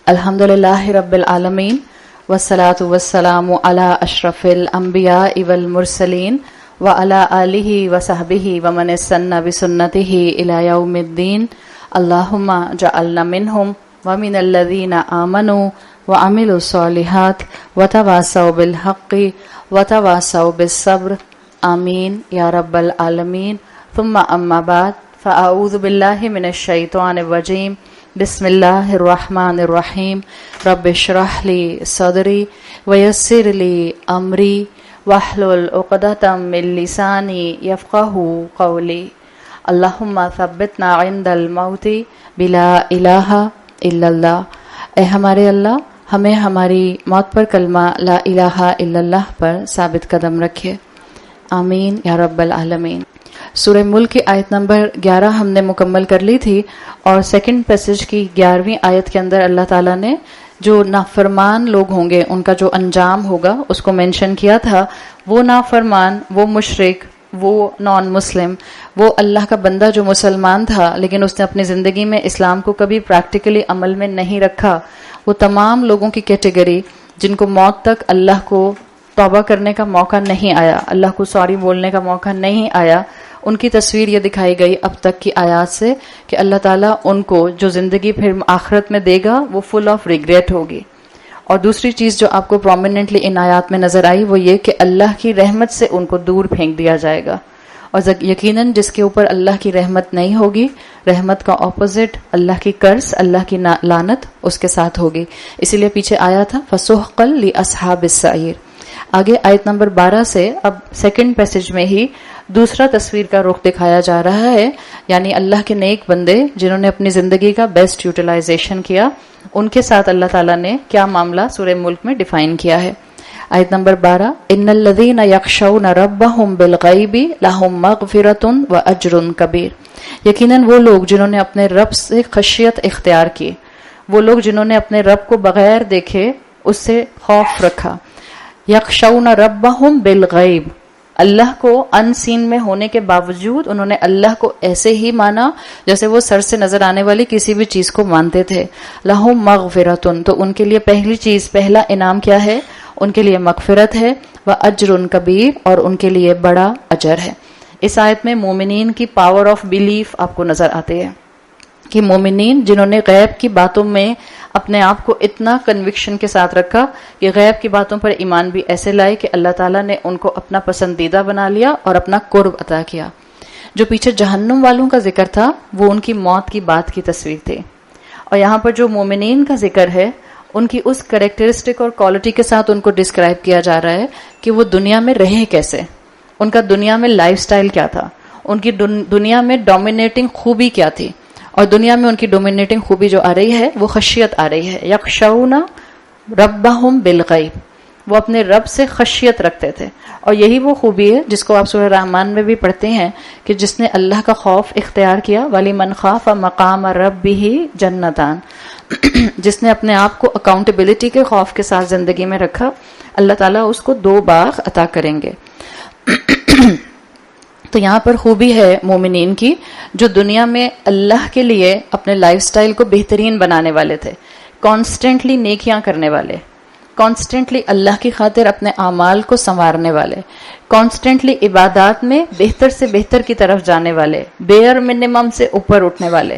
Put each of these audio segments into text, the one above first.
الحمدللہ رب العالمین والصلاة والسلام علی اشرف الانبیاء والمرسلین وعلی آلہ وصحبہ ومن استنى بسنتہ الی یوم الدین اللہم اجعلنا منہم ومن الذین آمنوا وعملوا الصالحات وتواصوا بالحق وتواصوا بالصبر آمین یا رب العالمین. ثم اما بعد فاعوذ باللہ من الشیطان الرجیم. بسم اللہ الرحمن الرحیم. رب اشرح لی صدری ویسر لی امری واحلل عقدۃ من لسانی یفقہوا قولی. اللہم ثبتنا عند الموت بلا الہ الا اللہ. اے ہمارے اللہ، ہمیں ہماری موت پر کلمہ لا الہ الا اللہ پر ثابت قدم رکھے. آمین یا رب العالمین. سورہ ملک کی آیت نمبر 11 ہم نے مکمل کر لی تھی، اور سیکنڈ پیسج کی 11ویں آیت کے اندر اللہ تعالیٰ نے جو نافرمان لوگ ہوں گے ان کا جو انجام ہوگا اس کو مینشن کیا تھا. وہ نافرمان، وہ مشرک، وہ نان مسلم، وہ اللہ کا بندہ جو مسلمان تھا لیکن اس نے اپنی زندگی میں اسلام کو کبھی پریکٹیکلی عمل میں نہیں رکھا، وہ تمام لوگوں کی کیٹیگری جن کو موت تک اللہ کو توبہ کرنے کا موقع نہیں آیا، اللہ کو سوری بولنے کا موقع نہیں آیا، ان کی تصویر یہ دکھائی گئی اب تک کی آیات سے کہ اللہ تعالیٰ ان کو جو زندگی پھر آخرت میں دے گا وہ فل آف ریگریٹ ہوگی. اور دوسری چیز جو آپ کو پرومیننٹلی ان آیات میں نظر آئی وہ یہ کہ اللہ کی رحمت سے ان کو دور پھینک دیا جائے گا. اور یقیناً جس کے اوپر اللہ کی رحمت نہیں ہوگی، رحمت کا اپوزٹ اللہ کی کرس، اللہ کی لعنت اس کے ساتھ ہوگی. اسی لیے پیچھے آیا تھا فسحقا لاصحاب السعیر. آگے آیت نمبر 12 سے اب سیکنڈ پیسج میں ہی دوسرا تصویر کا رخ دکھایا جا رہا ہے، یعنی اللہ کے نیک بندے جنہوں نے اپنی زندگی کا بیسٹ یوٹیلائزیشن کیا، ان کے ساتھ اللہ تعالیٰ نے کیا معاملہ سورہ ملک میں ڈیفائن کیا ہے. آیت نمبر 12 ان الذین یخشون ربہم بالغیب لہم مغفرۃ واجر کبیر. یقیناً وہ لوگ جنہوں نے اپنے رب سے خشیت اختیار کی، وہ لوگ جنہوں نے اپنے رب کو بغیر دیکھے اس سے خوف رکھا. یخشون ربہم بالغیب، اللہ کو ان سین میں ہونے کے باوجود انہوں نے اللہ کو ایسے ہی مانا جیسے وہ سر سے نظر آنے والی کسی بھی چیز کو مانتے تھے. لہم مغفرۃ، تو ان کے لیے پہلی چیز، پہلا انعام کیا ہے؟ ان کے لیے مغفرت ہے. واجر کبیر، اور ان کے لیے بڑا اجر ہے. اس آیت میں مومنین کی پاور آف بیلیف آپ کو نظر آتے ہیں کہ مومنین جنہوں نے غیب کی باتوں میں اپنے آپ کو اتنا کنوکشن کے ساتھ رکھا کہ غیب کی باتوں پر ایمان بھی ایسے لائے کہ اللہ تعالیٰ نے ان کو اپنا پسندیدہ بنا لیا اور اپنا قرب عطا کیا. جو پیچھے جہنم والوں کا ذکر تھا وہ ان کی موت کی بات کی تصویر تھی، اور یہاں پر جو مومنین کا ذکر ہے ان کی اس کریکٹرسٹک اور کوالٹی کے ساتھ ان کو ڈسکرائب کیا جا رہا ہے کہ وہ دنیا میں رہے کیسے، ان کا دنیا میں لائف سٹائل کیا تھا، ان کی دنیا میں ڈومینیٹنگ خوبی کیا تھی. اور دنیا میں ان کی ڈومینیٹنگ خوبی جو آ رہی ہے وہ خشیت آ رہی ہے. یخشون ربہم بالغیب، وہ اپنے رب سے خشیت رکھتے تھے. اور یہی وہ خوبی ہے جس کو آپ سورہ رحمان میں بھی پڑھتے ہیں کہ جس نے اللہ کا خوف اختیار کیا، وَلِمَنْ خَافَ مَقَامَ رَبِّهِ جَنَّتَانِ، جس نے اپنے آپ کو اکاؤنٹیبلٹی کے خوف کے ساتھ زندگی میں رکھا، اللہ تعالیٰ اس کو 2 باغ عطا کریں گے. تو یہاں پر خوبی ہے مومنین کی جو دنیا میں اللہ کے لیے اپنے لائف سٹائل کو بہترین بنانے والے تھے، کانسٹنٹلی نیکیاں کرنے والے، کانسٹنٹلی اللہ کی خاطر اپنے اعمال کو سنوارنے والے، کانسٹنٹلی عبادات میں بہتر سے بہتر کی طرف جانے والے، بیئر منیمم سے اوپر اٹھنے والے.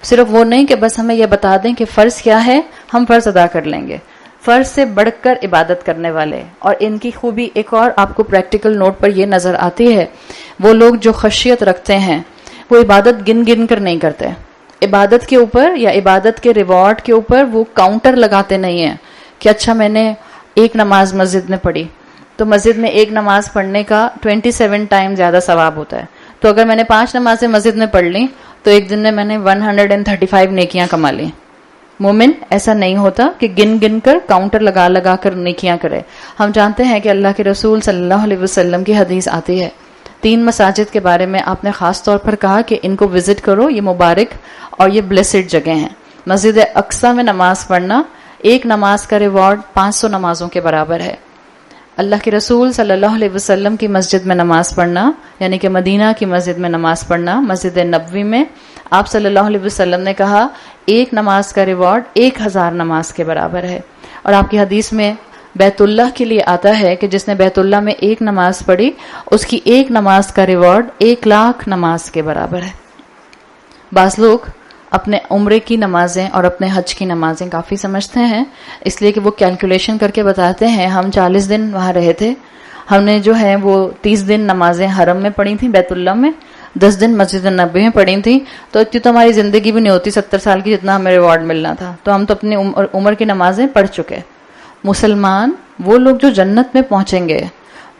صرف وہ نہیں کہ بس ہمیں یہ بتا دیں کہ فرض کیا ہے ہم فرض ادا کر لیں گے، فرض سے بڑھ کر عبادت کرنے والے. اور ان کی خوبی ایک اور آپ کو پریکٹیکل نوٹ پر یہ نظر آتی ہے، وہ لوگ جو خشیت رکھتے ہیں وہ عبادت گن گن کر نہیں کرتے. عبادت کے اوپر یا عبادت کے ریوارڈ کے اوپر وہ کاؤنٹر لگاتے نہیں ہیں کہ اچھا میں نے 1 نماز مسجد میں پڑھی تو مسجد میں 1 نماز پڑھنے کا 27 ٹائم زیادہ ثواب ہوتا ہے، تو اگر میں نے 5 نمازیں مسجد میں پڑھ لی تو ایک دن میں نے 135 نیکیاں کما لی. مومن ایسا نہیں ہوتا کہ گن گن کر کاؤنٹر لگا لگا کر نیکیاں کرے. ہم جانتے ہیں کہ اللہ کے رسول صلی اللہ علیہ وسلم کی حدیث آتی ہے، 3 مساجد کے بارے میں آپ نے خاص طور پر کہا کہ ان کو وزٹ کرو، یہ مبارک اور یہ بلیسڈ جگہ ہیں. مسجد اقصی میں نماز پڑھنا، 1 نماز کا ریوارڈ 500 نمازوں کے برابر ہے. اللہ کے رسول صلی اللہ علیہ وسلم کی مسجد میں نماز پڑھنا، یعنی کہ مدینہ کی مسجد میں نماز پڑھنا، مسجد نبوی میں آپ صلی اللہ علیہ وسلم نے کہا ایک نماز کا ریوارڈ 1000 نماز کے برابر ہے. اور آپ کی حدیث میں بیت اللہ کے لیے آتا ہے کہ جس نے بیت اللہ میں ایک نماز پڑھی اس کی ایک نماز کا ریوارڈ 1,00,000 نماز کے برابر ہے. بعض لوگ اپنے عمرے کی نمازیں اور اپنے حج کی نمازیں کافی سمجھتے ہیں، اس لیے کہ وہ کیلکولیشن کر کے بتاتے ہیں ہم 40 دن وہاں رہے تھے، ہم نے جو ہے وہ 30 دن نمازیں حرم میں پڑھی تھیں بیت اللہ میں، 10 دن مسجد نبوی میں پڑھی تھیں، تو اتنی تو ہماری زندگی بھی نہیں ہوتی 70 سال کی جتنا ہمیں ریوارڈ ملنا تھا، تو ہم تو اپنی عمر کی نمازیں پڑھ چکے. مسلمان وہ لوگ جو جنت میں پہنچیں گے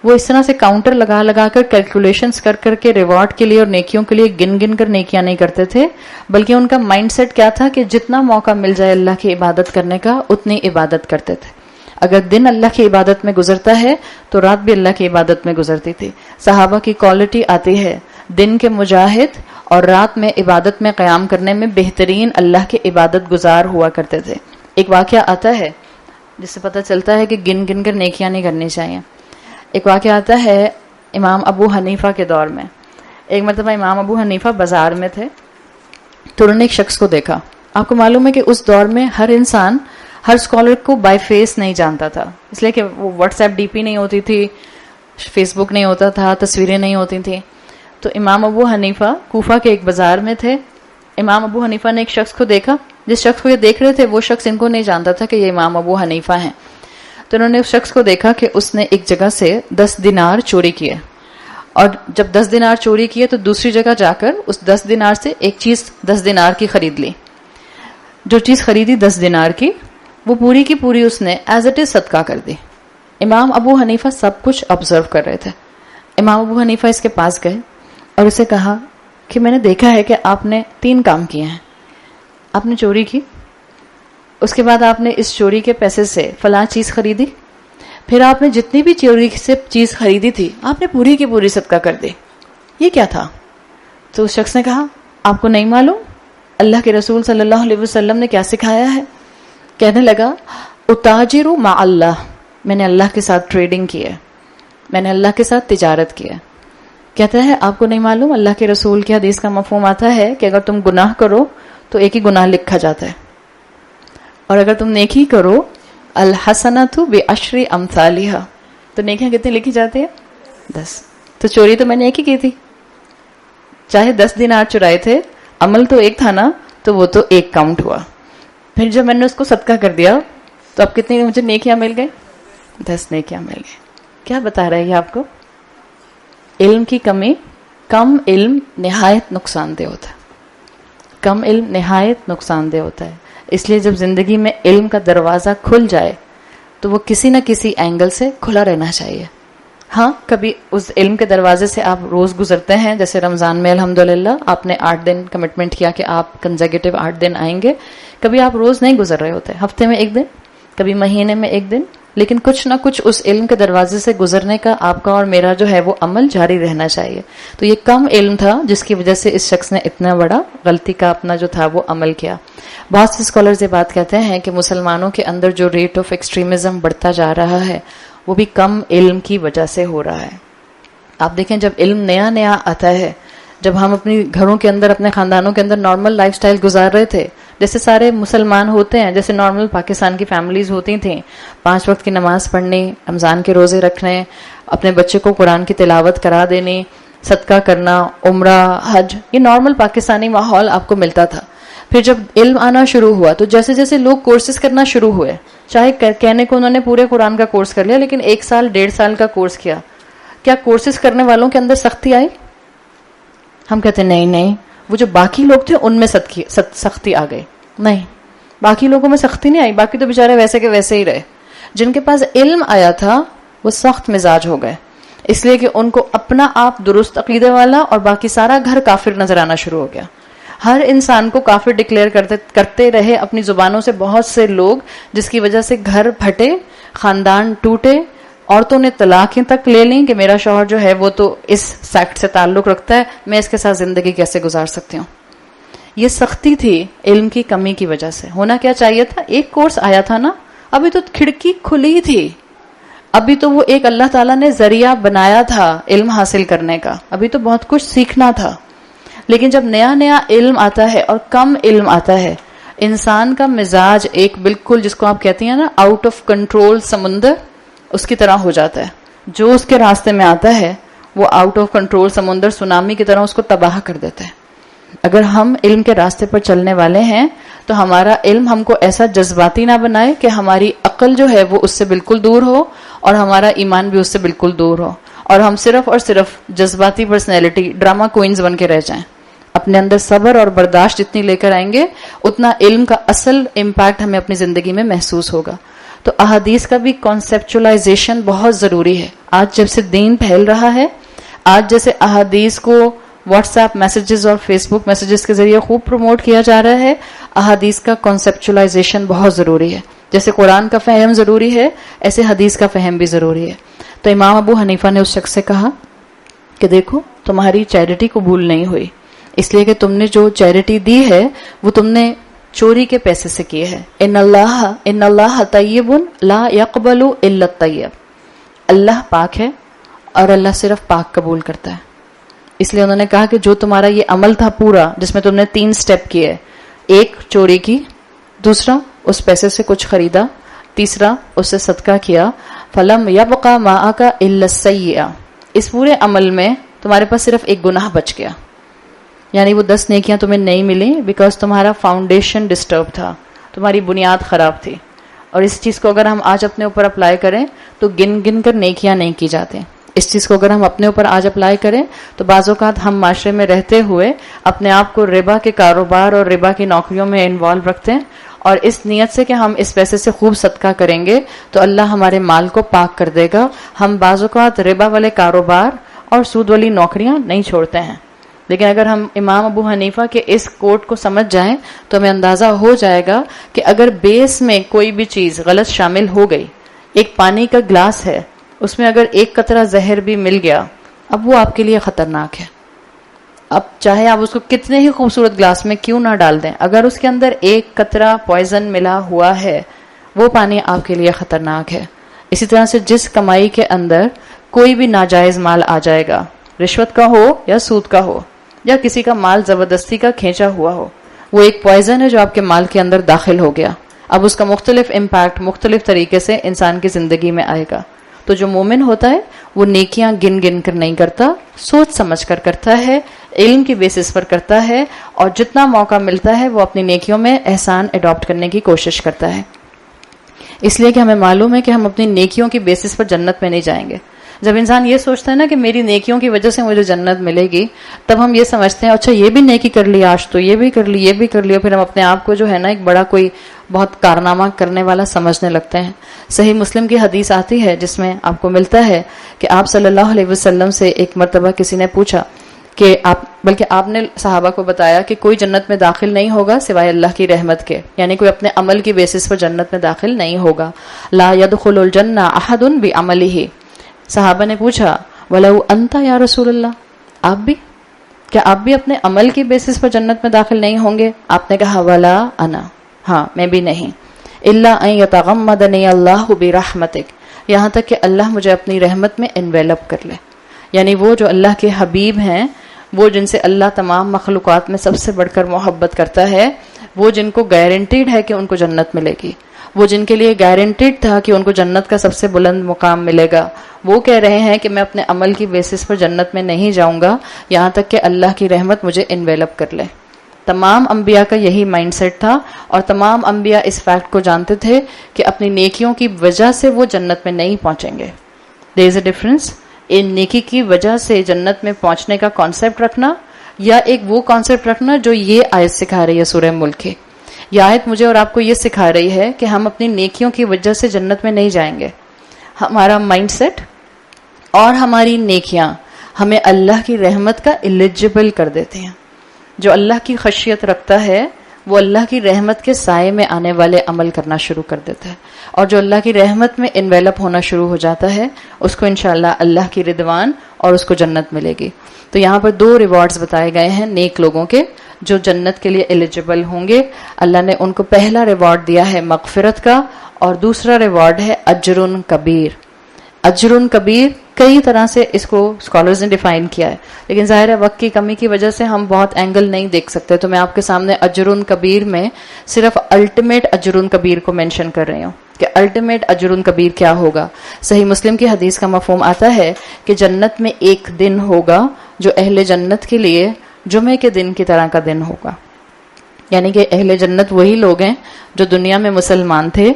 وہ اس طرح سے کاؤنٹر لگا لگا کر کیلکولیشنز کر کر کے ریوارڈ کے لیے اور نیکیوں کے لیے گن گن کر نیکیاں نہیں کرتے تھے، بلکہ ان کا مائنڈ سیٹ کیا تھا کہ جتنا موقع مل جائے اللہ کی عبادت کرنے کا اتنی عبادت کرتے تھے. اگر دن اللہ کی عبادت میں گزرتا ہے تو رات بھی اللہ کی عبادت میں گزرتی تھی. صحابہ کی کوالٹی آتی ہے دن کے مجاہد اور رات میں عبادت میں قیام کرنے میں بہترین اللہ کے عبادت گزار ہوا کرتے تھے. ایک واقعہ آتا ہے جس سے پتہ چلتا ہے کہ گن گن کر نیکیاں نہیں کرنی چاہیے. ایک واقعہ آتا ہے امام ابو حنیفہ کے دور میں. ایک مرتبہ امام ابو حنیفہ بازار میں تھے تو انہوں نے ایک شخص کو دیکھا. آپ کو معلوم ہے کہ اس دور میں ہر انسان ہر اسکالر کو بائی فیس نہیں جانتا تھا، اس لیے کہ وہ واٹس ایپ ڈی پی نہیں ہوتی تھی، فیس بک نہیں ہوتا تھا، تصویریں نہیں ہوتی تھیں. تو امام ابو حنیفہ کوفہ کے ایک بازار میں تھے. امام ابو حنیفہ نے ایک شخص کو دیکھا، جس شخص کو یہ دیکھ رہے تھے وہ شخص ان کو نہیں جانتا تھا کہ یہ امام ابو حنیفہ ہیں. تو انہوں نے اس شخص کو دیکھا کہ اس نے ایک جگہ سے 10 دینار چوری کیے، اور جب 10 دینار چوری کیے تو دوسری جگہ جا کر اس 10 دینار سے ایک چیز 10 دینار کی خرید لی. جو چیز خریدی 10 دینار کی وہ پوری کی پوری اس نے ایز اٹ از صدقہ کر دی. امام ابو حنیفہ سب کچھ آبزرو کر رہے تھے. امام ابو حنیفہ اس کے پاس گئے اور اسے کہا کہ میں نے دیکھا ہے کہ آپ نے 3 کام کیے ہیں. آپ نے چوری کی، اس کے بعد آپ نے اس چوری کے پیسے سے فلاں چیز خریدی، پھر آپ نے جتنی بھی چوری سے چیز خریدی تھی آپ نے پوری کی پوری صدقہ کر دی. یہ کیا تھا؟ تو اس شخص نے کہا آپ کو نہیں معلوم اللہ کے رسول صلی اللہ علیہ وسلم نے کیا سکھایا ہے؟ کہنے لگا اتاجر مع اللہ، میں نے اللہ کے ساتھ ٹریڈنگ کی ہے، میں نے اللہ کے ساتھ تجارت کی ہے. کہتا ہے آپ کو نہیں معلوم اللہ کے رسول کی حدیث کا مفہوم آتا ہے کہ اگر تم گناہ کرو تو ایک ہی گناہ لکھا جاتا ہے، اور اگر تم نیکی کرو الحسنۃ بعشر امثالھا، تو نیکیاں کتنی لکھی جاتی ہیں؟ 10. تو چوری تو میں نے ایک ہی کی تھی، چاہے 10 دینار چرائے تھے، عمل تو ایک تھا نا، تو وہ تو ایک کاؤنٹ ہوا. پھر جب میں نے اس کو صدقہ کر دیا تو اب کتنی مجھے نیکیاں مل گئی؟ 10 نیکیاں مل گئی. کیا بتا رہا ہے یہ آپ کو؟ علم کی کمی، کم علم نہایت نقصان دہ ہوتا ہے. کم علم نہایت نقصان دہ ہوتا ہے. اس لیے جب زندگی میں علم کا دروازہ کھل جائے تو وہ کسی نہ کسی اینگل سے کھلا رہنا چاہیے. ہاں کبھی اس علم کے دروازے سے آپ روز گزرتے ہیں، جیسے رمضان میں الحمدللہ آپ نے 8 دن کمٹمنٹ کیا کہ آپ کنزیکیٹو 8 دن آئیں گے. کبھی آپ روز نہیں گزر رہے ہوتے، ہفتے میں 1 دن، کبھی مہینے میں 1 دن، لیکن کچھ نہ کچھ اس علم کے دروازے سے گزرنے کا آپ کا اور میرا جو ہے وہ عمل جاری رہنا چاہیے. تو یہ کم علم تھا جس کی وجہ سے اس شخص نے اتنا بڑا غلطی کا اپنا جو تھا وہ عمل کیا. بہت سے اسکالرز یہ بات کہتے ہیں کہ مسلمانوں کے اندر جو ریٹ آف ایکسٹریمزم بڑھتا جا رہا ہے وہ بھی کم علم کی وجہ سے ہو رہا ہے. آپ دیکھیں جب علم نیا نیا آتا ہے، جب ہم اپنی گھروں کے اندر اپنے خاندانوں کے اندر نارمل لائف سٹائل گزار رہے تھے جیسے سارے مسلمان ہوتے ہیں، جیسے نارمل پاکستان کی فیملیز ہوتی تھیں، 5 وقت کی نماز پڑھنی، رمضان کے روزے رکھنے، اپنے بچے کو قرآن کی تلاوت کرا دینی، صدقہ کرنا، عمرہ، حج، یہ نارمل پاکستانی ماحول آپ کو ملتا تھا. پھر جب علم آنا شروع ہوا تو جیسے جیسے لوگ کورسز کرنا شروع ہوئے، چاہے کہنے کو انہوں نے پورے قرآن کا کورس کر لیا لیکن 1 سال 1.5 سال کا کورس کیا، کیا کورسز کرنے والوں کے اندر سختی آئی؟ ہم کہتے ہیں نہیں، وہ جو باقی لوگ تھے ان میں سختی آ گئی. نہیں، باقی لوگوں میں سختی نہیں آئی، باقی تو بیچارے ویسے کے ویسے ہی رہے. جن کے پاس علم آیا تھا وہ سخت مزاج ہو گئے، اس لیے کہ ان کو اپنا آپ درست عقیدے والا اور باقی سارا گھر کافر نظر آنا شروع ہو گیا. ہر انسان کو کافر ڈکلیئر کرتے رہے اپنی زبانوں سے بہت سے لوگ، جس کی وجہ سے گھر پھٹے، خاندان ٹوٹے، عورتوں نے طلاقیں تک لے لیں کہ میرا شوہر جو ہے وہ تو اس سیکٹ سے تعلق رکھتا ہے، میں اس کے ساتھ زندگی کیسے گزار سکتی ہوں. یہ سختی تھی علم کی کمی کی وجہ سے. ہونا کیا چاہیے تھا؟ ایک کورس آیا تھا نا، ابھی تو کھڑکی کھلی تھی، ابھی تو وہ ایک اللہ تعالیٰ نے ذریعہ بنایا تھا علم حاصل کرنے کا، ابھی تو بہت کچھ سیکھنا تھا. لیکن جب نیا نیا علم آتا ہے اور کم علم آتا ہے، انسان کا مزاج ایک بالکل جس کو آپ کہتی ہیں نا آؤٹ آف کنٹرول سمندر، اس کی طرح ہو جاتا ہے. جو اس کے راستے میں آتا ہے وہ آؤٹ آف کنٹرول سمندر سونامی کی طرح اس کو تباہ کر دیتا ہے. اگر ہم علم کے راستے پر چلنے والے ہیں تو ہمارا علم ہم کو ایسا جذباتی نہ بنائے کہ ہماری عقل جو ہے وہ اس سے بالکل دور ہو اور ہمارا ایمان بھی اس سے بالکل دور ہو، اور ہم صرف اور صرف جذباتی پرسنالٹی ڈرامہ کوئنز بن کے رہ جائیں. اپنے اندر صبر اور برداشت جتنی لے کر آئیں گے اتنا علم کا اصل امپیکٹ ہمیں اپنی زندگی میں محسوس ہوگا. تو احادیث کا بھی کانسیپچولائزیشن بہت ضروری ہے. آج جب سے دین پھیل رہا ہے، آج جیسے احادیث کو واٹس ایپ میسیجز اور فیس بک میسیجز کے ذریعے خوب پروموٹ کیا جا رہا ہے، احادیث کا کانسیپچولائزیشن بہت ضروری ہے. جیسے قرآن کا فہم ضروری ہے، ایسے حدیث کا فہم بھی ضروری ہے. تو امام ابو حنیفہ نے اس شخص سے کہا کہ دیکھو تمہاری چیریٹی قبول نہیں ہوئی، اس لیے کہ تم نے جو چیریٹی دی ہے وہ تم نے چوری کے پیسے سے کی ہے. ان اللہ طیب لا یقبل الا الطیب. اللہ پاک ہے اور اللہ صرف پاک قبول کرتا ہے. اس لیے انہوں نے کہا کہ جو تمہارا یہ عمل تھا پورا جس میں تم نے 3 سٹیپ کیے، ایک چوری کی، دوسرا اس پیسے سے کچھ خریدا، تیسرا اس سے صدقہ کیا، فلم یبق معک الا السیئہ. اس پورے عمل میں تمہارے پاس صرف ایک گناہ بچ گیا، یعنی وہ 10 نیکیاں تمہیں نہیں ملی بیکاز تمہارا فاؤنڈیشن ڈسٹرب تھا، تمہاری بنیاد خراب تھی. اور اس چیز کو اگر ہم آج اپنے اوپر اپلائی کریں تو گن گن کر نیکیاں نہیں کی جاتی. اس چیز کو اگر ہم اپنے اوپر آج اپلائی کریں تو بعض اوقات ہم معاشرے میں رہتے ہوئے اپنے آپ کو ربا کے کاروبار اور ربا کی نوکریوں میں انوالو رکھتے ہیں، اور اس نیت سے کہ ہم اس پیسے سے خوب صدقہ کریں گے تو اللہ ہمارے مال کو پاک کر دے گا. ہم بعض اوقات ربا والے کاروبار اور سود والی نوکریاں نہیں چھوڑتے ہیں. لیکن اگر ہم امام ابو حنیفہ کے اس کوٹ کو سمجھ جائیں تو ہمیں اندازہ ہو جائے گا کہ اگر بیس میں کوئی بھی چیز غلط شامل ہو گئی، ایک پانی کا گلاس ہے، اس میں اگر ایک قطرہ زہر بھی مل گیا، اب وہ آپ کے لیے خطرناک ہے. اب چاہے آپ اس کو کتنے ہی خوبصورت گلاس میں کیوں نہ ڈال دیں، اگر اس کے اندر ایک قطرہ پوائزن ملا ہوا ہے وہ پانی آپ کے لیے خطرناک ہے. اسی طرح سے جس کمائی کے اندر کوئی بھی ناجائز مال آ جائے گا، رشوت کا ہو یا سود کا ہو یا کسی کا مال زبردستی کا کھینچا ہوا ہو، وہ ایک پوائزن ہے جو آپ کے مال کے اندر داخل ہو گیا. اب اس کا مختلف امپیکٹ مختلف طریقے سے انسان کی زندگی میں آئے گا. تو جو مومن ہوتا ہے وہ نیکیاں گن گن کر نہیں کرتا، سوچ سمجھ کر کرتا ہے، علم کی بیسس پر کرتا ہے، اور جتنا موقع ملتا ہے وہ اپنی نیکیوں میں احسان اڈاپٹ کرنے کی کوشش کرتا ہے. اس لیے کہ ہمیں معلوم ہے کہ ہم اپنی نیکیوں کی بیسس پر جنت میں نہیں جائیں گے. جب انسان یہ سوچتا ہے نا کہ میری نیکیوں کی وجہ سے مجھے جنت ملے گی، تب ہم یہ سمجھتے ہیں اچھا یہ بھی نیکی کر لی، آج تو یہ بھی کر لی، یہ بھی کر لیا، پھر ہم اپنے آپ کو جو ہے نا ایک بڑا کوئی بہت کارنامہ کرنے والا سمجھنے لگتے ہیں. صحیح مسلم کی حدیث آتی ہے جس میں آپ کو ملتا ہے کہ آپ صلی اللہ علیہ وسلم سے ایک مرتبہ کسی نے پوچھا کہ آپ نے صحابہ کو بتایا کہ کوئی جنت میں داخل نہیں ہوگا سوائے اللہ کی رحمت کے، یعنی کوئی اپنے عمل کی بیسس پر جنت میں داخل نہیں ہوگا. لا يدخل الجنہ احد بعملہ. صحابہ نے پوچھا وَلَوْ أَنْتَ يَا رسول اللہ، آپ بھی، کیا آپ بھی اپنے عمل کی بیسس پر جنت میں داخل نہیں ہوں گے؟ آپ نے کہا وَلَا أَنَا، ہاں میں بھی نہیں. إِلَّا أَن يَتَغَمَّدَنِيَ اللَّهُ بِرَحْمَتِكَ، یہاں تک کہ اللہ مجھے اپنی رحمت میں انویلپ کر لے. یعنی وہ جو اللہ کے حبیب ہیں، وہ جن سے اللہ تمام مخلوقات میں سب سے بڑھ کر محبت کرتا ہے، وہ جن کو گارنٹیڈ ہے کہ ان کو جنت ملے گی، وہ جن کے لیے گارنٹیڈ تھا کہ ان کو جنت کا سب سے بلند مقام ملے گا، وہ کہہ رہے ہیں کہ میں اپنے عمل کی بیسس پر جنت میں نہیں جاؤں گا یہاں تک کہ اللہ کی رحمت مجھے انویلپ کر لے. تمام انبیاء کا یہی مائنڈ سیٹ تھا، اور تمام انبیاء اس فیکٹ کو جانتے تھے کہ اپنی نیکیوں کی وجہ سے وہ جنت میں نہیں پہنچیں گے. دیر از اے ڈفرنس ان نیکی کی وجہ سے جنت میں پہنچنے کا کانسیپٹ رکھنا یا ایک وہ کانسیپٹ رکھنا جو یہ آیت سکھا رہی ہے سورہ ملک. یہ آیت مجھے اور آپ کو یہ سکھا رہی ہے کہ ہم اپنی نیکیوں کی وجہ سے جنت میں نہیں جائیں گے. ہمارا مائنڈ سیٹ اور ہماری نیکیاں ہمیں اللہ کی رحمت کا ایلیجبل کر دیتے ہیں. جو اللہ کی خشیت رکھتا ہے وہ اللہ کی رحمت کے سائے میں آنے والے عمل کرنا شروع کر دیتا ہے، اور جو اللہ کی رحمت میں انویلپ ہونا شروع ہو جاتا ہے اس کو انشاءاللہ اللہ کی رضوان اور اس کو جنت ملے گی. تو یہاں پر 2 ریوارڈز بتائے گئے ہیں نیک لوگوں کے جو جنت کے لیے ایلیجبل ہوں گے. اللہ نے ان کو پہلا ریوارڈ دیا ہے مغفرت کا، اور دوسرا ریوارڈ ہے اجر کبیر. اجر کبیر کئی طرح سے اس کو اسکالرز نے ڈیفائن کیا ہے، لیکن ظاہر ہے وقت کی کمی کی وجہ سے ہم بہت اینگل نہیں دیکھ سکتے، تو میں آپ کے سامنے اجر کبیر میں صرف الٹیمیٹ اجر کبیر کو مینشن کر رہی ہوں کہ الٹیمیٹ اجر کبیر کیا ہوگا۔ صحیح مسلم کی حدیث کا مفہوم آتا ہے کہ جنت میں ایک دن ہوگا جو اہل جنت کے لیے جمعے کے دن کی طرح کا دن ہوگا، یعنی کہ اہل جنت وہی لوگ ہیں جو دنیا میں مسلمان تھے،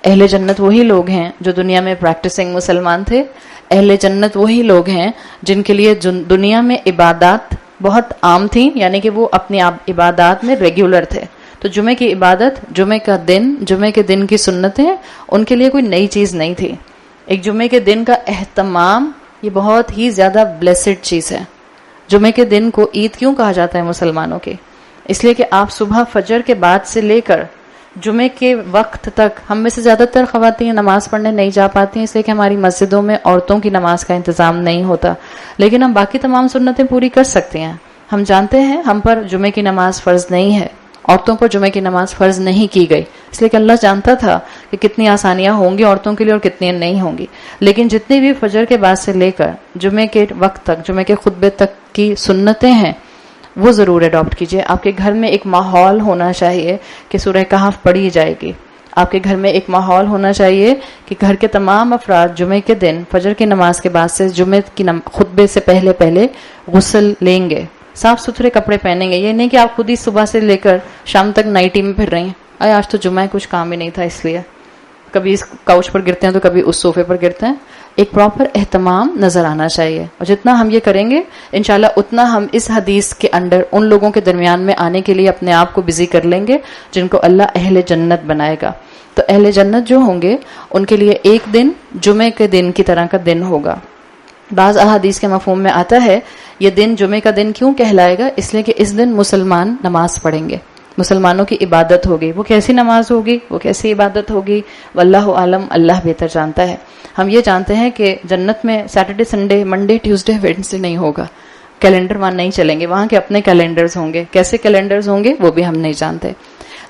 اہل جنت وہی لوگ ہیں جو دنیا میں پریکٹسنگ مسلمان تھے، اہل جنت وہی لوگ ہیں جن کے لیے دنیا میں عبادات بہت عام تھیں، یعنی کہ وہ اپنی عبادات میں ریگولر تھے، تو جمعے کی عبادت، جمعے کا دن، جمعے کے دن کی سنتیں ان کے لیے کوئی نئی چیز نہیں تھی۔ ایک جمعے کے دن کا اہتمام یہ بہت ہی زیادہ بلیسڈ چیز ہے۔ جمعے کے دن کو عید کیوں کہا جاتا ہے مسلمانوں کے؟ اس لیے کہ آپ صبح فجر کے بعد سے لے کر جمعے کے وقت تک، ہم میں سے زیادہ تر خواتین نماز پڑھنے نہیں جا پاتی ہیں اس لیے کہ ہماری مسجدوں میں عورتوں کی نماز کا انتظام نہیں ہوتا، لیکن ہم باقی تمام سنتیں پوری کر سکتے ہیں۔ ہم جانتے ہیں ہم پر جمعے کی نماز فرض نہیں ہے، عورتوں پر جمعے کی نماز فرض نہیں کی گئی، اس لیے کہ اللہ جانتا تھا کہ کتنی آسانیاں ہوں گی عورتوں کے لیے اور کتنی نہیں ہوں گی، لیکن جتنی بھی فجر کے بعد سے لے کر جمعے کے وقت تک، جمعے کے خطبے تک کی سنتیں ہیں وہ ضرور اڈاپٹ کیجئے۔ آپ کے گھر میں ایک ماحول ہونا چاہیے کہ سورہ کہف پڑھی جائے گی، آپ کے گھر میں ایک ماحول ہونا چاہیے کہ گھر کے تمام افراد جمعے کے دن فجر کی نماز کے بعد سے جمعے کی خطبے سے پہلے غسل لیں گے، صاف ستھرے کپڑے پہنیں گے۔ یہ نہیں کہ آپ خود ہی صبح سے لے کر شام تک نائٹی میں پھر رہی ہیں، آج تو جمعہ کچھ کام ہی نہیں تھا اس لیے کبھی اس کاؤچ پر گرتے ہیں تو کبھی اس صوفے پر گرتے ہیں۔ ایک پراپر اہتمام نظر آنا چاہیے، اور جتنا ہم یہ کریں گے انشاءاللہ اتنا ہم اس حدیث کے انڈر ان لوگوں کے درمیان میں آنے کے لیے اپنے آپ کو بزی کر لیں گے جن کو اللہ اہل جنت بنائے گا۔ تو اہل جنت جو ہوں گے ان کے لیے ایک دن جمعے کے دن کی طرح کا دن ہوگا۔ بعض احادیث کے مفہوم میں آتا ہے یہ دن جمعے کا دن کیوں کہلائے گا؟ اس لیے کہ اس دن مسلمان نماز پڑھیں گے، مسلمانوں کی عبادت ہوگی۔ وہ کیسی نماز ہوگی، وہ کیسی عبادت ہوگی، واللہ عالم، اللہ بہتر جانتا ہے۔ ہم یہ جانتے ہیں کہ جنت میں Saturday Sunday Monday Tuesday Wednesday نہیں ہوگا، کیلنڈر وہاں نہیں چلیں گے، وہاں کے اپنے کیلنڈرز ہوں گے، کیسے کیلنڈرز ہوں گے وہ بھی ہم نہیں جانتے۔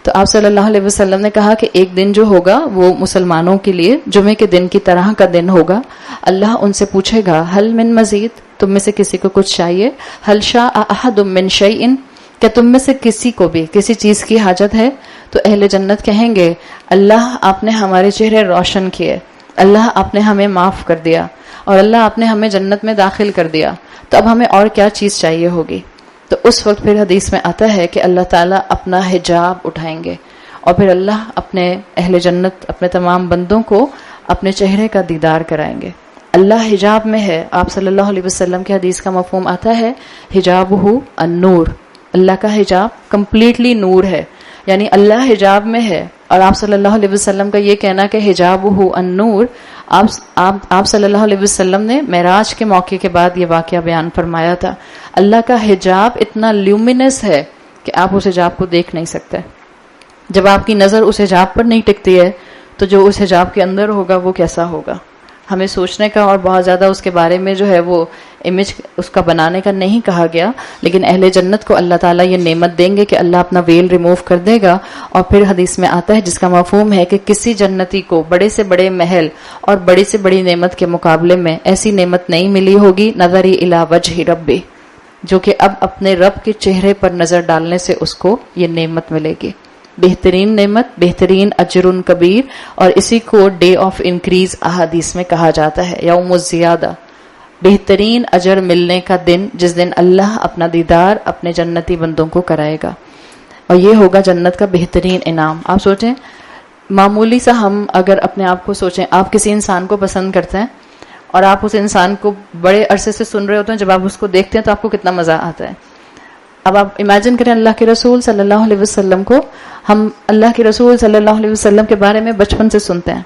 تو آپ صلی اللہ علیہ وسلم نے کہا کہ ایک دن جو ہوگا وہ مسلمانوں کے لیے جمعے کے دن کی طرح کا دن ہوگا۔ اللہ ان سے پوچھے گا حل من مزید، تم میں سے کسی کو کچھ چاہیے؟ حل شاء احد من شیء، کہ تم میں سے کسی کو بھی کسی چیز کی حاجت ہے؟ تو اہل جنت کہیں گے اللہ آپ نے ہمارے چہرے روشن کیے، اللہ آپ نے ہمیں معاف کر دیا، اور اللہ آپ نے ہمیں جنت میں داخل کر دیا، تو اب ہمیں اور کیا چیز چاہیے ہوگی؟ تو اس وقت پھر حدیث میں آتا ہے کہ اللہ تعالیٰ اپنا حجاب اٹھائیں گے، اور پھر اللہ اپنے اہل جنت، اپنے تمام بندوں کو اپنے چہرے کا دیدار کرائیں گے۔ اللہ حجاب میں ہے۔ آپ صلی اللہ علیہ وسلم کی حدیث کا مفہوم آتا ہے حجابہ النور، اللہ کا حجاب کمپلیٹلی نور ہے، یعنی اللہ حجاب میں ہے۔ اور آپ صلی اللہ علیہ وسلم کا یہ کہنا کہ حجابہ النور، آپ صلی اللہ علیہ وسلم نے معراج کے موقع کے بعد یہ واقعہ بیان فرمایا تھا۔ اللہ کا حجاب اتنا لیومینس ہے کہ آپ اس حجاب کو دیکھ نہیں سکتے۔ جب آپ کی نظر اس حجاب پر نہیں ٹکتی ہے تو جو اس حجاب کے اندر ہوگا وہ کیسا ہوگا؟ ہمیں سوچنے کا اور بہت زیادہ اس کے بارے میں جو ہے وہ امیج اس کا بنانے کا نہیں کہا گیا، لیکن اہل جنت کو اللہ تعالیٰ یہ نعمت دیں گے کہ اللہ اپنا ویل ریموو کر دے گا۔ اور پھر حدیث میں آتا ہے جس کا مفہوم ہے کہ کسی جنتی کو بڑے سے بڑے محل اور بڑی سے بڑی نعمت کے مقابلے میں ایسی نعمت نہیں ملی ہوگی نظری الی وجہ ربی، جو کہ اب اپنے رب کے چہرے پر نظر ڈالنے سے اس کو یہ نعمت ملے گی۔ بہترین نعمت، بہترین اجر کبیر، اور اسی کو ڈے آف انکریز احادیث میں کہا جاتا ہے، یوم الزیادہ، بہترین اجر ملنے کا دن جس دن اللہ اپنا دیدار اپنے جنتی بندوں کو کرائے گا، اور یہ ہوگا جنت کا بہترین انعام۔ آپ سوچیں معمولی سا، ہم اگر اپنے آپ کو سوچیں، آپ کسی انسان کو پسند کرتے ہیں اور آپ اس انسان کو بڑے عرصے سے سن رہے ہوتے ہیں، جب آپ اس کو دیکھتے ہیں تو آپ کو کتنا مزہ آتا ہے۔ اب آپ امیجن کریں اللہ کے رسول صلی اللہ علیہ وسلم کو، ہم اللہ کے رسول صلی اللہ علیہ وسلم کے بارے میں بچپن سے سنتے ہیں،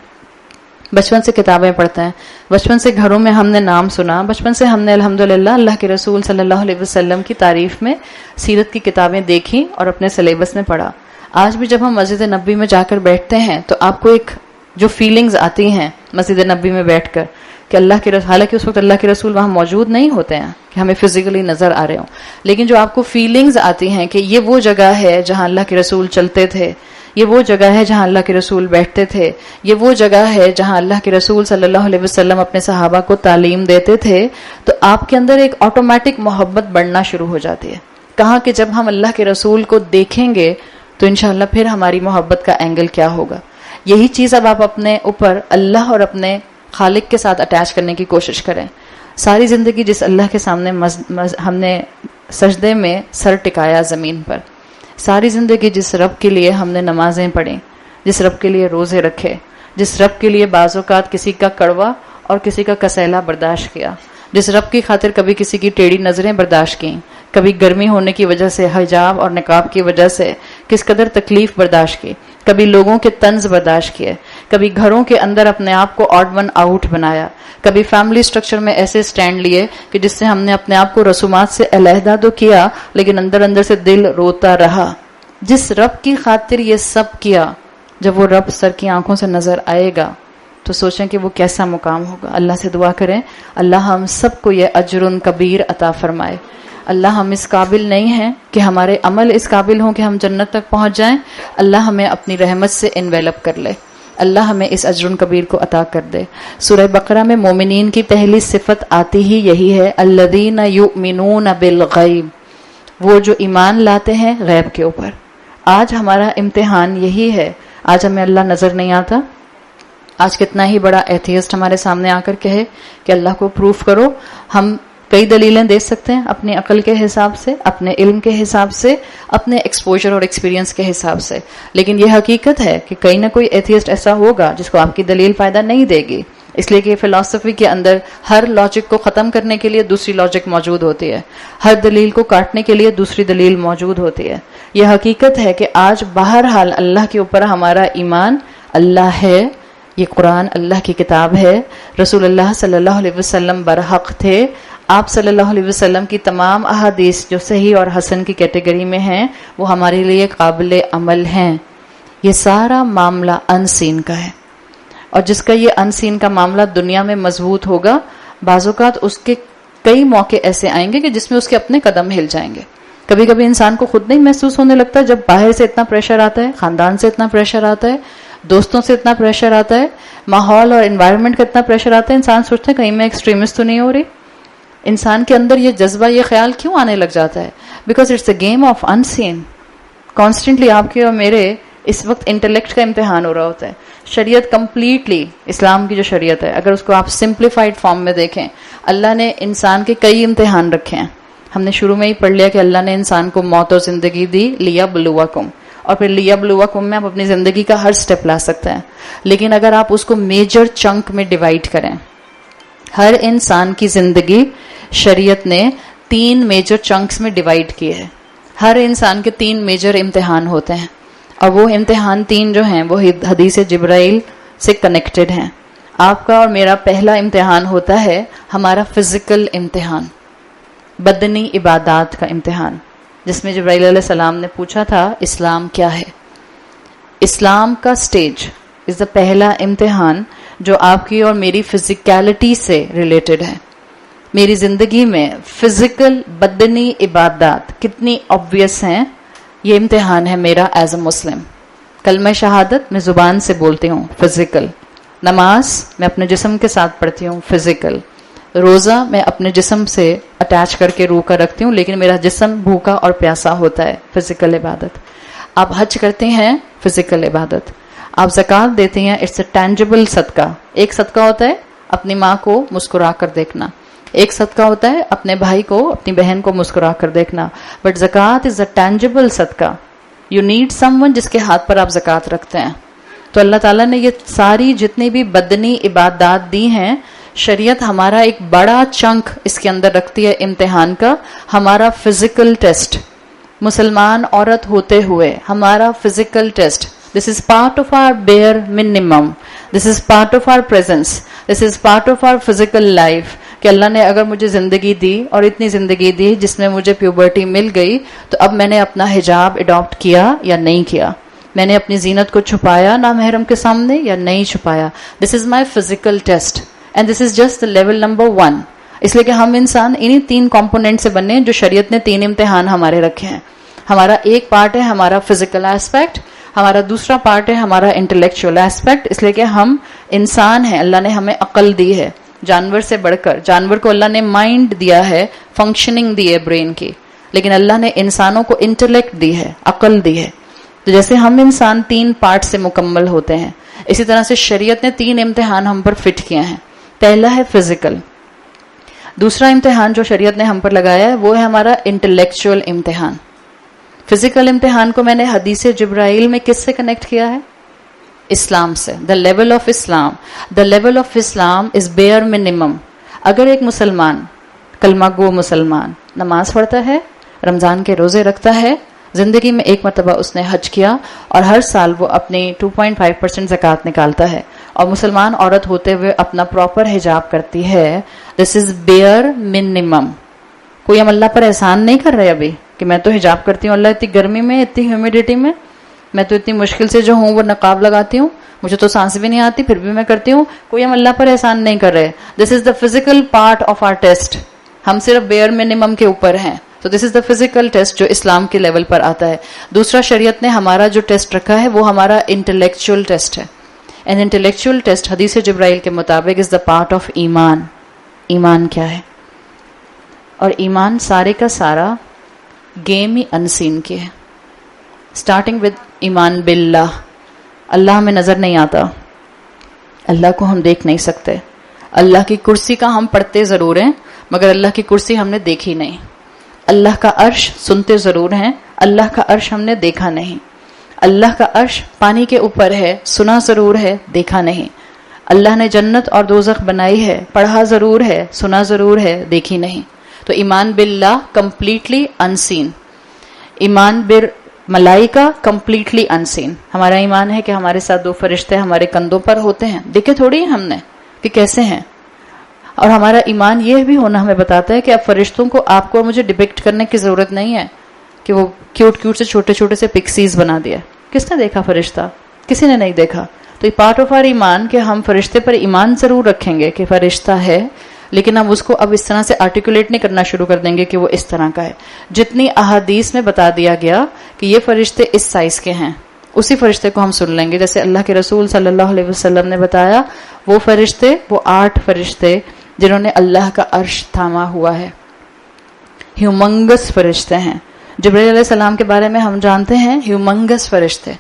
بچپن سے کتابیں پڑھتے ہیں، بچپن سے گھروں میں ہم نے نام سنا، بچپن سے ہم نے الحمدللہ اللہ کے رسول صلی اللہ علیہ وسلم کی تعریف میں سیرت کی کتابیں دیکھی اور اپنے سلیبس میں پڑھا۔ آج بھی جب ہم مسجد نبوی میں جا کر بیٹھتے ہیں تو آپ کو ایک جو فیلنگز آتی ہیں مسجد نبوی میں بیٹھ کر کہ اللہ کے رسول، حالانکہ اس وقت اللہ کے رسول وہاں موجود نہیں ہوتے ہیں کہ ہمیں فزیکلی نظر آ رہے ہوں، لیکن جو آپ کو فیلنگز آتی ہیں کہ یہ وہ جگہ ہے جہاں اللہ کے رسول چلتے تھے، یہ وہ جگہ ہے جہاں اللہ کے رسول بیٹھتے تھے، یہ وہ جگہ ہے جہاں اللہ کے رسول صلی اللہ علیہ وسلم اپنے صحابہ کو تعلیم دیتے تھے، تو آپ کے اندر ایک آٹومیٹک محبت بڑھنا شروع ہو جاتی ہے. کہاں کہ جب ہم اللہ کے رسول کو دیکھیں گے تو انشاءاللہ پھر ہماری محبت کا اینگل کیا ہوگا. یہی چیز اب آپ اپنے اوپر اللہ اور اپنے خالق کے ساتھ اٹیچ کرنے کی کوشش کریں. ساری زندگی جس اللہ کے سامنے ہم نے سجدے میں سر ٹکایا زمین پر، ساری زندگی جس رب کے لیے ہم نے نمازیں پڑھیں، جس رب کے لیے روزے رکھے، جس رب کے لیے بعض اوقات کسی کا کڑوا اور کسی کا کسیلا برداشت کیا، جس رب کی خاطر کبھی کسی کی ٹیڑھی نظریں برداشت کیں، کبھی گرمی ہونے کی وجہ سے حجاب اور نقاب کی وجہ سے کس قدر تکلیف برداشت کی، کبھی لوگوں کے طنز برداشت کیے، کبھی گھروں کے اندر اپنے آپ کو آڈ ون آؤٹ بنایا، کبھی فیملی سٹرکچر میں ایسے سٹینڈ لیے کہ جس سے ہم نے اپنے آپ کو رسومات سے علیحدہ تو کیا لیکن اندر اندر سے دل روتا رہا. جس رب کی خاطر یہ سب کیا، جب وہ رب سر کی آنکھوں سے نظر آئے گا تو سوچیں کہ وہ کیسا مقام ہوگا. اللہ سے دعا کریں اللہ ہم سب کو یہ اجر کبیر عطا فرمائے. اللہ ہم اس قابل نہیں ہیں کہ ہمارے عمل اس قابل ہوں کہ ہم جنت تک پہنچ جائیں. اللہ ہمیں اپنی رحمت سے انویلپ کر لے. اللہ ہمیں اس اجر کبیر کو عطا کر دے. سورہ بقرہ میں مومنین کی پہلی صفت آتی ہی یہی ہے، الذین یؤمنون بالغیب، وہ جو ایمان لاتے ہیں غیب کے اوپر. آج ہمارا امتحان یہی ہے. آج ہمیں اللہ نظر نہیں آتا. آج کتنا ہی بڑا ایتھیسٹ ہمارے سامنے آ کر کہے کہ اللہ کو پروف کرو، ہم کئی دلیلیں دے سکتے ہیں اپنی عقل کے حساب سے، اپنے علم کے حساب سے، اپنے ایکسپوجر اور ایکسپیرینس کے حساب سے. لیکن یہ حقیقت ہے کہ کہیں نہ کوئی ایتھیسٹ ایسا ہوگا جس کو آپ کی دلیل فائدہ نہیں دے گی، اس لیے کہ فلسفی کے اندر ہر لاجک کو ختم کرنے کے لیے دوسری لاجک موجود ہوتی ہے، ہر دلیل کو کاٹنے کے لیے دوسری دلیل موجود ہوتی ہے. یہ حقیقت ہے کہ آج بہرحال اللہ کے اوپر ہمارا ایمان، اللہ ہے، یہ قرآن اللہ کی کتاب ہے، رسول اللہ صلی اللہ علیہ وسلم برحق تھے، آپ صلی اللہ علیہ وسلم کی تمام احادیث جو صحیح اور حسن کی کیٹیگری میں ہیں وہ ہمارے لیے قابل عمل ہیں. یہ سارا معاملہ ان سین کا ہے، اور جس کا یہ ان سین کا معاملہ دنیا میں مضبوط ہوگا، بعض اوقات اس کے کئی موقع ایسے آئیں گے کہ جس میں اس کے اپنے قدم ہل جائیں گے. کبھی کبھی انسان کو خود نہیں محسوس ہونے لگتا، جب باہر سے اتنا پریشر آتا ہے، خاندان سے اتنا پریشر آتا ہے، دوستوں سے اتنا پریشر آتا ہے، ماحول اور انوائرمنٹ کا اتنا پریشر آتا ہے، انسان سوچتا ہے کہیں میں ایکسٹریمسٹ تو نہیں ہو رہی. انسان کے اندر یہ جذبہ، یہ خیال کیوں آنے لگ جاتا ہے؟ Because it's a game of unseen. Constantly آپ کے اور میرے اس وقت انٹلیکٹ کا امتحان ہو رہا ہوتا ہے. شریعت کمپلیٹلی، اسلام کی جو شریعت ہے، اگر اس کو آپ سمپلیفائڈ فارم میں دیکھیں، اللہ نے انسان کے کئی امتحان رکھے ہیں. ہم نے شروع میں ہی پڑھ لیا کہ اللہ نے انسان کو موت اور زندگی دی لیبلوکم، اور پھر لیبلوکم میں آپ اپنی زندگی کا ہر سٹیپ لا سکتے ہیں. لیکن اگر آپ اس کو میجر چنک میں ڈیوائڈ کریں، ہر انسان کی زندگی شریعت نے 3 میجر چنکس میں ڈیوائڈ کی ہے. ہر انسان کے 3 میجر امتحان ہوتے ہیں، اور وہ امتحان 3 جو ہیں وہ حدیث جبرائیل سے کنیکٹڈ ہیں. آپ کا اور میرا پہلا امتحان ہوتا ہے ہمارا فزیکل امتحان، بدنی عبادات کا امتحان، جس میں جبرائیل علیہ السلام نے پوچھا تھا اسلام کیا ہے. اسلام کا سٹیج از دا پہلا امتحان جو آپ کی اور میری فزیکیلٹی سے ریلیٹڈ ہے. میری زندگی میں فزیکل بدنی عبادات کتنی آبویس ہیں، یہ امتحان ہے میرا ایز اے مسلم. کلمہ شہادت میں زبان سے بولتی ہوں، فزیکل. نماز میں اپنے جسم کے ساتھ پڑھتی ہوں، فزیکل. روزہ میں اپنے جسم سے اٹیچ کر کے روح کا رکھتی ہوں، لیکن میرا جسم بھوکا اور پیاسا ہوتا ہے، فزیکل عبادت. آپ حج کرتے ہیں، فزیکل عبادت. آپ زکوٰۃ دیتے ہیں، اٹس اے ٹینجبل صدقہ. ایک صدقہ ہوتا ہے اپنی ماں کو مسکرا کر دیکھنا، ایک صدقہ ہوتا ہے اپنے بھائی کو، اپنی بہن کو مسکرا کر دیکھنا. بٹ زکوٰۃ از اے ٹینجبل صدقہ. یو نیڈ سم ون جس کے ہاتھ پر آپ زکوٰۃ رکھتے ہیں. تو اللہ تعالیٰ نے یہ ساری جتنی بھی بدنی عبادات دی ہیں، شریعت ہمارا ایک بڑا چنک اس کے اندر رکھتی ہے امتحان کا، ہمارا فزیکل ٹیسٹ. مسلمان عورت ہوتے ہوئے ہمارا physical test, this is part of our bare minimum, this is part of our presence, this is part of our physical life. کہ اللہ نے اگر مجھے زندگی دی اور اتنی زندگی دی جس میں مجھے پیوبرٹی مل گئی، تو اب میں نے اپنا حجاب اڈاپٹ کیا یا نہیں کیا، میں نے اپنی زینت کو چھپایا نامحرم کے سامنے یا نہیں چھپایا. This is my physical test and this is just level number 1. اس لیے کہ ہم انسان انہی 3 کمپوننٹ سے بنے جو شریعت نے 3 امتحان ہمارے رکھے ہیں. ہمارا ایک پارٹ ہے ہمارا فزیکل ایسپیکٹ، ہمارا دوسرا پارٹ ہے ہمارا انٹلیکچوئل ایسپیکٹ، اس لیے کہ ہم انسان ہیں، اللہ نے ہمیں عقل دی ہے جانور سے بڑھ کر. جانور کو اللہ نے مائنڈ دیا ہے، فنکشننگ دی ہے برین کی، لیکن اللہ نے انسانوں کو انٹلیکٹ دی ہے، عقل دی ہے. تو جیسے ہم انسان 3 پارٹ سے مکمل ہوتے ہیں، اسی طرح سے شریعت نے 3 امتحان ہم پر فٹ کیے ہیں. پہلا ہے فزیکل. دوسرا امتحان جو شریعت نے ہم پر لگایا ہے وہ ہے ہمارا انٹلیکچوئل امتحان. فزیکل امتحان کو میں نے حدیث جبرائیل میں کس سے کنیکٹ کیا ہے؟ اسلام سے. The level of Islam, the level of Islam is bare minimum. اگر ایک مسلمان، کلمہ گو مسلمان، نماز پڑھتا ہے، رمضان کے روزے رکھتا ہے، زندگی میں ایک مرتبہ اس نے حج کیا، اور ہر سال وہ اپنی 2.5% زکوٰۃ نکالتا ہے، اور مسلمان عورت ہوتے ہوئے اپنا پراپر حجاب کرتی ہے، دس از بیئر منیمم. کوئی ہم اللہ پر احسان نہیں کر رہے ابھی کہ میں تو حجاب کرتی ہوں، اللہ اتنی گرمی میں، اتنی ہیومیڈیٹی میں، میں تو اتنی مشکل سے جو ہوں وہ نقاب لگاتی ہوں، مجھے تو سانس بھی نہیں آتی پھر بھی میں کرتی ہوں. کوئی ہم اللہ پر احسان نہیں کر رہے. This is the physical part of our test. ہم صرف بیئر منیمم کے اوپر ہیں. تو دس از دا فزیکل ٹیسٹ جو اسلام کے لیول پر آتا ہے. دوسرا شریعت نے ہمارا جو ٹیسٹ رکھا ہے وہ ہمارا انٹلیکچوئل ٹیسٹ ہے. اینڈ انٹلیکچوئل ٹیسٹ حدیث جبرائیل کے مطابق از دا پارٹ آف ایمان. ایمان کیا ہے؟ اور ایمان سارے کا سارا گیم ہی انسین کی ہے. اسٹارٹنگ ود ایمان باللہ. اللہ ہمیں نظر نہیں آتا، اللہ کو ہم دیکھ نہیں سکتے. اللہ کی کرسی کا ہم پڑھتے ضرور ہیں مگر اللہ کی کرسی ہم نے دیکھی نہیں. اللہ کا عرش سنتے ضرور ہیں، اللہ کا عرش ہم نے دیکھا نہیں. اللہ کا عرش پانی کے اوپر ہے، سنا ضرور ہے، دیکھا نہیں. اللہ نے جنت اور دوزخ بنائی ہے، پڑھا ضرور ہے، سنا ضرور ہے، دیکھی نہیں. تو ایمان باللہ کمپلیٹلی انسین. ایمان ملائکہ کمپلیٹلی انسین. ہمارا ایمان ہے کہ ہمارے ساتھ 2 فرشتے ہمارے کندھوں پر ہوتے ہیں، دیکھے تھوڑی ہم نے کہ کیسے ہیں. اور ہمارا ایمان یہ بھی ہونا ہمیں بتاتا ہے کہ اب فرشتوں کو آپ کو اور مجھے ڈپکٹ کرنے کی ضرورت نہیں ہے کہ وہ کیوٹ کیوٹ سے چھوٹے چھوٹے سے پکسیز بنا دیا. کس نے دیکھا فرشتہ؟ کسی نے نہیں دیکھا. تو یہ پارٹ آف آر ایمان کہ ہم فرشتے پر ایمان ضرور رکھیں گے کہ فرشتہ ہے، لیکن ہم اس کو اب اس طرح سے آرٹیکولیٹ نہیں کرنا شروع کر دیں گے کہ وہ اس طرح کا ہے. جتنی احادیث میں بتا دیا گیا کہ یہ فرشتے اس سائز کے ہیں، اسی فرشتے کو ہم سن لیں گے. جیسے اللہ کے رسول صلی اللہ علیہ وسلم نے بتایا، وہ فرشتے، وہ 8 فرشتے جنہوں نے اللہ کا عرش تھاما ہوا ہے، ہیومنگس فرشتے ہیں. جبرائیل علیہ السلام کے بارے میں ہم جانتے ہیں ہیومنگس فرشتے.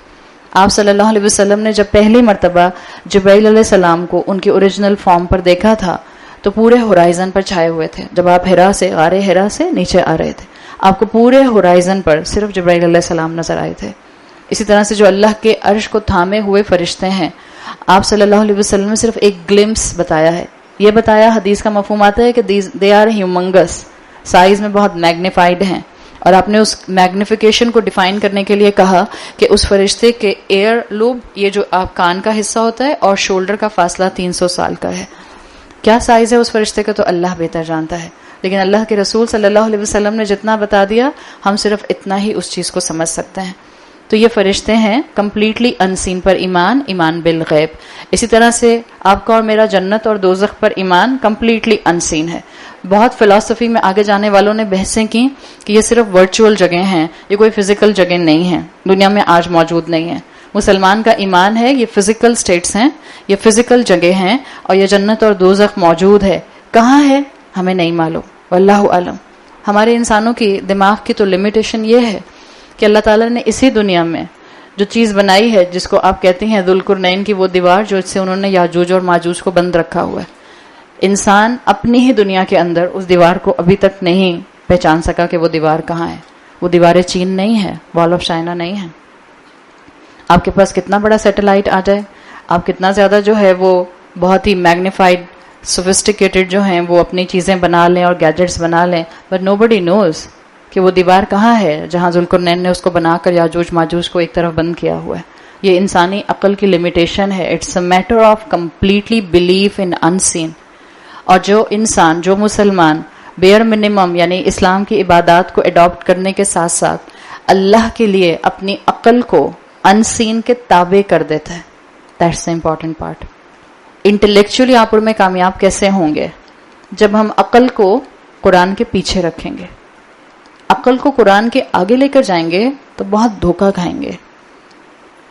آپ صلی اللہ علیہ وسلم نے جب پہلی مرتبہ جبرائیل علیہ السلام کو ان کی اوریجنل فارم پر دیکھا تھا تو پورے ہورائزن پر چھائے ہوئے تھے. جب آپ غار ہرا سے نیچے آ رہے تھے، آپ کو پورے ہورائزن پر صرف جبرائیل علیہ السلام نظر آئے تھے. اسی طرح سے جو اللہ کے عرش کو تھامے ہوئے فرشتے ہیں، آپ صلی اللہ علیہ وسلم نے صرف ایک گلمپس بتایا ہے. یہ بتایا، حدیث کا مفہوم آتا ہے کہ دے آر ہیومنگس، سائز میں بہت میگنیفائڈ ہیں. اور آپ نے اس میگنیفیکیشن کو ڈیفائن کرنے کے لیے کہا کہ اس فرشتے کے ایئر لوب، یہ جو آپ کان کا حصہ ہوتا ہے، اور شولڈر کا فاصلہ 300 سال کا ہے. کیا سائز ہے اس فرشتے کا تو اللہ بہتر جانتا ہے، لیکن اللہ کے رسول صلی اللہ علیہ وسلم نے جتنا بتا دیا ہم صرف اتنا ہی اس چیز کو سمجھ سکتے ہیں. تو یہ فرشتے ہیں کمپلیٹلی انسین پر ایمان، ایمان بالغیب. اسی طرح سے آپ کا اور میرا جنت اور دوزخ پر ایمان کمپلیٹلی انسین ہے. بہت فلسفی میں آگے جانے والوں نے بحثیں کی کہ یہ صرف ورچوئل جگہ ہیں، یہ کوئی فزیکل جگہ نہیں ہیں، دنیا میں آج موجود نہیں ہیں. مسلمان کا ایمان ہے یہ فزیکل سٹیٹس ہیں، یہ فزیکل جگہ ہیں، اور یہ جنت اور دوزخ موجود ہے. کہاں ہے ہمیں نہیں معلوم، واللہ عالم. ہمارے انسانوں کی دماغ کی تو لمیٹیشن یہ ہے کہ اللہ تعالیٰ نے اسی دنیا میں جو چیز بنائی ہے، جس کو آپ کہتے ہیں ذوالقرنین کی وہ دیوار جو اس سے انہوں نے یاجوج اور ماجوج کو بند رکھا ہوا ہے، انسان اپنی ہی دنیا کے اندر اس دیوار کو ابھی تک نہیں پہچان سکا کہ وہ دیوار کہاں ہے. وہ دیواریں چین نہیں ہے، وال آف چائنا نہیں ہے. آپ کے پاس کتنا بڑا سیٹلائٹ آ جائے، آپ کتنا زیادہ جو ہے وہ بہت ہی میگنیفائڈ سوفسٹیکیٹڈ جو ہیں وہ اپنی چیزیں بنا لیں اور گیجٹس بنا لیں، بٹ نو بڈی نوز کہ وہ دیوار کہاں ہے جہاں ذوالقرنین نے اس کو بنا کر یاجوج ماجوج کو ایک طرف بند کیا ہوا ہے. یہ انسانی عقل کی لمیٹیشن ہے. It's a matter of completely belief in unseen. اور جو انسان، جو مسلمان بیئر منیمم یعنی اسلام کی عبادات کو اڈاپٹ کرنے کے ساتھ ساتھ اللہ کے لیے اپنی عقل کو انسین کے تابع کر دیتا ہے، that's the important part. Intellectually آپ اور میں کامیاب کیسے ہوں گے؟ جب ہم عقل کو قرآن کے پیچھے رکھیں گے. عقل کو قرآن کے آگے لے کر جائیں گے تو بہت دھوکہ کھائیں گے.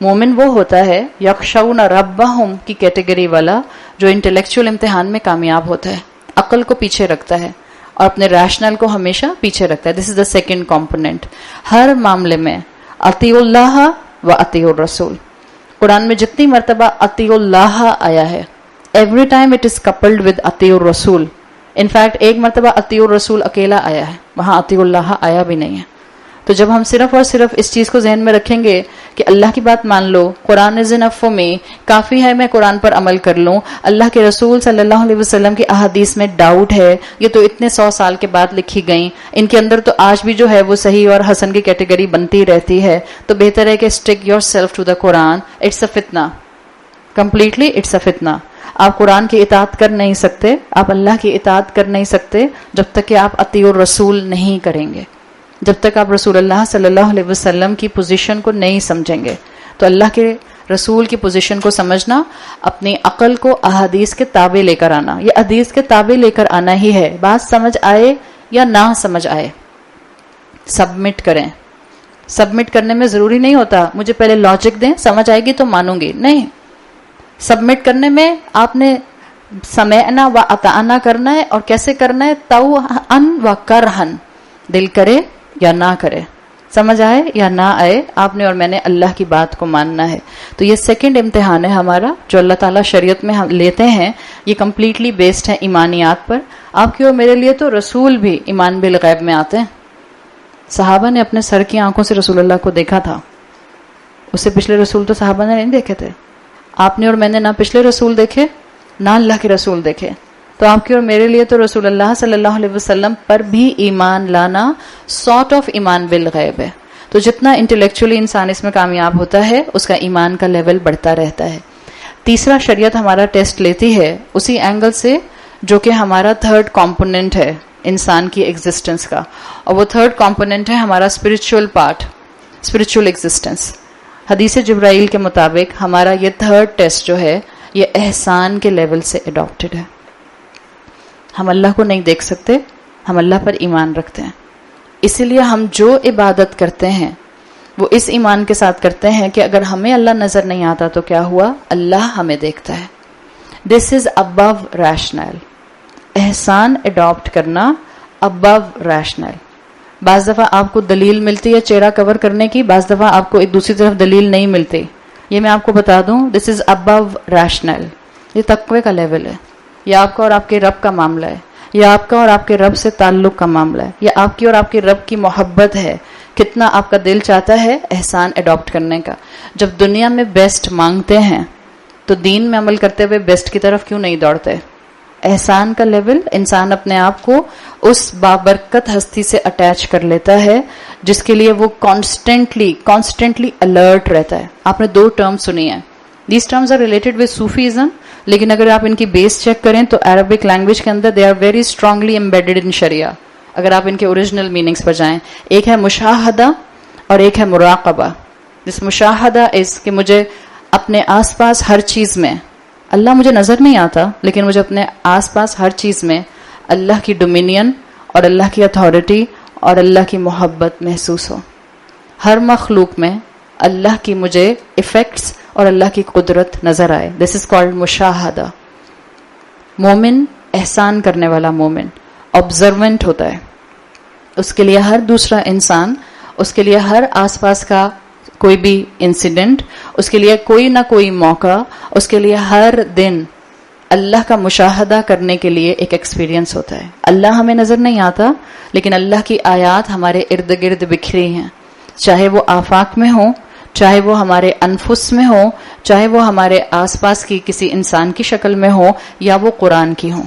مومن وہ ہوتا ہے یخشون ربہم کی کیٹیگری والا جو انٹلیکچوئل امتحان میں کامیاب ہوتا ہے، عقل کو پیچھے رکھتا ہے اور اپنے ریشنل کو ہمیشہ پیچھے رکھتا ہے. دس از دا سیکنڈ کمپوننٹ. ہر معاملے میں اطیعوا اللہ و اطیعوا الرسول. قرآن میں جتنی مرتبہ اطیعوا اللہ آیا ہے every time it is coupled with اطیعوا الرسول. انفیکٹ ایک مرتبہ اطیعوا الرسول اکیلا آیا ہے، وہاں اطیعوا اللہ آیا بھی نہیں ہے. تو جب ہم صرف اور صرف اس چیز کو ذہن میں رکھیں گے کہ اللہ کی بات مان لو، قرآن از انف فار می، کافی ہے میں قرآن پر عمل کر لوں، اللہ کے رسول صلی اللہ علیہ وسلم کی احادیث میں ڈاؤٹ ہے، یہ تو اتنے 100 سال کے بعد لکھی گئیں، ان کے اندر تو آج بھی جو ہے وہ صحیح اور حسن کی کیٹیگری بنتی رہتی ہے، تو بہتر ہے کہ stick yourself to the Quran. It's a فتنہ، کمپلیٹلی اٹس اے فتنہ. آپ قرآن کی اطاعت کر نہیں سکتے، آپ اللہ کی اطاعت کر نہیں سکتے جب تک کہ آپ اطیع الرسول نہیں کریں گے، جب تک آپ رسول اللہ صلی اللہ علیہ وسلم کی پوزیشن کو نہیں سمجھیں گے. تو اللہ کے رسول کی پوزیشن کو سمجھنا، اپنی عقل کو احادیث کے تابع لے کر آنا، یہ حدیث کے تابع لے کر آنا ہی ہے. بات سمجھ آئے یا نہ سمجھ آئے، سبمٹ کریں. سبمٹ کرنے میں ضروری نہیں ہوتا مجھے پہلے لاجک دیں، سمجھ آئے گی تو مانوں گی، نہیں. سبمٹ کرنے میں آپ نے سمعنا و اطعنا کرنا ہے، اور کیسے کرنا ہے؟ طوعاً و کرہن، دل کرے یا نہ کرے، سمجھ آئے یا نہ آئے، آپ نے اور میں نے اللہ کی بات کو ماننا ہے. تو یہ سیکنڈ امتحان ہے ہمارا جو اللہ تعالیٰ شریعت میں ہم لیتے ہیں. یہ کمپلیٹلی بیسڈ ہے ایمانیات پر. آپ کی اور میرے لیے تو رسول بھی ایمان بالغیب میں آتے ہیں. صحابہ نے اپنے سر کی آنکھوں سے رسول اللہ کو دیکھا تھا، اس سے پچھلے رسول تو صحابہ نے نہیں دیکھے تھے. آپ نے اور میں نے نہ پچھلے رسول دیکھے نہ اللہ کے رسول دیکھے. تو آپ کی اور میرے لیے تو رسول اللہ صلی اللہ علیہ وسلم پر بھی ایمان لانا سارٹ آف ایمان بالغیب ہے. تو جتنا انٹلیکچولی انسان اس میں کامیاب ہوتا ہے اس کا ایمان کا لیول بڑھتا رہتا ہے. تیسرا شریعت ہمارا ٹیسٹ لیتی ہے اسی اینگل سے جو کہ ہمارا تھرڈ کمپوننٹ ہے انسان کی ایگزسٹنس کا، اور وہ تھرڈ کمپوننٹ ہے ہمارا اسپرچول پارٹ، اسپرچول ایگزسٹنس. حدیث جبرائیل کے مطابق ہمارا یہ تھرڈ ٹیسٹ جو ہے یہ احسان کے لیول سے اڈاپٹڈ ہے. ہم اللہ کو نہیں دیکھ سکتے، ہم اللہ پر ایمان رکھتے ہیں، اسی لیے ہم جو عبادت کرتے ہیں وہ اس ایمان کے ساتھ کرتے ہیں کہ اگر ہمیں اللہ نظر نہیں آتا تو کیا ہوا، اللہ ہمیں دیکھتا ہے. دس از ابو ریشنل. احسان اڈاپٹ کرنا ابو ریشنل. بعض دفعہ آپ کو دلیل ملتی ہے چہرہ کور کرنے کی، بعض دفعہ آپ کو ایک دوسری طرف دلیل نہیں ملتی. یہ میں آپ کو بتا دوں، دس از ابو ریشنل. یہ تقوی کا لیول ہے. یہ آپ کا اور آپ کے رب کا معاملہ ہے، یا آپ کا اور آپ کے رب سے تعلق کا معاملہ ہے، یا آپ کی اور آپ کے رب کی محبت ہے. کتنا آپ کا دل چاہتا ہے احسان اڈاپٹ کرنے کا. جب دنیا میں بیسٹ مانگتے ہیں تو دین میں عمل کرتے ہوئے بیسٹ کی طرف کیوں نہیں دوڑتے؟ احسان کا لیول، انسان اپنے آپ کو اس بابرکت ہستی سے اٹیچ کر لیتا ہے جس کے لیے وہ کانسٹنٹلی الرٹ رہتا ہے. آپ نے 2 ٹرم سنی ہیں. These terms are related with Sufism, لیکن اگر آپ ان کی بیس چیک کریں تو عربک لینگویج کے اندر they are very strongly embedded in sharia. اگر آپ ان کے اوریجنل میننگز پر جائیں، ایک ہے مشاہدہ اور ایک ہے مراقبہ. جس مشاہدہ اس کہ مجھے اپنے آس پاس ہر چیز میں، اللہ مجھے نظر نہیں آتا لیکن مجھے اپنے آس پاس ہر چیز میں اللہ کی ڈومینین اور اللہ کی اتھارٹی اور اللہ کی محبت محسوس ہو. ہر مخلوق میں اللہ کی مجھے ایفیکٹس اور اللہ کی قدرت نظر آئے. دس از کالڈ مشاہدہ. مومن، احسان کرنے والا مومن آبزروینٹ ہوتا ہے. اس کے لیے ہر دوسرا انسان، اس کے لیے ہر آس پاس کا کوئی بھی انسیڈنٹ، اس کے لیے کوئی نہ کوئی موقع، اس کے لیے ہر دن اللہ کا مشاہدہ کرنے کے لیے ایک ایکسپیرینس ہوتا ہے. اللہ ہمیں نظر نہیں آتا لیکن اللہ کی آیات ہمارے ارد گرد بکھری ہیں، چاہے وہ آفاق میں ہوں، چاہے وہ ہمارے انفس میں ہوں، چاہے وہ ہمارے آس پاس کی کسی انسان کی شکل میں ہوں یا وہ قرآن کی ہوں.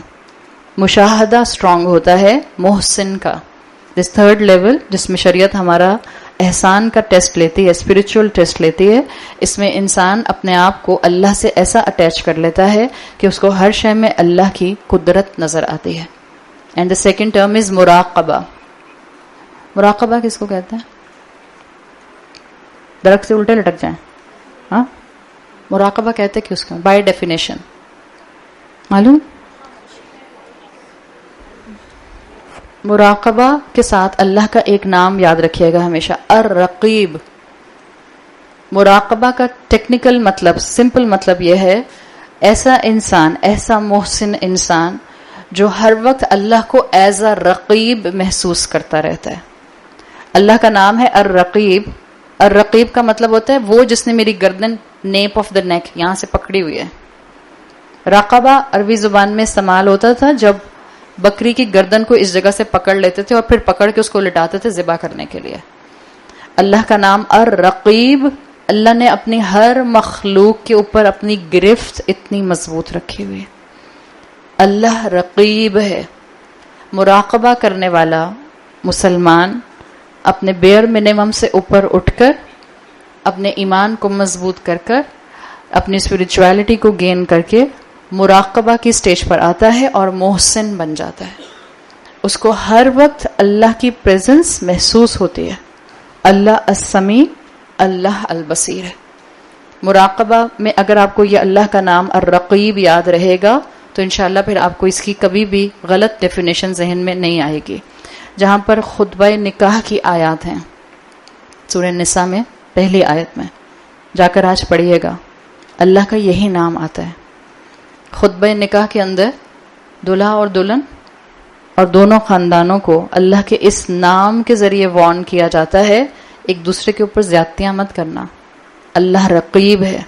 مشاہدہ اسٹرانگ ہوتا ہے محسن کا. دس تھرڈ لیول جس میں شریعت ہمارا احسان کا ٹیسٹ لیتی ہے، اسپرچول ٹیسٹ لیتی ہے، اس میں انسان اپنے آپ کو اللہ سے ایسا اٹیچ کر لیتا ہے کہ اس کو ہر شے میں اللہ کی قدرت نظر آتی ہے. And the second term is مراقبہ. مراقبہ کس کو کہتے ہیں؟ درخت سے الٹے لٹک جائیں. ہاں، مراقبہ کہتے کہ اس کو بائی ڈیفینیشن معلوم. مراقبہ کے ساتھ اللہ کا ایک نام یاد رکھیے گا ہمیشہ، الرقیب. مراقبہ کا ٹیکنیکل مطلب، سمپل مطلب یہ ہے، ایسا انسان، ایسا محسن انسان جو ہر وقت اللہ کو ایز اے رقیب محسوس کرتا رہتا ہے. اللہ کا نام ہے الرقیب. الرقیب کا مطلب ہوتا ہے وہ جس نے میری گردن نیپ آف دا نیک یہاں سے پکڑی ہوئی ہے. راقبہ عربی زبان میں استعمال ہوتا تھا جب بکری کی گردن کو اس جگہ سے پکڑ لیتے تھے اور پھر پکڑ کے اس کو لٹاتے تھے ذبح کرنے کے لیے. اللہ کا نام الرقیب. اللہ نے اپنی ہر مخلوق کے اوپر اپنی گرفت اتنی مضبوط رکھی ہوئی ہے. اللہ رقیب ہے. مراقبہ کرنے والا مسلمان اپنے بیئر منیمم سے اوپر اٹھ کر اپنے ایمان کو مضبوط کر کر اپنی اسپرچویلٹی کو گین کر کے مراقبہ کی سٹیج پر آتا ہے اور محسن بن جاتا ہے. اس کو ہر وقت اللہ کی پریزنس محسوس ہوتی ہے. اللہ السمیع، اللہ البصیر ہے. مراقبہ میں اگر آپ کو یہ اللہ کا نام الرقیب یاد رہے گا تو انشاءاللہ پھر آپ کو اس کی کبھی بھی غلط ڈیفینیشن ذہن میں نہیں آئے گی. جہاں پر خطبہ نکاح کی آیات ہیں سورہ نساء میں پہلی آیت میں جا کر آج پڑھیے گا، اللہ کا یہی نام آتا ہے. خطبہ نکاح کے اندر دلہا اور دلہن اور دونوں خاندانوں کو اللہ کے اس نام کے ذریعے وارن کیا جاتا ہے ایک دوسرے کے اوپر زیادتیاں مت کرنا. اللہ رقیب ہے.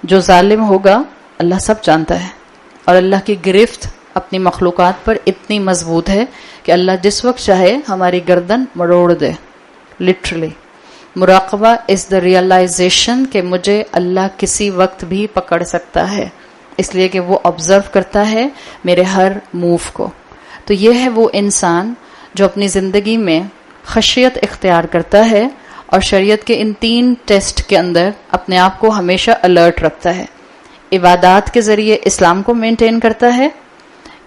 جو ظالم ہوگا اللہ سب جانتا ہے، اور اللہ کی گرفت اپنی مخلوقات پر اتنی مضبوط ہے کہ اللہ جس وقت چاہے ہماری گردن مروڑ دے. لٹرلی مراقبہ از دا ریئلائزیشن کہ مجھے اللہ کسی وقت بھی پکڑ سکتا ہے، اس لیے کہ وہ آبزرو کرتا ہے میرے ہر موو کو. تو یہ ہے وہ انسان جو اپنی زندگی میں خشیت اختیار کرتا ہے اور شریعت کے ان 3 ٹیسٹ کے اندر اپنے آپ کو ہمیشہ الرٹ رکھتا ہے. عبادات کے ذریعے اسلام کو مینٹین کرتا ہے،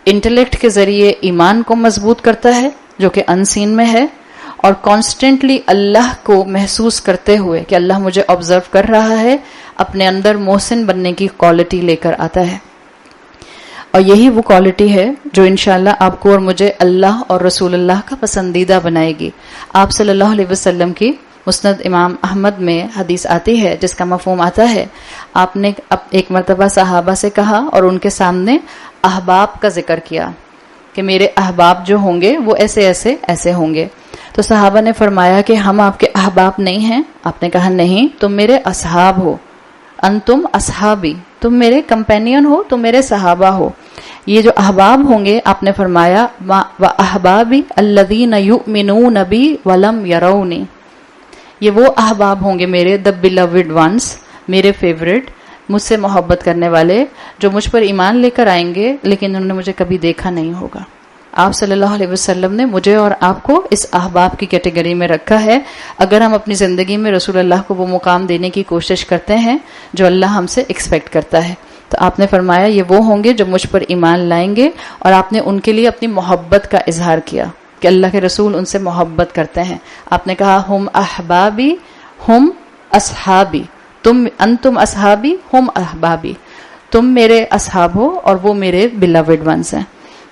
انٹلیکٹ کے ذریعے ایمان کو مضبوط کرتا ہے جو کہ انسین میں ہے، اور کانسٹنٹلی اللہ کو محسوس کرتے ہوئے کہ اللہ مجھے آبزرو کر رہا ہے اپنے اندر محسن بننے کی کوالٹی لے کر آتا ہے. اور یہی وہ کوالٹی ہے جو انشاءاللہ آپ کو اور مجھے اللہ اور رسول اللہ کا پسندیدہ بنائے گی. آپ صلی اللہ علیہ وسلم کی مسند امام احمد میں حدیث آتی ہے جس کا مفہوم آتا ہے، آپ نے ایک مرتبہ صحابہ سے کہا اور ان کے سامنے احباب کا ذکر کیا کہ میرے احباب جو ہوں گے وہ ایسے ایسے ایسے ہوں گے. تو صحابہ نے فرمایا کہ ہم آپ کے احباب نہیں ہیں. آپ نے کہا نہیں، تم میرے اصحاب ہو. انتم اصحابی، تم میرے کمپینین ہو، تم میرے صحابہ ہو. یہ جو احباب ہوں گے آپ نے فرمایا وَأَحْبَابِ الَّذِينَ يُؤْمِنُونَ بِي وَلَمْ يَرَوْنِي، یہ وہ احباب ہوں گے میرے the beloved ones، میرے فیوریٹ، مجھ سے محبت کرنے والے جو مجھ پر ایمان لے کر آئیں گے لیکن انہوں نے مجھے کبھی دیکھا نہیں ہوگا. آپ صلی اللہ علیہ وسلم نے مجھے اور آپ کو اس احباب کی کیٹیگری میں رکھا ہے اگر ہم اپنی زندگی میں رسول اللہ کو وہ مقام دینے کی کوشش کرتے ہیں جو اللہ ہم سے ایکسپیکٹ کرتا ہے. تو آپ نے فرمایا یہ وہ ہوں گے جو مجھ پر ایمان لائیں گے، اور آپ نے ان کے لیے اپنی محبت کا اظہار کیا کہ اللہ کے رسول ان سے محبت کرتے ہیں. آپ نے کہا ہم احبابی ہم اصحابی، انتم اصحابی ہم احبابی، تم میرے اصحاب ہو اور وہ میرے beloved ones ہیں.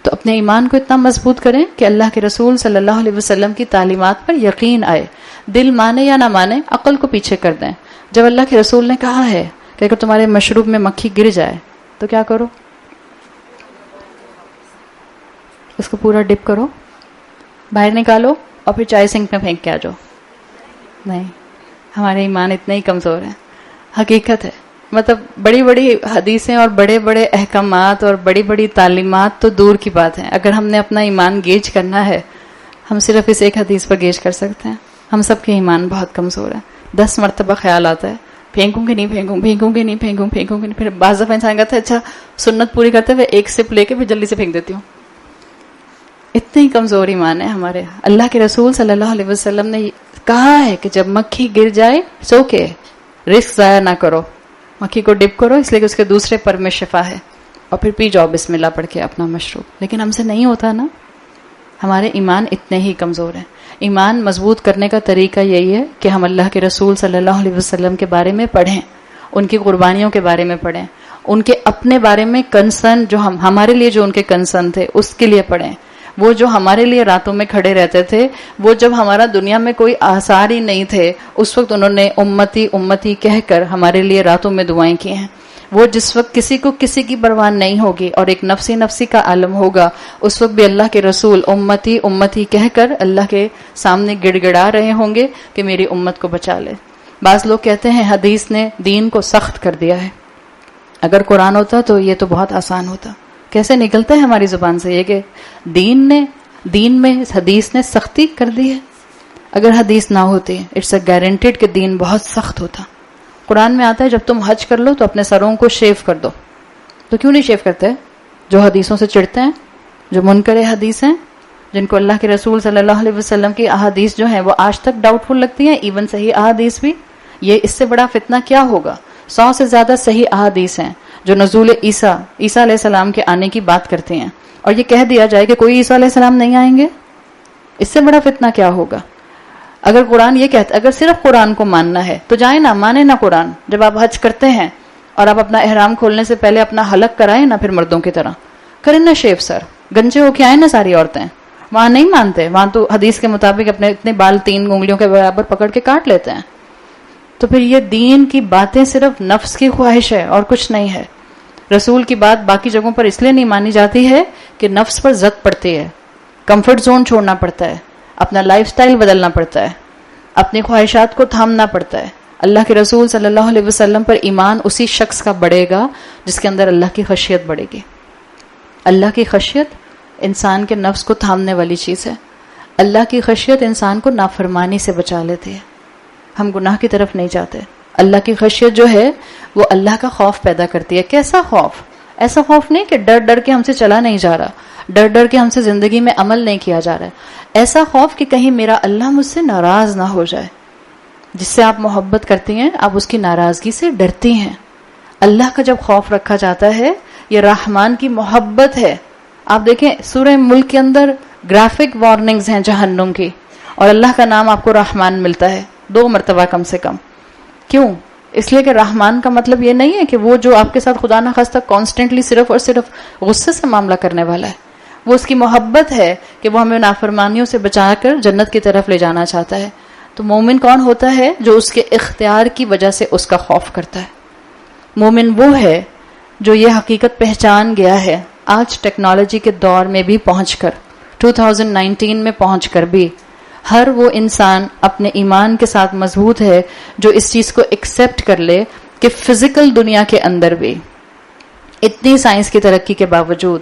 تو اپنے ایمان کو اتنا مضبوط کریں کہ اللہ کے رسول صلی اللہ علیہ وسلم کی تعلیمات پر یقین آئے. دل مانے یا نہ مانے عقل کو پیچھے کر دیں. جب اللہ کے رسول نے کہا ہے کہ اگر تمہارے مشروب میں مکھی گر جائے تو کیا کرو؟ اس کو پورا ڈپ کرو، باہر نکالو اور پھر چائے سنک میں پھینک کے آ جاؤ. نہیں، ہمارے ایمان اتنے ہی کمزور ہیں. حقیقت ہے، مطلب بڑی بڑی حدیثیں اور بڑے بڑے احکامات اور بڑی بڑی تعلیمات تو دور کی بات ہیں. اگر ہم نے اپنا ایمان گیج کرنا ہے ہم صرف اس ایک حدیث پر گیج کر سکتے ہیں. ہم سب کے ایمان بہت کمزور ہیں. 10 مرتبہ خیال آتا ہے پھینکوں گے نہیں پھینکوں، پھینکوں گے نہیں پھینکوں، پھینکوں گے نہیں. پھر بعض دفعہ انسان کہتا ہے اچھا سنت پوری کرتے ہوئے ایک سپ لے کے پھر جلدی سے پھینک دیتی ہوں. اتنے ہی کمزور ایمان ہے ہمارے. اللہ کے رسول صلی اللہ علیہ وسلم نے کہا ہے کہ جب مکھی گر جائے سو کے رسک ضائع نہ کرو، مکھی کو ڈپ کرو اس لیے کہ اس کے دوسرے پر میں شفا ہے، اور پھر پی جاؤ بسم اللہ پڑھ کے اپنا مشروب. لیکن ہم سے نہیں ہوتا نا، ہمارے ایمان اتنے ہی کمزور ہیں. ایمان مضبوط کرنے کا طریقہ یہی ہے کہ ہم اللہ کے رسول صلی اللہ علیہ وسلم کے بارے میں پڑھیں، ان کی قربانیوں کے بارے میں پڑھیں، ان کے اپنے بارے میں کنسرن جو ہمارے لیے جو ان کے کنسرن تھے اس کے لیے پڑھیں. وہ جو ہمارے لیے راتوں میں کھڑے رہتے تھے، وہ جب ہمارا دنیا میں کوئی آثار ہی نہیں تھے، اس وقت انہوں نے امتی امتی کہہ کر ہمارے لیے راتوں میں دعائیں کی ہیں۔ وہ جس وقت کسی کو کسی کی پرواہ نہیں ہوگی اور ایک نفسی نفسی کا عالم ہوگا، اس وقت بھی اللہ کے رسول امتی امتی کہہ کر اللہ کے سامنے گڑ گڑا رہے ہوں گے کہ میری امت کو بچا لے۔ بعض لوگ کہتے ہیں حدیث نے دین کو سخت کر دیا ہے، اگر قرآن ہوتا تو یہ تو بہت آسان ہوتا۔ کیسے نکلتا ہے ہماری زبان سے یہ کہ دین میں حدیث نے سختی کر دی ہے؟ اگر حدیث نہ ہوتی، اٹس اے گارنٹیڈ کہ دین بہت سخت ہوتا۔ قرآن میں آتا ہے جب تم حج کر لو تو اپنے سروں کو شیو کر دو، تو کیوں نہیں شیو کرتے؟ جو حدیثوں سے چڑھتے ہیں، جو منکر حدیث ہیں، جن کو اللہ کے رسول صلی اللہ علیہ وسلم کی احادیث جو ہیں وہ آج تک ڈاؤٹ فل لگتی ہیں، ایون صحیح احادیث بھی۔ یہ اس سے بڑا فتنہ کیا ہوگا؟ 100 سے زیادہ صحیح احادیث ہیں جو نزول عیسیٰ علیہ السلام کے آنے کی بات کرتے ہیں، اور یہ کہہ دیا جائے کہ کوئی عیسیٰ علیہ السلام نہیں آئیں گے، اس سے بڑا فتنہ کیا ہوگا؟ اگر قرآن یہ کہتا، اگر صرف قرآن کو ماننا ہے تو جائیں نا، مانے نا قرآن۔ جب آپ حج کرتے ہیں اور آپ اپنا احرام کھولنے سے پہلے اپنا حلق کرائیں نا، پھر مردوں کی طرح کریں نا شیف، سر گنجے ہو کے آئیں نا ساری عورتیں۔ وہاں نہیں مانتے، وہاں تو حدیث کے مطابق اپنے اتنے بال 3 انگلیوں کے برابر پکڑ کے کاٹ لیتے ہیں۔ تو پھر یہ دین کی باتیں صرف نفس کی خواہش ہے اور کچھ نہیں ہے۔ رسول کی بات باقی جگہوں پر اس لیے نہیں مانی جاتی ہے کہ نفس پر زد پڑتی ہے، کمفرٹ زون چھوڑنا پڑتا ہے، اپنا لائف سٹائل بدلنا پڑتا ہے، اپنی خواہشات کو تھامنا پڑتا ہے۔ اللہ کے رسول صلی اللہ علیہ وسلم پر ایمان اسی شخص کا بڑھے گا جس کے اندر اللہ کی خشیت بڑھے گی۔ اللہ کی خشیت انسان کے نفس کو تھامنے والی چیز ہے۔ اللہ کی خشیت انسان کو نافرمانی سے بچا لیتی ہے، ہم گناہ کی طرف نہیں جاتے۔ اللہ کی خشیت جو ہے وہ اللہ کا خوف پیدا کرتی ہے۔ کیسا خوف؟ ایسا خوف نہیں کہ ڈر ڈر کے ہم سے چلا نہیں جا رہا، ڈر ڈر کے ہم سے زندگی میں عمل نہیں کیا جا رہا ہے، ایسا خوف کہ کہیں میرا اللہ مجھ سے ناراض نہ ہو جائے۔ جس سے آپ محبت کرتی ہیں آپ اس کی ناراضگی سے ڈرتی ہیں۔ اللہ کا جب خوف رکھا جاتا ہے یہ رحمان کی محبت ہے۔ آپ دیکھیں سورہ ملک کے اندر گرافک وارننگز ہیں جہنم کی، اور اللہ کا نام آپ کو رحمان ملتا ہے 2 مرتبہ کم سے کم۔ کیوں؟ اس لیے کہ رحمان کا مطلب یہ نہیں ہے کہ وہ جو آپ کے ساتھ خدا نہ خواستہ کانسٹنٹلی صرف اور صرف غصے سے معاملہ کرنے والا ہے، وہ اس کی محبت ہے کہ وہ ہمیں نافرمانیوں سے بچا کر جنت کی طرف لے جانا چاہتا ہے۔ تو مومن کون ہوتا ہے؟ جو اس کے اختیار کی وجہ سے اس کا خوف کرتا ہے۔ مومن وہ ہے جو یہ حقیقت پہچان گیا ہے، آج ٹیکنالوجی کے دور میں بھی پہنچ کر، 2019 میں پہنچ کر بھی ہر وہ انسان اپنے ایمان کے ساتھ مضبوط ہے جو اس چیز کو ایکسپٹ کر لے کہ فزیکل دنیا کے اندر بھی اتنی سائنس کی ترقی کے باوجود،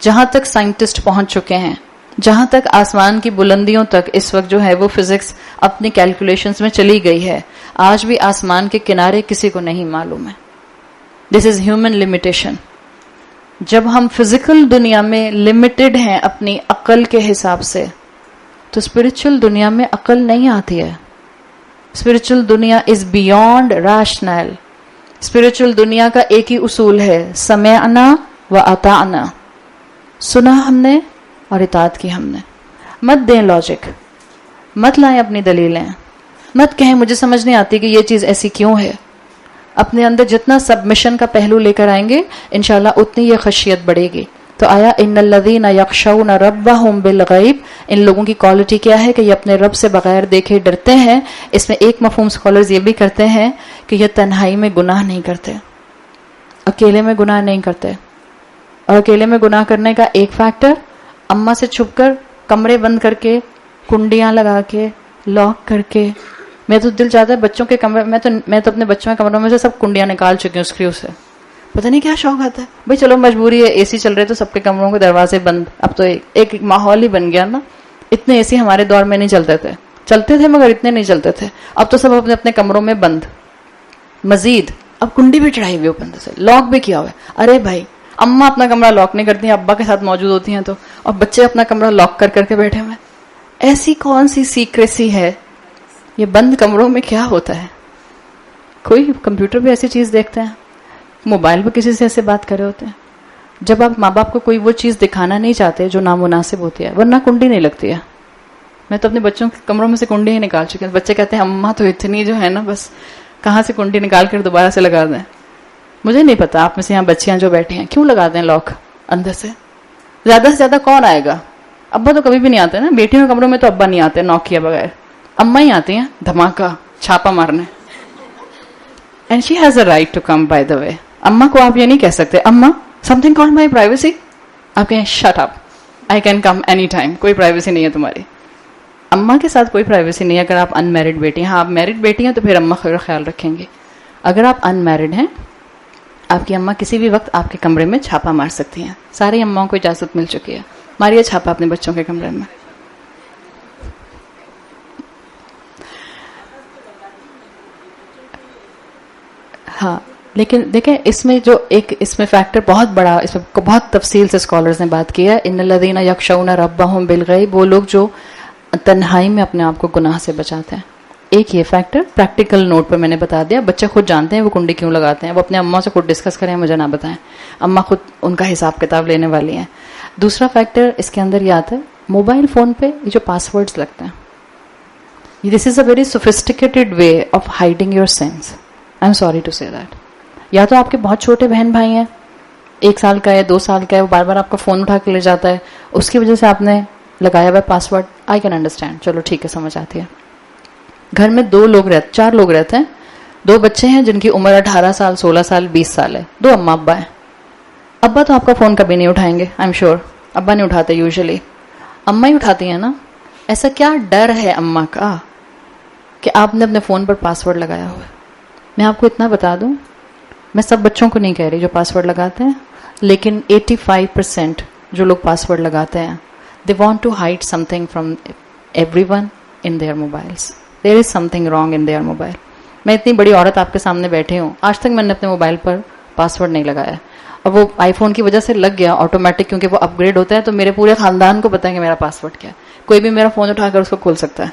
جہاں تک سائنٹسٹ پہنچ چکے ہیں، جہاں تک آسمان کی بلندیوں تک اس وقت جو ہے وہ فزکس اپنی کیلکولیشنز میں چلی گئی ہے، آج بھی آسمان کے کنارے کسی کو نہیں معلوم ہے۔ دس از ہیومن لمیٹیشن۔ جب ہم فزیکل دنیا میں لمیٹڈ ہیں اپنی عقل کے حساب سے، تو اسپرچل دنیا میں عقل نہیں آتی ہے۔ اسپرچل دنیا از بیونڈ ریشنل۔ اسپرچل دنیا کا ایک ہی اصول ہے، سمعنا و اطعنا، سنا ہم نے اور اطاعت کی ہم نے۔ مت دیں لاجک، مت لائیں اپنی دلیلیں، مت کہیں مجھے سمجھ نہیں آتی کہ یہ چیز ایسی کیوں ہے۔ اپنے اندر جتنا سبمیشن کا پہلو لے کر آئیں گے انشاءاللہ اتنی یہ خشیت بڑھے گی۔ تو آیا ان الذین یخشون ربہم بالغیب، ان لوگوں کی کوالٹی کیا ہے کہ یہ اپنے رب سے بغیر دیکھے ڈرتے ہیں۔ اس میں ایک مفہوم سکولرز یہ بھی کرتے ہیں کہ یہ تنہائی میں گناہ نہیں کرتے، اکیلے میں گناہ نہیں کرتے۔ اور اکیلے میں گناہ کرنے کا ایک فیکٹر، اماں سے چھپ کر کمرے بند کر کے، کنڈیاں لگا کے، لاک کر کے۔ میں تو دل چاہتا ہے بچوں کے کمرے، میں تو اپنے بچوں کے کمروں میں سے سب کنڈیاں نکال چکی ہوں اسکریو سے۔ پتہ نہیں کیا شوق آتا ہے بھائی، چلو مجبوری ہے، اے سی چل رہے تو سب کے کمروں کے دروازے بند۔ اب تو ایک ماحول ہی بن گیا نا۔ اتنے اے سی ہمارے دور میں نہیں چلتے تھے، چلتے تھے مگر اتنے نہیں چلتے تھے۔ اب تو سب اپنے اپنے کمروں میں بند۔ مزید اب کنڈی بھی چڑھائی ہوئی اوپر سے، لاک بھی کیا ہوا ہے۔ ارے بھائی، اماں اپنا کمرہ لاک نہیں کرتی ہیں، ابا کے ساتھ موجود ہوتی ہیں تو، اور بچے اپنا کمرہ لاک کر کر کے بیٹھے ہوئے۔ ایسی کون سی سیکریسی ہے؟ یہ بند کمروں میں کیا ہوتا ہے؟ کوئی کمپیوٹر پہ ایسی چیز دیکھتے ہیں، موبائل پہ کسی سے ایسے بات کر رہے ہوتے ہیں۔ جب آپ ماں باپ کو کوئی وہ چیز دکھانا نہیں چاہتے جو نامناسب ہوتی ہے، ورنہ کنڈی نہیں لگتی ہے۔ میں تو اپنے بچوں کے کمروں میں سے کنڈی ہی نکال چکی ہوں۔ بچے کہتے ہیں اماں تو اتنی جو ہے نا، بس کہاں سے کنڈی نکال کر دوبارہ سے لگا دیں۔ مجھے نہیں پتا آپ میں سے یہاں بچیاں جو بیٹھی ہیں کیوں لگا دیں لاک اندر سے؟ زیادہ کون آئے گا؟ ابا تو کبھی بھی نہیں آتے نا, بیٹیوں کے کمروں میں تو ابا نہیں آتے نوک کیے بغیر, اما ہی آتی ہیں دھماکہ چھاپا مارنے. And she has a right to come by the way. اما کو آپ یہ نہیں کہہ سکتے اما something called my privacy, آپ کہیں shut up I can come any time, کوئی پرائیویسی نہیں ہے تمہاری. اما کے ساتھ کوئی پرائیویسی نہیں ہے اگر آپ ان میرڈ بیٹی ہیں. ہاں آپ میرڈ بیٹی ہیں تو پھر اما خیال رکھیں گے. اگر آپ ان میرڈ ہیں, آپ کی اما کسی بھی وقت آپ کے کمرے میں چھاپا مار سکتی ہیں. ساری اماؤں کو اجازت مل چکی ہے, ماریے چھاپا اپنے بچوں کے کمرے میں. ہاں لیکن دیکھیں اس میں جو ایک اس میں فیکٹر بہت بڑا, اس میں بہت تفصیل سے اسکالرز نے بات کی ہے. ان الذین یخشون ربہم بالغیب, وہ لوگ جو تنہائی میں اپنے آپ کو گناہ سے بچاتے ہیں. ایک یہ فیکٹر پریکٹیکل نوٹ پہ میں نے بتا دیا, بچے خود جانتے ہیں وہ کنڈی کیوں لگاتے ہیں, وہ اپنے اماں سے خود ڈسکس کریں, مجھے نہ بتائیں, اماں خود ان کا حساب کتاب لینے والی ہیں. دوسرا فیکٹر اس کے اندر یہ آتا ہے موبائل فون پہ یہ جو پاس ورڈز لگتے ہیں, this is a very sophisticated way of hiding your sense. I am sorry to say that. یا تو آپ کے بہت چھوٹے بہن بھائی ہیں, 1 سال کا ہے 2 سال کا ہے, وہ بار بار آپ کا فون اٹھا کے لے جاتا ہے, اس کی وجہ سے آپ نے لگایا ہوا پاس ورڈ. آئی کین انڈرسٹینڈ, چلو ٹھیک ہے سمجھ آتی ہے. گھر میں 4 لوگ رہتے ہیں, 2 بچے ہیں جن کی عمر 18 سال 16 سال 20 سال ہے, 2 اماں ابا ہیں. ابا تو آپ کا فون کبھی نہیں اٹھائیں گے, آئی ایم شیور ابا نہیں اٹھاتے, یوزلی اماں ہی اٹھاتی ہیں نا. ایسا کیا ڈر ہے اماں کا کہ آپ نے اپنے فون پر پاس ورڈ لگایا ہوا ہے؟ میں آپ کو اتنا بتا دوں, میں سب بچوں کو نہیں کہہ رہی جو پاس ورڈ لگاتے ہیں, لیکن 85% جو لوگ پاس ورڈ لگاتے ہیں they want to hide something from everyone in their mobiles. There is something wrong in their mobile. میں اتنی بڑی عورت آپ کے سامنے بیٹھی ہوں, آج تک میں نے اپنے موبائل پر پاس ورڈ نہیں لگایا. اور وہ آئی فون کی وجہ سے لگ گیا آٹومیٹک, کیونکہ وہ اپ گریڈ ہوتا ہے تو میرے پورے خاندان کو پتا ہے کہ میرا پاس ورڈ کیا ہے, کوئی بھی میرا فون اٹھا کر اس کو کھول سکتا ہے.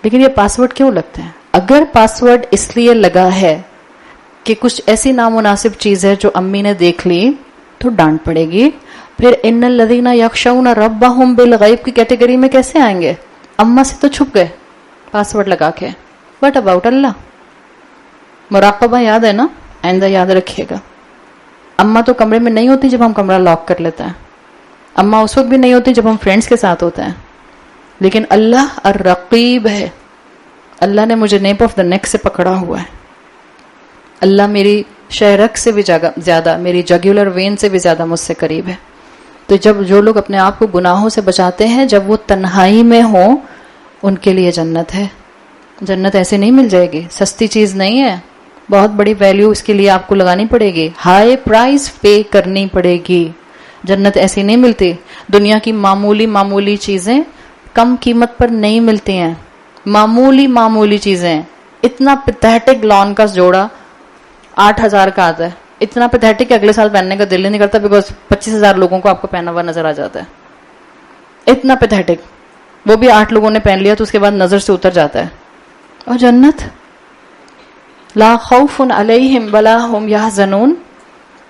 لیکن یہ پاس ورڈ کیوں لگتے ہیں؟ اگر پاس ورڈ اس لیے لگا ہے کہ کچھ ایسی نامناسب چیز ہے جو امی نے دیکھ لی تو ڈانٹ پڑے گی, پھر ان الذین یخشون ربہم بالغیب کی کیٹیگری میں کیسے آئیں گے؟ اما سے تو چھپ گئے پاس ورڈ لگا کے, بٹ اباؤٹ اللہ مراقبہ یاد ہے نا, آئندہ یاد رکھیے گا. اما تو کمرے میں نہیں ہوتی جب ہم کمرہ لاک کر لیتے ہیں, اما اس وقت بھی نہیں ہوتی جب ہم فرینڈس کے ساتھ ہوتے ہیں, لیکن اللہ الرقیب ہے. اللہ نے مجھے نیپ آف دا نیک سے پکڑا ہوا ہے. اللہ میری شہرک سے بھی زیادہ, میری جگولر وین سے بھی زیادہ مجھ سے قریب ہے. تو جب جو لوگ اپنے آپ کو گناہوں سے بچاتے ہیں, جب وہ تنہائی میں ہوں, ان کے لیے جنت ہے. جنت ایسے نہیں مل جائے گی, سستی چیز نہیں ہے, بہت بڑی ویلیو اس کے لیے آپ کو لگانی پڑے گی, ہائی پرائز پے کرنی پڑے گی. جنت ایسی نہیں ملتی. دنیا کی معمولی چیزیں کم قیمت پر نہیں ملتی ہیں, معمولی چیزیں. اتنا پیتھیٹک لان کا جوڑا 8,000 کا آتا ہے, اتنا پیتھیٹک کہ اگلے سال پہننے کا دل نہیں کرتا, بیکاز 25,000 لوگوں کو آپ کو پہنا ہوا نظر آ جاتا ہے. اتنا پیتھیٹک, وہ بھی 8 لوگوں نے پہن لیا تو اس کے بعد نظر سے اتر جاتا ہے. اور جنت لا خوف علیہم ولا ہم یحزنون,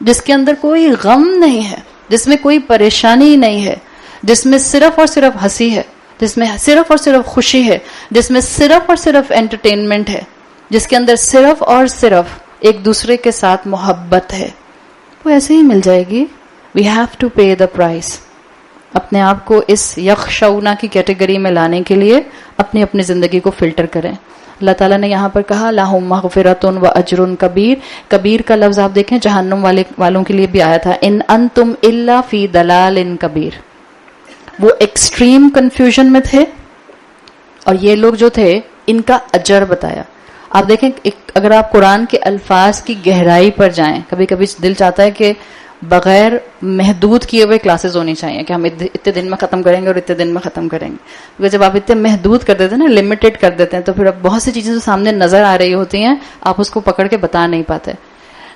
جس کے اندر کوئی غم نہیں ہے, جس میں کوئی پریشانی نہیں ہے, جس میں صرف اور صرف ہنسی ہے, جس میں صرف اور صرف خوشی ہے, جس میں صرف اور صرف انٹرٹینمنٹ ہے, جس کے اندر صرف اور صرف ایک دوسرے کے ساتھ محبت ہے, وہ ایسے ہی مل جائے گی. We have to pay the price. اپنے آپ کو اس یخشونا کی کیٹیگری میں لانے کے لیے اپنی اپنی زندگی کو فلٹر کریں. اللہ تعالیٰ نے یہاں پر کہا لہم مغفرۃ و اجر کبیر. کبیر کا لفظ آپ دیکھیں جہنم والوں کے لیے بھی آیا تھا, ان انتم الا فی ضلال کبیر. وہ ایکسٹریم کنفیوژن میں تھے, اور یہ لوگ جو تھے ان کا اجر بتایا. آپ دیکھیں اگر آپ قرآن کے الفاظ کی گہرائی پر جائیں, کبھی کبھی دل چاہتا ہے کہ بغیر محدود کیے ہوئے کلاسز ہونی چاہیے کہ ہم اتنے دن میں ختم کریں گے اور اتنے دن میں ختم کریں گے. کیونکہ جب آپ اتنے محدود کر دیتے ہیں نا, لمیٹڈ کر دیتے ہیں, تو پھر اب بہت سی چیزیں جو سامنے نظر آ رہی ہوتی ہیں آپ اس کو پکڑ کے بتا نہیں پاتے.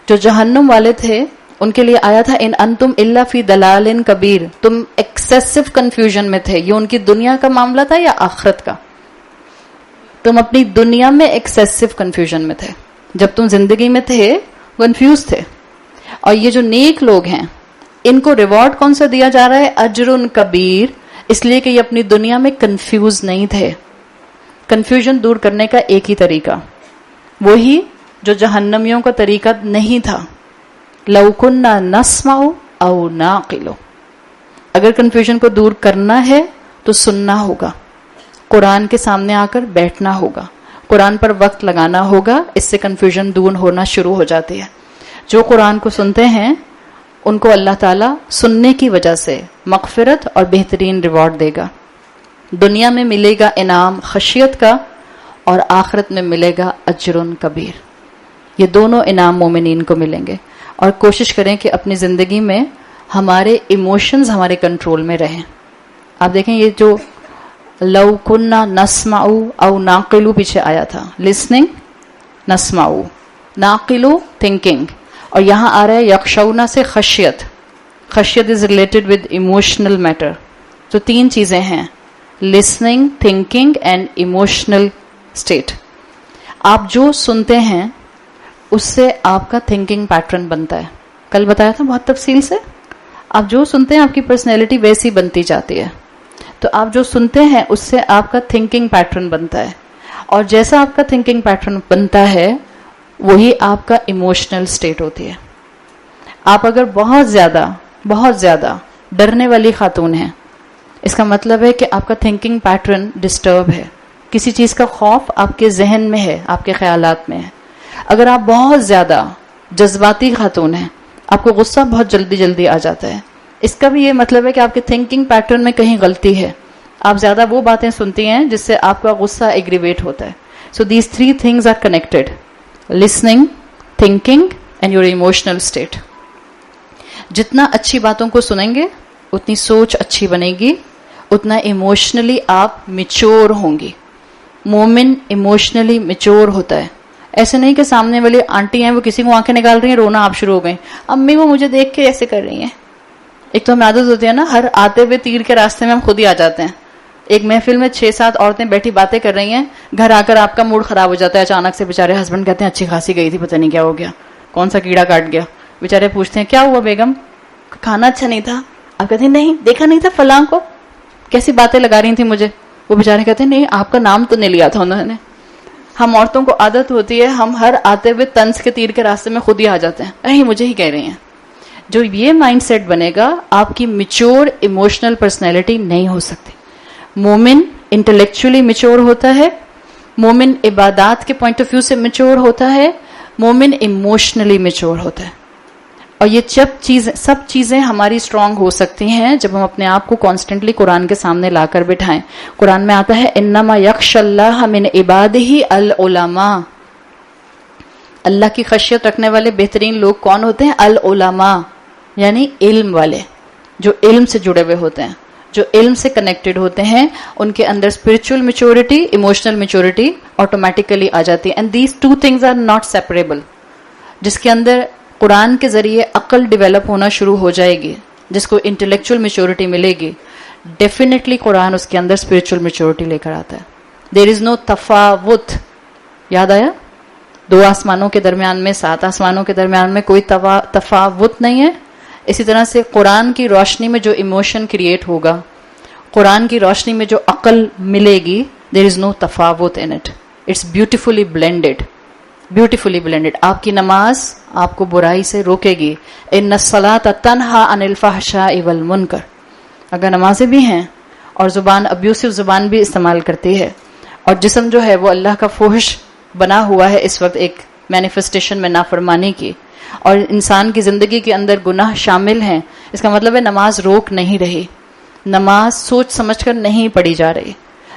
جو جہنم والے تھے ان کے لیے آیا تھا ان انتم الا فی ضلال کبیر, تم ایکسیسو کنفیوژن میں تھے. یہ ان کی دنیا کا معاملہ تھا یا آخرت کا؟ تم اپنی دنیا میں ایکسیسو کنفیوژن میں تھے, جب تم زندگی میں تھے کنفیوز تھے. اور یہ جو نیک لوگ ہیں ان کو ریوارڈ کون سا دیا جا رہا ہے؟ اجر کبیر, اس لیے کہ یہ اپنی دنیا میں کنفیوز نہیں تھے. کنفیوژن دور کرنے کا ایک ہی طریقہ, وہی جو جہنمیوں کا طریقہ نہیں تھا, لو کننا نسمع او نعقل. اگر کنفیوژن کو دور کرنا ہے تو سننا ہوگا، قرآن کے سامنے آ کر بیٹھنا ہوگا، قرآن پر وقت لگانا ہوگا، اس سے کنفیوژن دور ہونا شروع ہو جاتی ہے۔ جو قرآن کو سنتے ہیں ان کو اللہ تعالیٰ سننے کی وجہ سے مغفرت اور بہترین ریوارڈ دے گا۔ دنیا میں ملے گا انعام خشیت کا، اور آخرت میں ملے گا اجر کبیر۔ یہ دونوں انعام مومنین کو ملیں گے۔ اور کوشش کریں کہ اپنی زندگی میں ہمارے ایموشنز ہمارے کنٹرول میں رہیں۔ آپ دیکھیں یہ جو لو کننا نسمع او ناقلو پیچھے آیا تھا، لسننگ نسمع، ناقلو تھنکنگ، اور یہاں آ رہا ہے یخشونا سے خشیت۔ خشیت is related with emotional matter. تو تین چیزیں ہیں، listening, thinking and emotional state. آپ جو سنتے ہیں اس سے آپ کا تھنکنگ پیٹرن بنتا ہے۔ کل بتایا تھا بہت تفصیل سے، آپ جو سنتے ہیں آپ کی پرسنالٹی ویسی بنتی جاتی ہے۔ تو آپ جو سنتے ہیں اس سے آپ کا تھنکنگ پیٹرن بنتا ہے، اور جیسا آپ کا تھنکنگ پیٹرن بنتا ہے وہی آپ کا ایموشنل اسٹیٹ ہوتی ہے۔ آپ اگر بہت زیادہ ڈرنے والی خاتون ہیں، اس کا مطلب ہے کہ آپ کا تھنکنگ پیٹرن ڈسٹرب ہے، کسی چیز کا خوف آپ کے ذہن میں ہے، آپ کے خیالات میں ہے۔ اگر آپ بہت زیادہ جذباتی خاتون ہیں، آپ کو غصہ بہت جلدی آ جاتا ہے، اس کا بھی یہ مطلب ہے کہ آپ کے تھنکنگ پیٹرن میں کہیں غلطی ہے، آپ زیادہ وہ باتیں سنتی ہیں جس سے آپ کا غصہ ایگریویٹ ہوتا ہے۔ So these 3 things are connected: listening, thinking and your emotional state۔ جتنا اچھی باتوں کو سنیں گے اتنی سوچ اچھی بنے گی، اتنا ایموشنلی آپ میچور ہوں گی۔ مومن ایموشنلی میچور ہوتا ہے۔ ایسے نہیں کہ سامنے والی آنٹی ہیں وہ کسی کو آنکھیں نکال رہی ہیں، رونا آپ شروع ہو گئیں، امی وہ مجھے دیکھ کے ایسے کر رہی ہیں۔ ایک تو ہمیں عادت ہوتی ہے نا، ہر آتے ہوئے تیر کے راستے میں ہم خود ہی آ جاتے ہیں۔ ایک محفل میں 6-7 عورتیں بیٹھی باتیں کر رہی ہیں، گھر آ کر آپ کا موڈ خراب ہو جاتا ہے، اچانک سے بیچارے ہسبینڈ کہتے ہیں اچھی خاصی گئی تھی، پتہ نہیں کیا ہو گیا، کون سا کیڑا کاٹ گیا۔ بیچارے پوچھتے ہیں کیا ہوا بیگم، کھانا اچھا نہیں تھا؟ آپ کہتے ہیں نہیں دیکھا نہیں تھا فلاں کو کیسی باتیں لگا رہی تھیں مجھے۔ وہ بیچارے کہتے ہیں نہیں آپ کا نام تو نہیں لیا تھا انہوں نے۔ ہم عورتوں کو عادت ہوتی ہے، ہم ہر آتے ہوئے طنز کے تیر کے راستے میں خود ہی آ جاتے ہیں، اہی مجھے ہی کہہ رہی ہیں۔ جو یہ مائنڈ سیٹ بنے گا آپ کی میچور ایموشنل پرسنالٹی نہیں ہو سکتی۔ مومن انٹلیکچولی میچور ہوتا ہے، مومن عبادات کے پوائنٹ آف ویو سے میچور ہوتا ہے، مومن ایموشنلی میچور ہوتا ہے۔ اور یہ سب چیزیں ہماری اسٹرانگ ہو سکتی ہیں جب ہم اپنے آپ کو کانسٹنٹلی قرآن کے سامنے لا کر بٹھائیں۔ قرآن میں آتا ہے انما یخشی اللہ من عبادہ العلماء، اللہ کی خشیت رکھنے والے بہترین لوگ کون ہوتے ہیں؟ العلماء، یعنی علم والے، جو علم سے جڑے ہوئے ہوتے ہیں، جو علم سے کنیکٹڈ ہوتے ہیں، ان کے اندر spiritual maturity, emotional maturity automatically آ جاتی ہے۔ And these 2 things are not separable. جس کے اندر قرآن کے ذریعے عقل ڈیولپ ہونا شروع ہو جائے گی، جس کو انٹلیکچوئل میچورٹی ملے گی، ڈیفینیٹلی قرآن اس کے اندر اسپرچل میچورٹی لے کر آتا ہے۔ دیر از نو تفاوت۔ یاد آیا؟ 2 آسمانوں کے درمیان میں، 7 آسمانوں کے درمیان میں کوئی تفاوت نہیں ہے۔ اسی طرح سے قرآن کی روشنی میں جو ایموشن کریٹ ہوگا، قرآن کی روشنی میں جو عقل ملے گی، دیر از نو تفاوت in it, it's beautifully blended, beautifully blended. آپ کی نماز آپ کو برائی سے روکے گی۔ ان الصلاۃ تنہی عن الفحشاء والمنکر۔ اگر نمازیں بھی ہیں اور زبان ابیوسو زبان بھی استعمال کرتی ہے، اور جسم جو ہے وہ اللہ کا فحش بنا ہوا ہے اس وقت ایک مینیفیسٹیشن میں نافرمانی کی، اور انسان کی زندگی کے اندر گناہ شامل ہیں، اس کا مطلب ہے نماز روک نہیں رہی، نماز سوچ سمجھ کر نہیں پڑھی جا رہی۔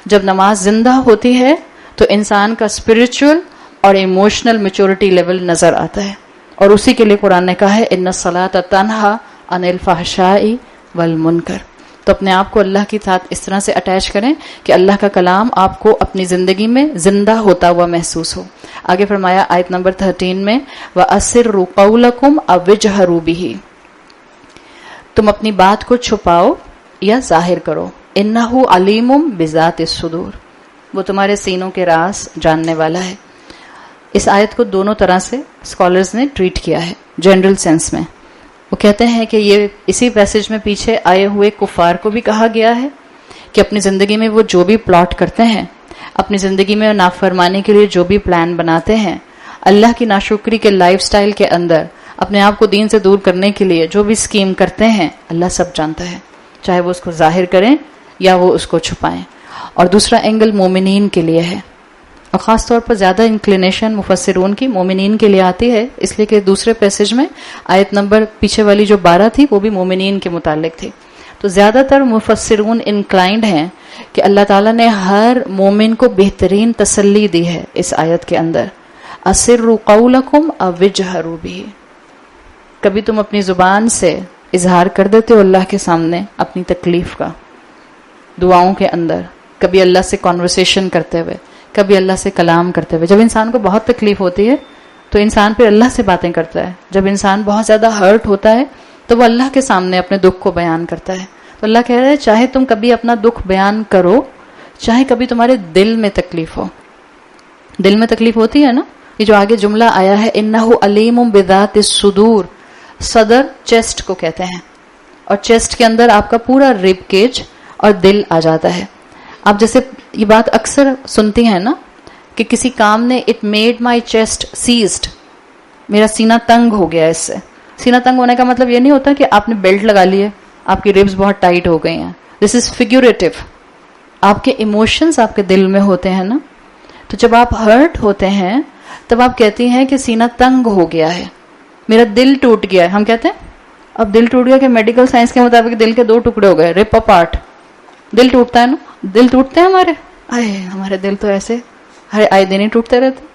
جب نماز زندہ ہوتی ہے تو انسان کا اسپرچل اور ایموشنل میچورٹی لیول نظر آتا ہے، اور اسی کے لیے قرآن نے کہا ہے ان الصلاۃ تنہی عن الفحشاء والمنکر۔ تو اپنے آپ کو اللہ کی ساتھ اس طرح سے اٹیچ کریں کہ اللہ کا کلام آپ کو اپنی زندگی میں زندہ ہوتا ہوا محسوس ہو۔ آگے فرمایا آیت نمبر 13 میں وَأَسِرُّوا قَوْلَكُمْ أَوْ اجْهَرُوا بِهِ، تم اپنی بات کو چھپاؤ یا ظاہر کرو، إِنَّهُ عَلِيمٌ بِذَاتِ الصُّدُورِ، وہ تمہارے سینوں کے راز جاننے والا ہے۔ اس آیت کو دونوں طرح سے اسکالرز نے ٹریٹ کیا ہے۔ جنرل سینس میں وہ کہتے ہیں کہ یہ اسی پیسج میں پیچھے آئے ہوئے کفار کو بھی کہا گیا ہے کہ اپنی زندگی میں وہ جو بھی پلاٹ کرتے ہیں، اپنی زندگی میں نافرمانی کے لیے جو بھی پلان بناتے ہیں، اللہ کی ناشکری کے لائف سٹائل کے اندر اپنے آپ کو دین سے دور کرنے کے لیے جو بھی اسکیم کرتے ہیں، اللہ سب جانتا ہے۔ چاہے وہ اس کو ظاہر کریں یا وہ اس کو چھپائیں. اور دوسرا اینگل مومنین کے لیے ہے، اور خاص طور پر زیادہ انکلینیشن مفسرون کی مومنین کے لیے آتی ہے، اس لیے کہ دوسرے پیسج میں آیت نمبر پیچھے والی جو 12 تھی وہ بھی مومنین کے متعلق تھی. تو زیادہ تر مفسرون انکلائنڈ ہیں کہ اللہ تعالیٰ نے ہر مومن کو بہترین تسلی دی ہے اس آیت کے اندر. اسروا قولکم او اجہروا بہ، کبھی تم اپنی زبان سے اظہار کر دیتے ہو اللہ کے سامنے اپنی تکلیف کا دعاؤں کے اندر، کبھی اللہ سے کانورسیشن کرتے ہوئے، کبھی اللہ سے کلام کرتے ہوئے. جب انسان کو بہت تکلیف ہوتی ہے تو انسان پھر اللہ سے باتیں کرتا ہے. جب انسان بہت زیادہ ہرٹ ہوتا ہے تو وہ اللہ کے سامنے اپنے دکھ کو بیان کرتا ہے. تو اللہ کہہ رہا ہے چاہے تم کبھی اپنا دکھ بیان کرو، چاہے کبھی تمہارے دل میں تکلیف ہو. دل میں تکلیف ہوتی ہے نا، یہ جو آگے جملہ آیا ہے انہ علیم بذات الصدور، صدر چیسٹ کو کہتے ہیں، اور چیسٹ کے اندر آپ کا پورا ریب کیج اور دل آ جاتا ہے. آپ جیسے یہ بات اکثر سنتی ہیں نا کہ کسی کام نے it made my chest seized, میرا سینہ تنگ ہو گیا. اس سے سینہ تنگ ہونے کا مطلب یہ نہیں ہوتا کہ آپ نے بیلٹ لگا لی ہے، آپ کی ریبز بہت ٹائٹ ہو گئی ہیں. دس از فیگوریٹو. آپ کے ایموشنز آپ کے دل میں ہوتے ہیں نا، تو جب آپ ہرٹ ہوتے ہیں تب آپ کہتی ہیں کہ سینہ تنگ ہو گیا ہے، میرا دل ٹوٹ گیا ہے. ہم کہتے ہیں اب دل ٹوٹ گیا کہ میڈیکل سائنس کے مطابق دل کے 2 ٹکڑے ہو گئے، رپ اپارٹ. دل ٹوٹتا ہے نا، دل ٹوٹتے ہیں ہمارے. ہمارے دل تو ایسے ہر آئے دن ہی ٹوٹتے رہتے،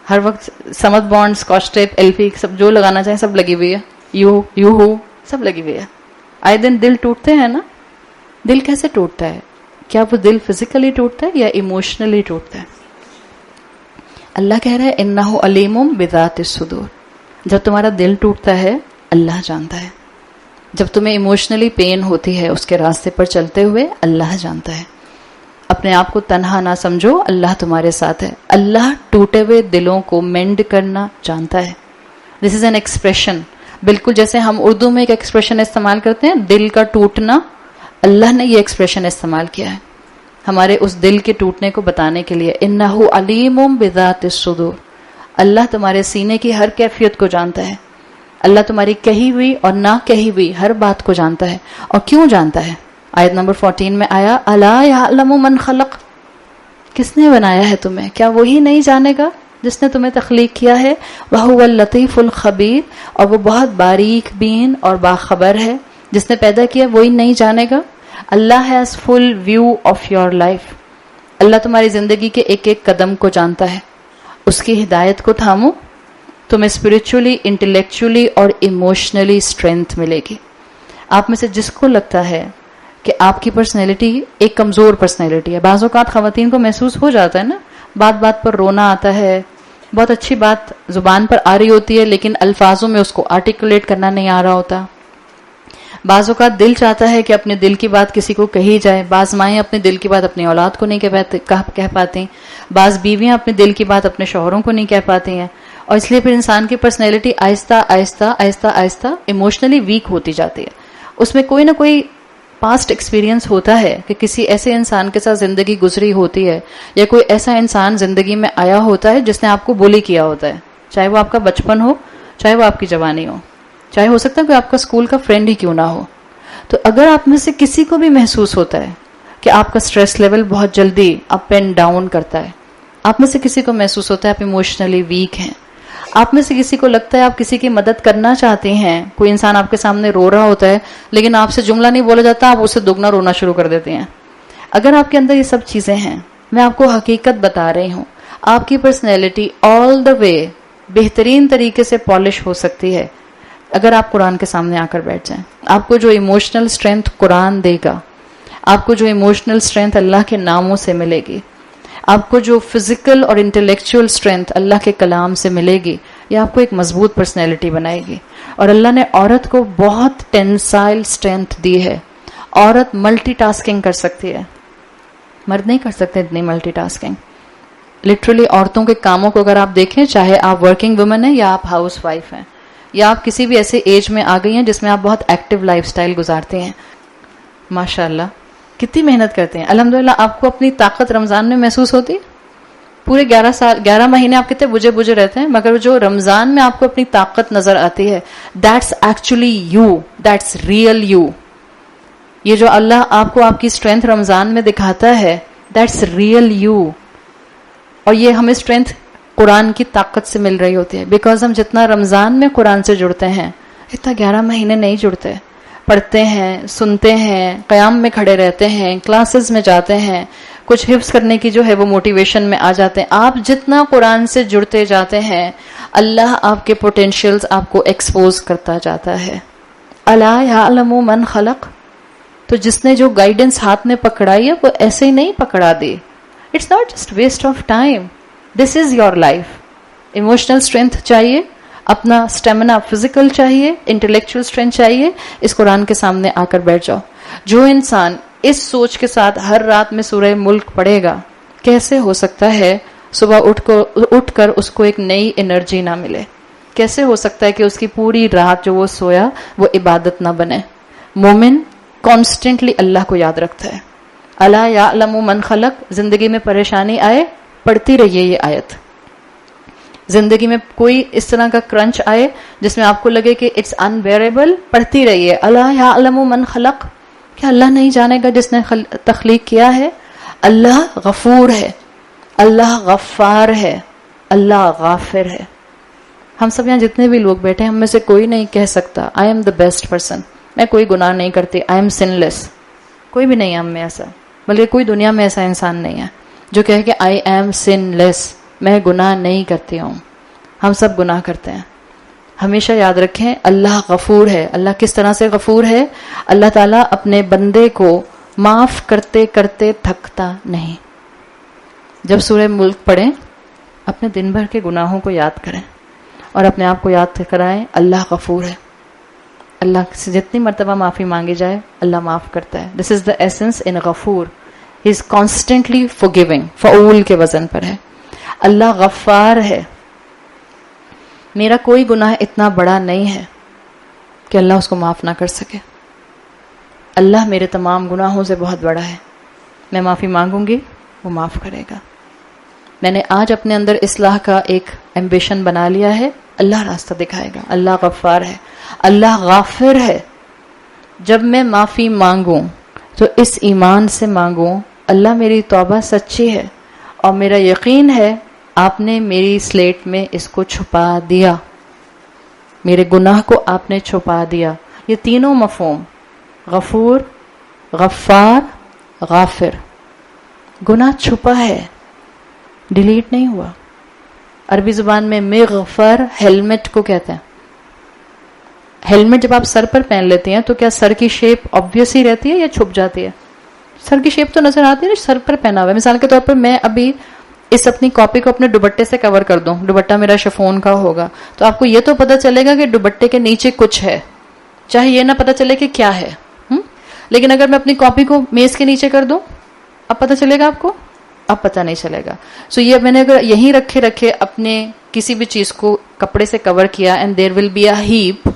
ہر وقت سمت بانڈ، اسکاچ ٹیپ، ایلفی سب جو لگانا چاہیں سب لگی ہوئی ہے، یو ہو سب لگی ہوئی ہے. آئے دن دل ٹوٹتے ہیں نا. دل کیسے ٹوٹتا ہے؟ کیا وہ دل فزیکلی ٹوٹتا ہے یا ایموشنلی ٹوٹتا ہے؟ اللہ کہہ رہا ہے انہ علیم بذات الصدور. جب تمہارا دل ٹوٹتا ہے اللہ جانتا ہے. جب تمہیں ایموشنلی پین ہوتی ہے اس کے راستے پر چلتے ہوئے اللہ جانتا ہے. اپنے آپ کو تنہا نہ سمجھو، اللہ تمہارے ساتھ ہے. اللہ ٹوٹے ہوئے دلوں کو مینڈ کرنا جانتا ہے. دس از این ایکسپریشن، بالکل جیسے ہم اردو میں ایک ایکسپریشن استعمال کرتے ہیں دل کا ٹوٹنا، اللہ نے یہ ایکسپریشن استعمال کیا ہے ہمارے اس دل کے ٹوٹنے کو بتانے کے لیے. انہ علیم بذات الصدور. اللہ تمہارے سینے کی ہر کیفیت کو جانتا ہے. اللہ تمہاری کہی ہوئی اور نہ کہی ہوئی ہر بات کو جانتا ہے. اور کیوں جانتا ہے؟ آیت نمبر 14 میں آیا الا یعلم من خلق، کس نے بنایا ہے تمہیں؟ کیا وہی نہیں جانے گا جس نے تمہیں تخلیق کیا ہے؟ وہو اللطیف الخبیر، اور وہ بہت باریک بین اور باخبر ہے. جس نے پیدا کیا وہی نہیں جانے گا. اللہ has full view of your life. اللہ تمہاری زندگی کے ایک ایک قدم کو جانتا ہے. اس کی ہدایت کو تھامو، تمہیں اسپرچولی، انٹلیکچولی اور ایموشنلی اسٹرینتھ ملے گی. آپ میں سے جس کو لگتا ہے کہ آپ کی پرسنالٹی ایک کمزور پرسنالٹی ہے، بعض اوقات خواتین کو محسوس ہو جاتا ہے نا، بات بات پر رونا آتا ہے، بہت اچھی بات زبان پر آ رہی ہوتی ہے لیکن الفاظوں میں اس کو آرٹیکولیٹ کرنا نہیں آ رہا ہوتا. بعض اوقات دل چاہتا ہے کہ اپنے دل کی بات کسی کو کہی جائے. بعض مائیں اپنے دل کی بات اپنی اولاد کو نہیں کہہ پاتی، بعض بیویاں اپنے دل کی بات اپنے شوہروں کو نہیں کہہ پاتی ہیں. اور اس لیے پھر انسان کی پرسنالٹی آہستہ آہستہ آہستہ آہستہ ایموشنلی ویک ہوتی جاتی ہے. اس میں کوئی نہ کوئی پاسٹ ایکسپیرینس ہوتا ہے کہ کسی ایسے انسان کے ساتھ زندگی گزری ہوتی ہے، یا کوئی ایسا انسان زندگی میں آیا ہوتا ہے جس نے آپ کو بولی کیا ہوتا ہے، چاہے وہ آپ کا بچپن ہو، چاہے وہ آپ کی جوانی ہو، چاہے ہو سکتا ہے کوئی آپ کا اسکول کا فرینڈ ہی کیوں نہ ہو. تو اگر آپ میں سے کسی کو بھی محسوس ہوتا ہے کہ آپ کا سٹریس لیول بہت جلدی اپ اینڈ ڈاؤن کرتا ہے، آپ میں سے کسی کو محسوس ہوتا ہے آپ ایموشنلی ویک ہیں، آپ میں سے کسی کو لگتا ہے آپ کسی کی مدد کرنا چاہتے ہیں، کوئی انسان آپ کے سامنے رو رہا ہوتا ہے لیکن آپ سے جملہ نہیں بولا جاتا، آپ اسے دگنا رونا شروع کر دیتے ہیں. اگر آپ کے اندر یہ سب چیزیں ہیں، میں آپ کو حقیقت بتا رہی ہوں، آپ کی پرسنالٹی آل دا وے بہترین طریقے سے پالش ہو سکتی ہے اگر آپ قرآن کے سامنے آ کر بیٹھ جائیں. آپ کو جو ایموشنل اسٹرینتھ قرآن دے گا، آپ کو جو ایموشنل اسٹرینتھ اللہ کے ناموں سے ملے گی، آپ کو جو فزیکل اور انٹلیکچوئل اسٹرینتھ اللہ کے کلام سے ملے گی، یہ آپ کو ایک مضبوط پرسنالٹی بنائے گی. اور اللہ نے عورت کو بہت ٹینسائل اسٹرینتھ دی ہے. عورت ملٹی ٹاسکنگ کر سکتی ہے، مرد نہیں کر سکتے اتنی ملٹی ٹاسکنگ. لٹرلی عورتوں کے کاموں کو اگر آپ دیکھیں، چاہے آپ ورکنگ وومن ہیں یا آپ ہاؤس وائف ہیں، یا آپ کسی بھی ایسے ایج میں آ گئی ہیں جس میں آپ بہت ایکٹیو لائف سٹائل گزارتے ہیں، ماشاءاللہ کتنی محنت کرتے ہیں. الحمدللہ آپ کو اپنی طاقت رمضان میں محسوس ہوتی؟ پورے 11 مہینے آپ کتنے بجے رہتے ہیں، مگر جو رمضان میں آپ کو اپنی طاقت نظر آتی ہے، that's actually you, that's real you. یہ جو اللہ آپ کو آپ کی اسٹرینتھ رمضان میں دکھاتا ہے، دیٹس ریئل یو. اور یہ ہمیں اسٹرینتھ قرآن کی طاقت سے مل رہی ہوتی ہے، بیکاز ہم جتنا رمضان میں قرآن سے جڑتے ہیں اتنا 11 مہینے نہیں جڑتے. پڑھتے ہیں، سنتے ہیں، قیام میں کھڑے رہتے ہیں، کلاسز میں جاتے ہیں، کچھ حفظ کرنے کی جو ہے وہ موٹیویشن میں آ جاتے ہیں. آپ جتنا قرآن سے جڑتے جاتے ہیں اللہ آپ کے پوٹینشیلز آپ کو ایکسپوز کرتا جاتا ہے. الا یعلم من خلق، تو جس نے جو گائیڈنس ہاتھ میں پکڑائی ہے وہ ایسے ہی نہیں پکڑا دی. It's not just waste of time, this is your life. Emotional strength چاہیے، اپنا اسٹیمنا فزیکل چاہیے، انٹلیکچوئل اسٹرینتھ چاہیے. اس قرآن کے سامنے آ کر بیٹھ جاؤ. جو انسان اس سوچ کے ساتھ ہر رات میں سورہ ملک پڑھے گا، کیسے ہو سکتا ہے صبح اٹھ کر اس کو ایک نئی انرجی نہ ملے؟ کیسے ہو سکتا ہے کہ اس کی پوری رات جو وہ سویا وہ عبادت نہ بنے؟ مومن کانسٹنٹلی اللہ کو یاد رکھتا ہے. الا یعلم من خلق. زندگی میں پریشانی آئے پڑھتی رہیے یہ آیت. زندگی میں کوئی اس طرح کا کرنچ آئے جس میں آپ کو لگے کہ اٹس انبیئریبل، پڑھتی رہیے الا یعلم من خلق. کیا اللہ نہیں جانے گا جس نے تخلیق کیا ہے؟ اللہ غفور ہے، اللہ غفار ہے، اللہ غافر ہے. ہم سب یہاں جتنے بھی لوگ بیٹھے ہیں ہم میں سے کوئی نہیں کہہ سکتا I am the best person, میں کوئی گناہ نہیں کرتی، آئی ایم سن لیس. کوئی بھی نہیں ہے ہم میں ایسا، بلکہ کوئی دنیا میں ایسا انسان نہیں ہے جو کہے کہ آئی ایم سن لیس، میں گناہ نہیں کرتی ہوں. ہم سب گناہ کرتے ہیں. ہمیشہ یاد رکھیں اللہ غفور ہے. اللہ کس طرح سے غفور ہے؟ اللہ تعالیٰ اپنے بندے کو معاف کرتے کرتے تھکتا نہیں. جب سورہ ملک پڑھیں اپنے دن بھر کے گناہوں کو یاد کریں اور اپنے آپ کو یاد کرائیں اللہ غفور ہے. اللہ سے جتنی مرتبہ معافی مانگی جائے اللہ معاف کرتا ہے. دس از دا ایسنس ان غفور. ہی از کانسٹنٹلی forgiving. فعول کے وزن پر ہے. اللہ غفار ہے. میرا کوئی گناہ اتنا بڑا نہیں ہے کہ اللہ اس کو معاف نہ کر سکے. اللہ میرے تمام گناہوں سے بہت بڑا ہے. میں معافی مانگوں گی وہ معاف کرے گا. میں نے آج اپنے اندر اصلاح کا ایک ایمبیشن بنا لیا ہے، اللہ راستہ دکھائے گا. اللہ غفار ہے، اللہ غافر ہے. جب میں معافی مانگوں تو اس ایمان سے مانگوں اللہ میری توبہ سچی ہے اور میرا یقین ہے آپ نے میری سلیٹ میں اس کو چھپا دیا، میرے گناہ کو آپ نے چھپا دیا. یہ تینوں مفہوم غفور، غفار، غافر. گناہ چھپا ہے، ڈیلیٹ نہیں ہوا. عربی زبان میں مغفر ہیلمٹ کو کہتے ہیں. ہیلمٹ جب آپ سر پر پہن لیتے ہیں تو کیا سر کی شیپ آبویس ہی رہتی ہے یا چھپ جاتی ہے؟ سر کی شیپ تو نظر آتی ہے نا سر پر پہنا ہوا ہے. مثال کے طور پر میں ابھی اس اپنی کاپی کو اپنے دوپٹے سے کور کر دوں، دوپٹہ میرا شفون کا ہوگا تو آپ کو یہ تو پتہ چلے گا کہ دوپٹے کے نیچے کچھ ہے، چاہے یہ نہ پتہ چلے کہ کیا ہے. لیکن اگر میں اپنی کاپی کو میز کے نیچے کر دوں اب پتہ چلے گا آپ کو؟ اب پتہ نہیں چلے گا. سو یہ میں نے اگر یہیں رکھے اپنے کسی بھی چیز کو کپڑے سے کور کیا and there will be a heap,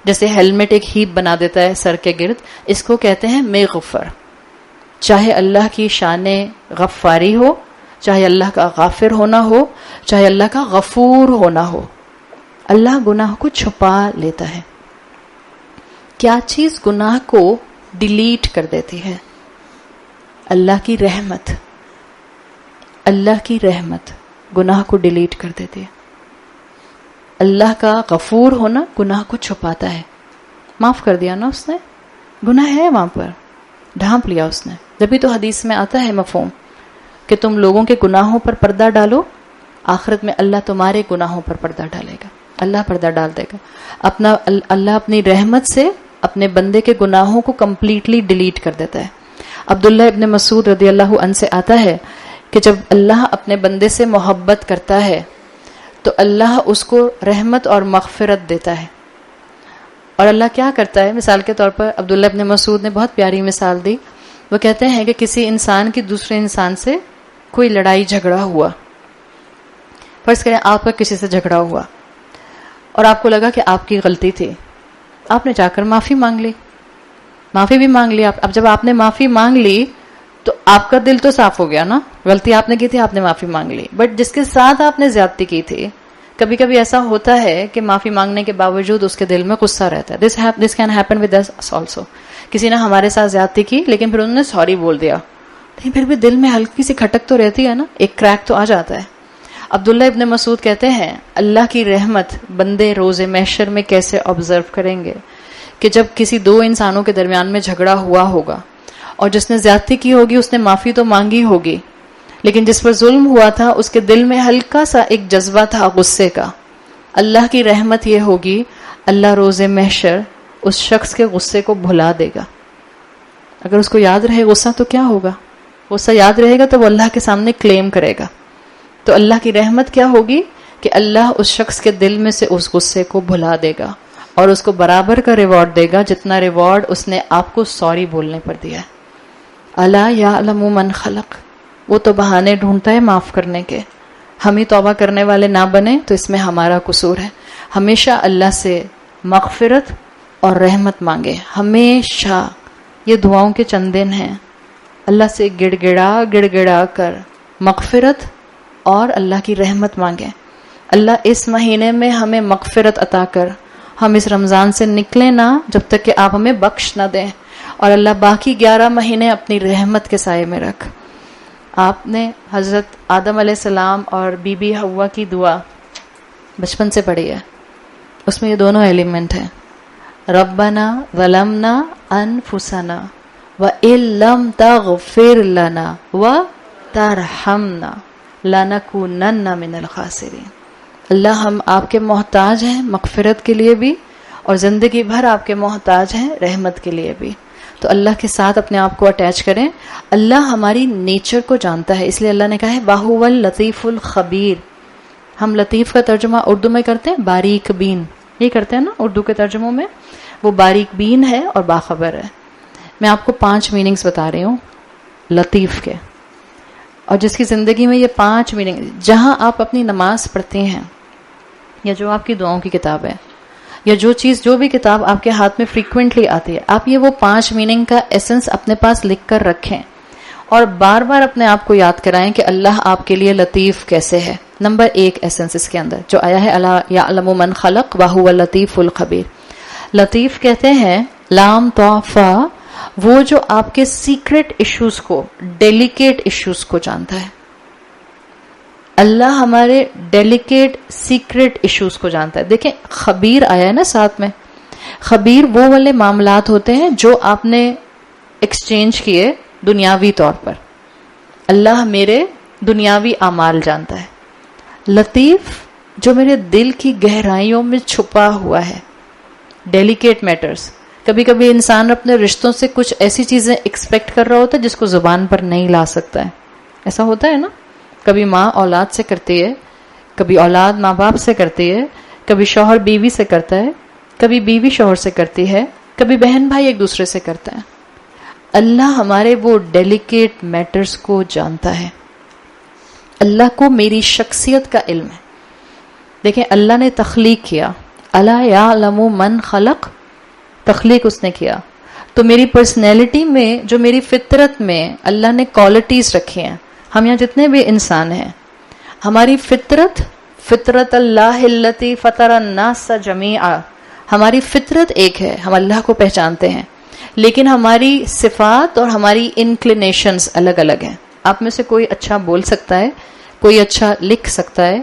جیسے ہیلمٹ ایک ہیپ بنا دیتا ہے سر کے گرد، اس کو کہتے ہیں مغفر. چاہے اللہ کی شان غفاری ہو، چاہے اللہ کا غافر ہونا ہو، چاہے اللہ کا غفور ہونا ہو، اللہ گناہ کو چھپا لیتا ہے. کیا چیز گناہ کو ڈیلیٹ کر دیتی ہے؟ اللہ کی رحمت. اللہ کی رحمت گناہ کو ڈیلیٹ کر دیتی ہے. اللہ کا غفور ہونا گناہ کو چھپاتا ہے. معاف کر دیا نا اس نے، گناہ ہے وہاں پر، ڈھانپ لیا اس نے. جبھی تو حدیث میں آتا ہے مفہوم کہ تم لوگوں کے گناہوں پر پردہ ڈالو، آخرت میں اللہ تمہارے گناہوں پر پردہ ڈالے گا. اللہ پردہ ڈال دے گا. اللہ اپنی رحمت سے اپنے بندے کے گناہوں کو کمپلیٹلی ڈیلیٹ کر دیتا ہے. عبداللہ ابن مسعود رضی اللہ عنہ سے آتا ہے کہ جب اللہ اپنے بندے سے محبت کرتا ہے تو اللہ اس کو رحمت اور مغفرت دیتا ہے. اور اللہ کیا کرتا ہے؟ مثال کے طور پر عبداللہ ابن مسعود نے بہت پیاری مثال دی. وہ کہتے ہیں کہ کسی انسان کی دوسرے انسان سے کوئی لڑائی جھگڑا ہوا، فرض کریں آپ کا کسی سے جھگڑا ہوا اور آپ کو لگا کہ آپ کی غلطی تھی، آپ نے جا کر معافی مانگ لی، معافی بھی مانگ لی. اب جب آپ نے معافی مانگ لی تو آپ کا دل تو صاف ہو گیا نا، غلطی آپ نے کی تھی، آپ نے معافی مانگ لی. بٹ جس کے ساتھ آپ نے زیادتی کی تھی کبھی کبھی ایسا ہوتا ہے کہ معافی مانگنے کے باوجود اس کے دل میں غصہ رہتا ہے. This can happen with us also. کسی نے ہمارے ساتھ زیادتی کی لیکن پھر انہوں نے سوری بول دیا, لیکن پھر بھی دل میں ہلکی سی کھٹک تو رہتی ہے نا, ایک کریک تو آ جاتا ہے. عبداللہ ابن مسعود کہتے ہیں اللہ کی رحمت بندے روز محشر میں کیسے آبزرو کریں گے کہ جب کسی دو انسانوں کے درمیان میں جھگڑا ہوا ہوگا اور جس نے زیادتی کی ہوگی اس نے معافی تو مانگی ہوگی, لیکن جس پر ظلم ہوا تھا اس کے دل میں ہلکا سا ایک جذبہ تھا غصے کا. اللہ کی رحمت یہ ہوگی, اللہ روز محشر اس شخص کے غصے کو بھلا دے گا. اگر اس کو یاد رہے غصہ تو کیا ہوگا, غصہ یاد رہے گا تو وہ اللہ کے سامنے کلیم کرے گا. تو اللہ کی رحمت کیا ہوگی کہ اللہ اس شخص کے دل میں سے اس غصے کو بھلا دے گا اور اس کو برابر کا ریوارڈ دے گا جتنا ریوارڈ اس نے آپ کو سوری بولنے پر دیا ہے. الا یعلم من خلق, وہ تو بہانے ڈھونڈتا ہے معاف کرنے کے. ہم ہی توبہ کرنے والے نہ بنے تو اس میں ہمارا قصور ہے. ہمیشہ اللہ سے مغفرت اور رحمت مانگے, ہمیشہ. یہ دعاؤں کے چند دن ہیں. اللہ سے گڑ گڑا کر مغفرت اور اللہ کی رحمت مانگیں. اللہ اس مہینے میں ہمیں مغفرت عطا کر, ہم اس رمضان سے نکلیں نہ جب تک کہ آپ ہمیں بخش نہ دیں, اور اللہ باقی 11 مہینے اپنی رحمت کے سائے میں رکھ. آپ نے حضرت آدم علیہ السلام اور بی بی حوا کی دعا بچپن سے پڑھی ہے, اس میں یہ دونوں ایلیمنٹ ہیں. ربنا ظلمنا انفسنا وان لم تغفر لنا وترحمنا لنکونن من الخاسرین. اللہ ہم آپ کے محتاج ہیں مغفرت کے لیے بھی, اور زندگی بھر آپ کے محتاج ہیں رحمت کے لیے بھی. تو اللہ کے ساتھ اپنے آپ کو اٹیچ کریں. اللہ ہماری نیچر کو جانتا ہے, اس لیے اللہ نے کہا ہے وَهُوَ اللطیف الخبیر. ہم لطیف کا ترجمہ اردو میں کرتے ہیں باریک بین, یہ کرتے ہیں نا اردو کے ترجموں میں. وہ باریک بین ہے اور باخبر ہے. میں آپ کو 5 میننگز بتا رہی ہوں لطیف کے, اور جس کی زندگی میں یہ 5 میننگ, جہاں آپ اپنی نماز پڑھتے ہیں یا جو آپ کی دعاؤں کی کتاب ہے یا جو بھی کتاب آپ کے ہاتھ میں فریکوینٹلی آتی ہے, آپ یہ وہ 5 میننگ کا ایسنس اپنے پاس لکھ کر رکھیں اور بار بار اپنے آپ کو یاد کرائیں کہ اللہ آپ کے لیے لطیف کیسے ہے. نمبر 1 ایسنس اس کے اندر جو آیا ہے الا یعلم من خلق وهو اللطیف الخبیر. لطیف کہتے ہیں لام طافا, وہ جو آپ کے سیکرٹ ایشوز کو, ڈیلیکیٹ ایشوز کو جانتا ہے. اللہ ہمارے ڈیلیکیٹ سیکرٹ ایشوز کو جانتا ہے. دیکھیں خبیر آیا ہے نا ساتھ میں, خبیر وہ والے معاملات ہوتے ہیں جو آپ نے ایکسچینج کیے دنیاوی طور پر. اللہ میرے دنیاوی اعمال جانتا ہے. لطیف جو میرے دل کی گہرائیوں میں چھپا ہوا ہے, ڈیلیکیٹ میٹرز. کبھی کبھی انسان اپنے رشتوں سے کچھ ایسی چیزیں ایکسپیکٹ کر رہا ہوتا ہے جس کو زبان پر نہیں لا سکتا ہے. ایسا ہوتا ہے نا, کبھی ماں اولاد سے کرتی ہے, کبھی اولاد ماں باپ سے کرتی ہے, کبھی شوہر بیوی سے کرتا ہے, کبھی بیوی شوہر سے کرتی ہے, کبھی بہن بھائی ایک دوسرے سے کرتا ہے. اللہ ہمارے وہ ڈیلیکیٹ میٹرز کو جانتا ہے. اللہ کو میری شخصیت کا علم ہے. دیکھیں اللہ نے تخلیق کیا, الا یعلم من خلق, تخلیق اس نے کیا. تو میری پرسنالٹی میں, جو میری فطرت میں اللہ نے کوالٹیز رکھی ہیں, ہم یہاں جتنے بھی انسان ہیں, ہماری فطرت اللہ التی فطر الناس جمیعا, ہماری فطرت ایک ہے, ہم اللہ کو پہچانتے ہیں, لیکن ہماری صفات اور ہماری انکلینیشنز الگ الگ ہیں. آپ میں سے کوئی اچھا بول سکتا ہے, کوئی اچھا لکھ سکتا ہے,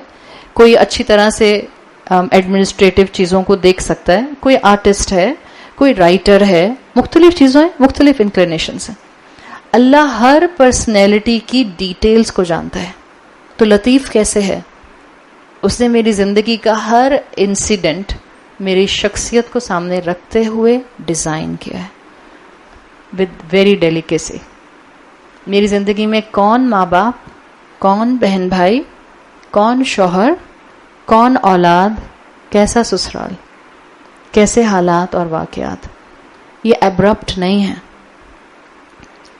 کوئی اچھی طرح سے ایڈمنسٹریٹو چیزوں کو دیکھ سکتا ہے, کوئی آرٹسٹ ہے, کوئی رائٹر ہے, مختلف چیزوں ہیں, مختلف انکلینیشنز ہیں. اللہ ہر پرسنالٹی کی ڈیٹیلز کو جانتا ہے. تو لطیف کیسے ہے؟ اس نے میری زندگی کا ہر انسیڈنٹ میری شخصیت کو سامنے رکھتے ہوئے ڈیزائن کیا ہے ود ویری ڈیلیکیسی. میری زندگی میں کون ماں باپ, کون بہن بھائی, کون شوہر, کون اولاد, کیسا سسرال, کیسے حالات اور واقعات. یہ ایبرپٹ نہیں ہے,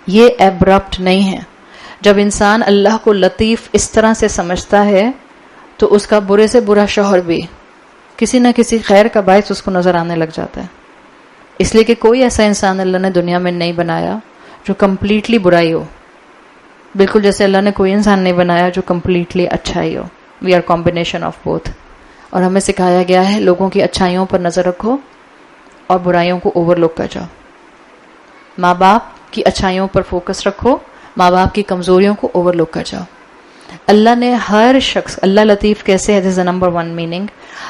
یہ ایبرپٹ نہیں ہے. جب انسان اللہ کو لطیف اس طرح سے سمجھتا ہے تو اس کا برے سے برا شوہر بھی کسی نہ کسی خیر کا باعث اس کو نظر آنے لگ جاتا ہے. اس لیے کہ کوئی ایسا انسان اللہ نے دنیا میں نہیں بنایا جو کمپلیٹلی برائی ہو, بالکل جیسے اللہ نے کوئی انسان نہیں بنایا جو کمپلیٹلی اچھائی ہو. We are combination of both. اور ہمیں سکھایا گیا ہے لوگوں کی اچھائیوں پر نظر رکھو اور برائیوں کو اوور لک کر جاؤ. ماں باپ کی اچھائیوں پر فوکس رکھو، ماں باپ کی کمزوریوں کو اوور لک کر جاؤ. اللہ نے ہر شخص، اللہ لطیف کیسے ہے، دس از نمبر 1 میننگ.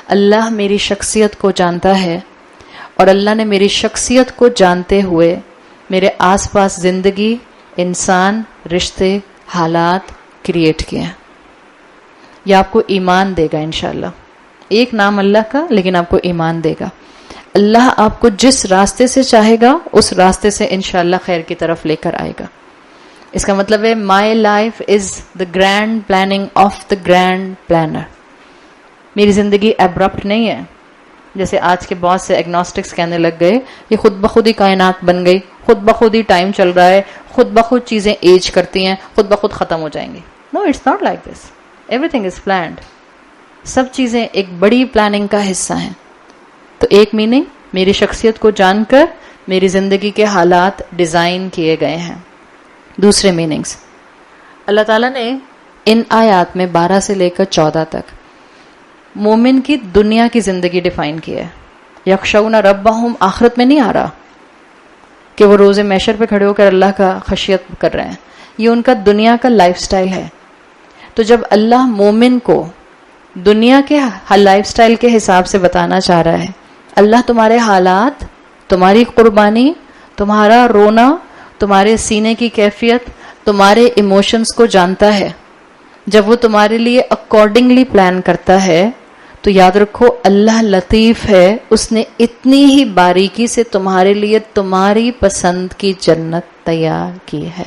اللہ میری شخصیت کو جانتا ہے اور اللہ نے میری شخصیت کو جانتے ہوئے میرے آس پاس زندگی، انسان، رشتے، حالات کریٹ کیے ہیں. یہ آپ کو ایمان دے گا انشاءاللہ. ایک نام اللہ کا، لیکن آپ کو ایمان دے گا. اللہ آپ کو جس راستے سے چاہے گا اس راستے سے انشاءاللہ خیر کی طرف لے کر آئے گا. اس کا مطلب ہے my life is the grand planning of the grand planner. میری زندگی ابرپٹ نہیں ہے جیسے آج کے بہت سے ایگنوسٹکس کہنے لگ گئے یہ خود بخود ہی کائنات بن گئی، خود بخود ہی ٹائم چل رہا ہے، خود بخود چیزیں ایج کرتی ہیں، خود بخود ختم ہو جائیں گی. No, it's not like this. Everything is planned. سب چیزیں ایک بڑی پلاننگ کا حصہ ہیں. تو ایک میننگ، میری شخصیت کو جان کر میری زندگی کے حالات ڈیزائن کیے گئے ہیں. دوسرے میننگز، اللہ تعالیٰ نے ان آیات میں 12 سے لے کر 14 تک مومن کی دنیا کی زندگی ڈیفائن کی ہے. یخشون ربہم آخرت میں نہیں آ رہا کہ وہ روز محشر پہ کھڑے ہو کر اللہ کا خشیت کر رہے ہیں. یہ ان کا دنیا کا لائف سٹائل ہے. تو جب اللہ مومن کو دنیا کے لائف سٹائل کے حساب سے بتانا چاہ رہا ہے، اللہ تمہارے حالات، تمہاری قربانی، تمہارا رونا، تمہارے سینے کی کیفیت، تمہارے ایموشنز کو جانتا ہے. جب وہ تمہارے لیے اکارڈنگلی پلان کرتا ہے تو یاد رکھو اللہ لطیف ہے، اس نے اتنی ہی باریکی سے تمہارے لیے تمہاری پسند کی جنت تیار کی ہے.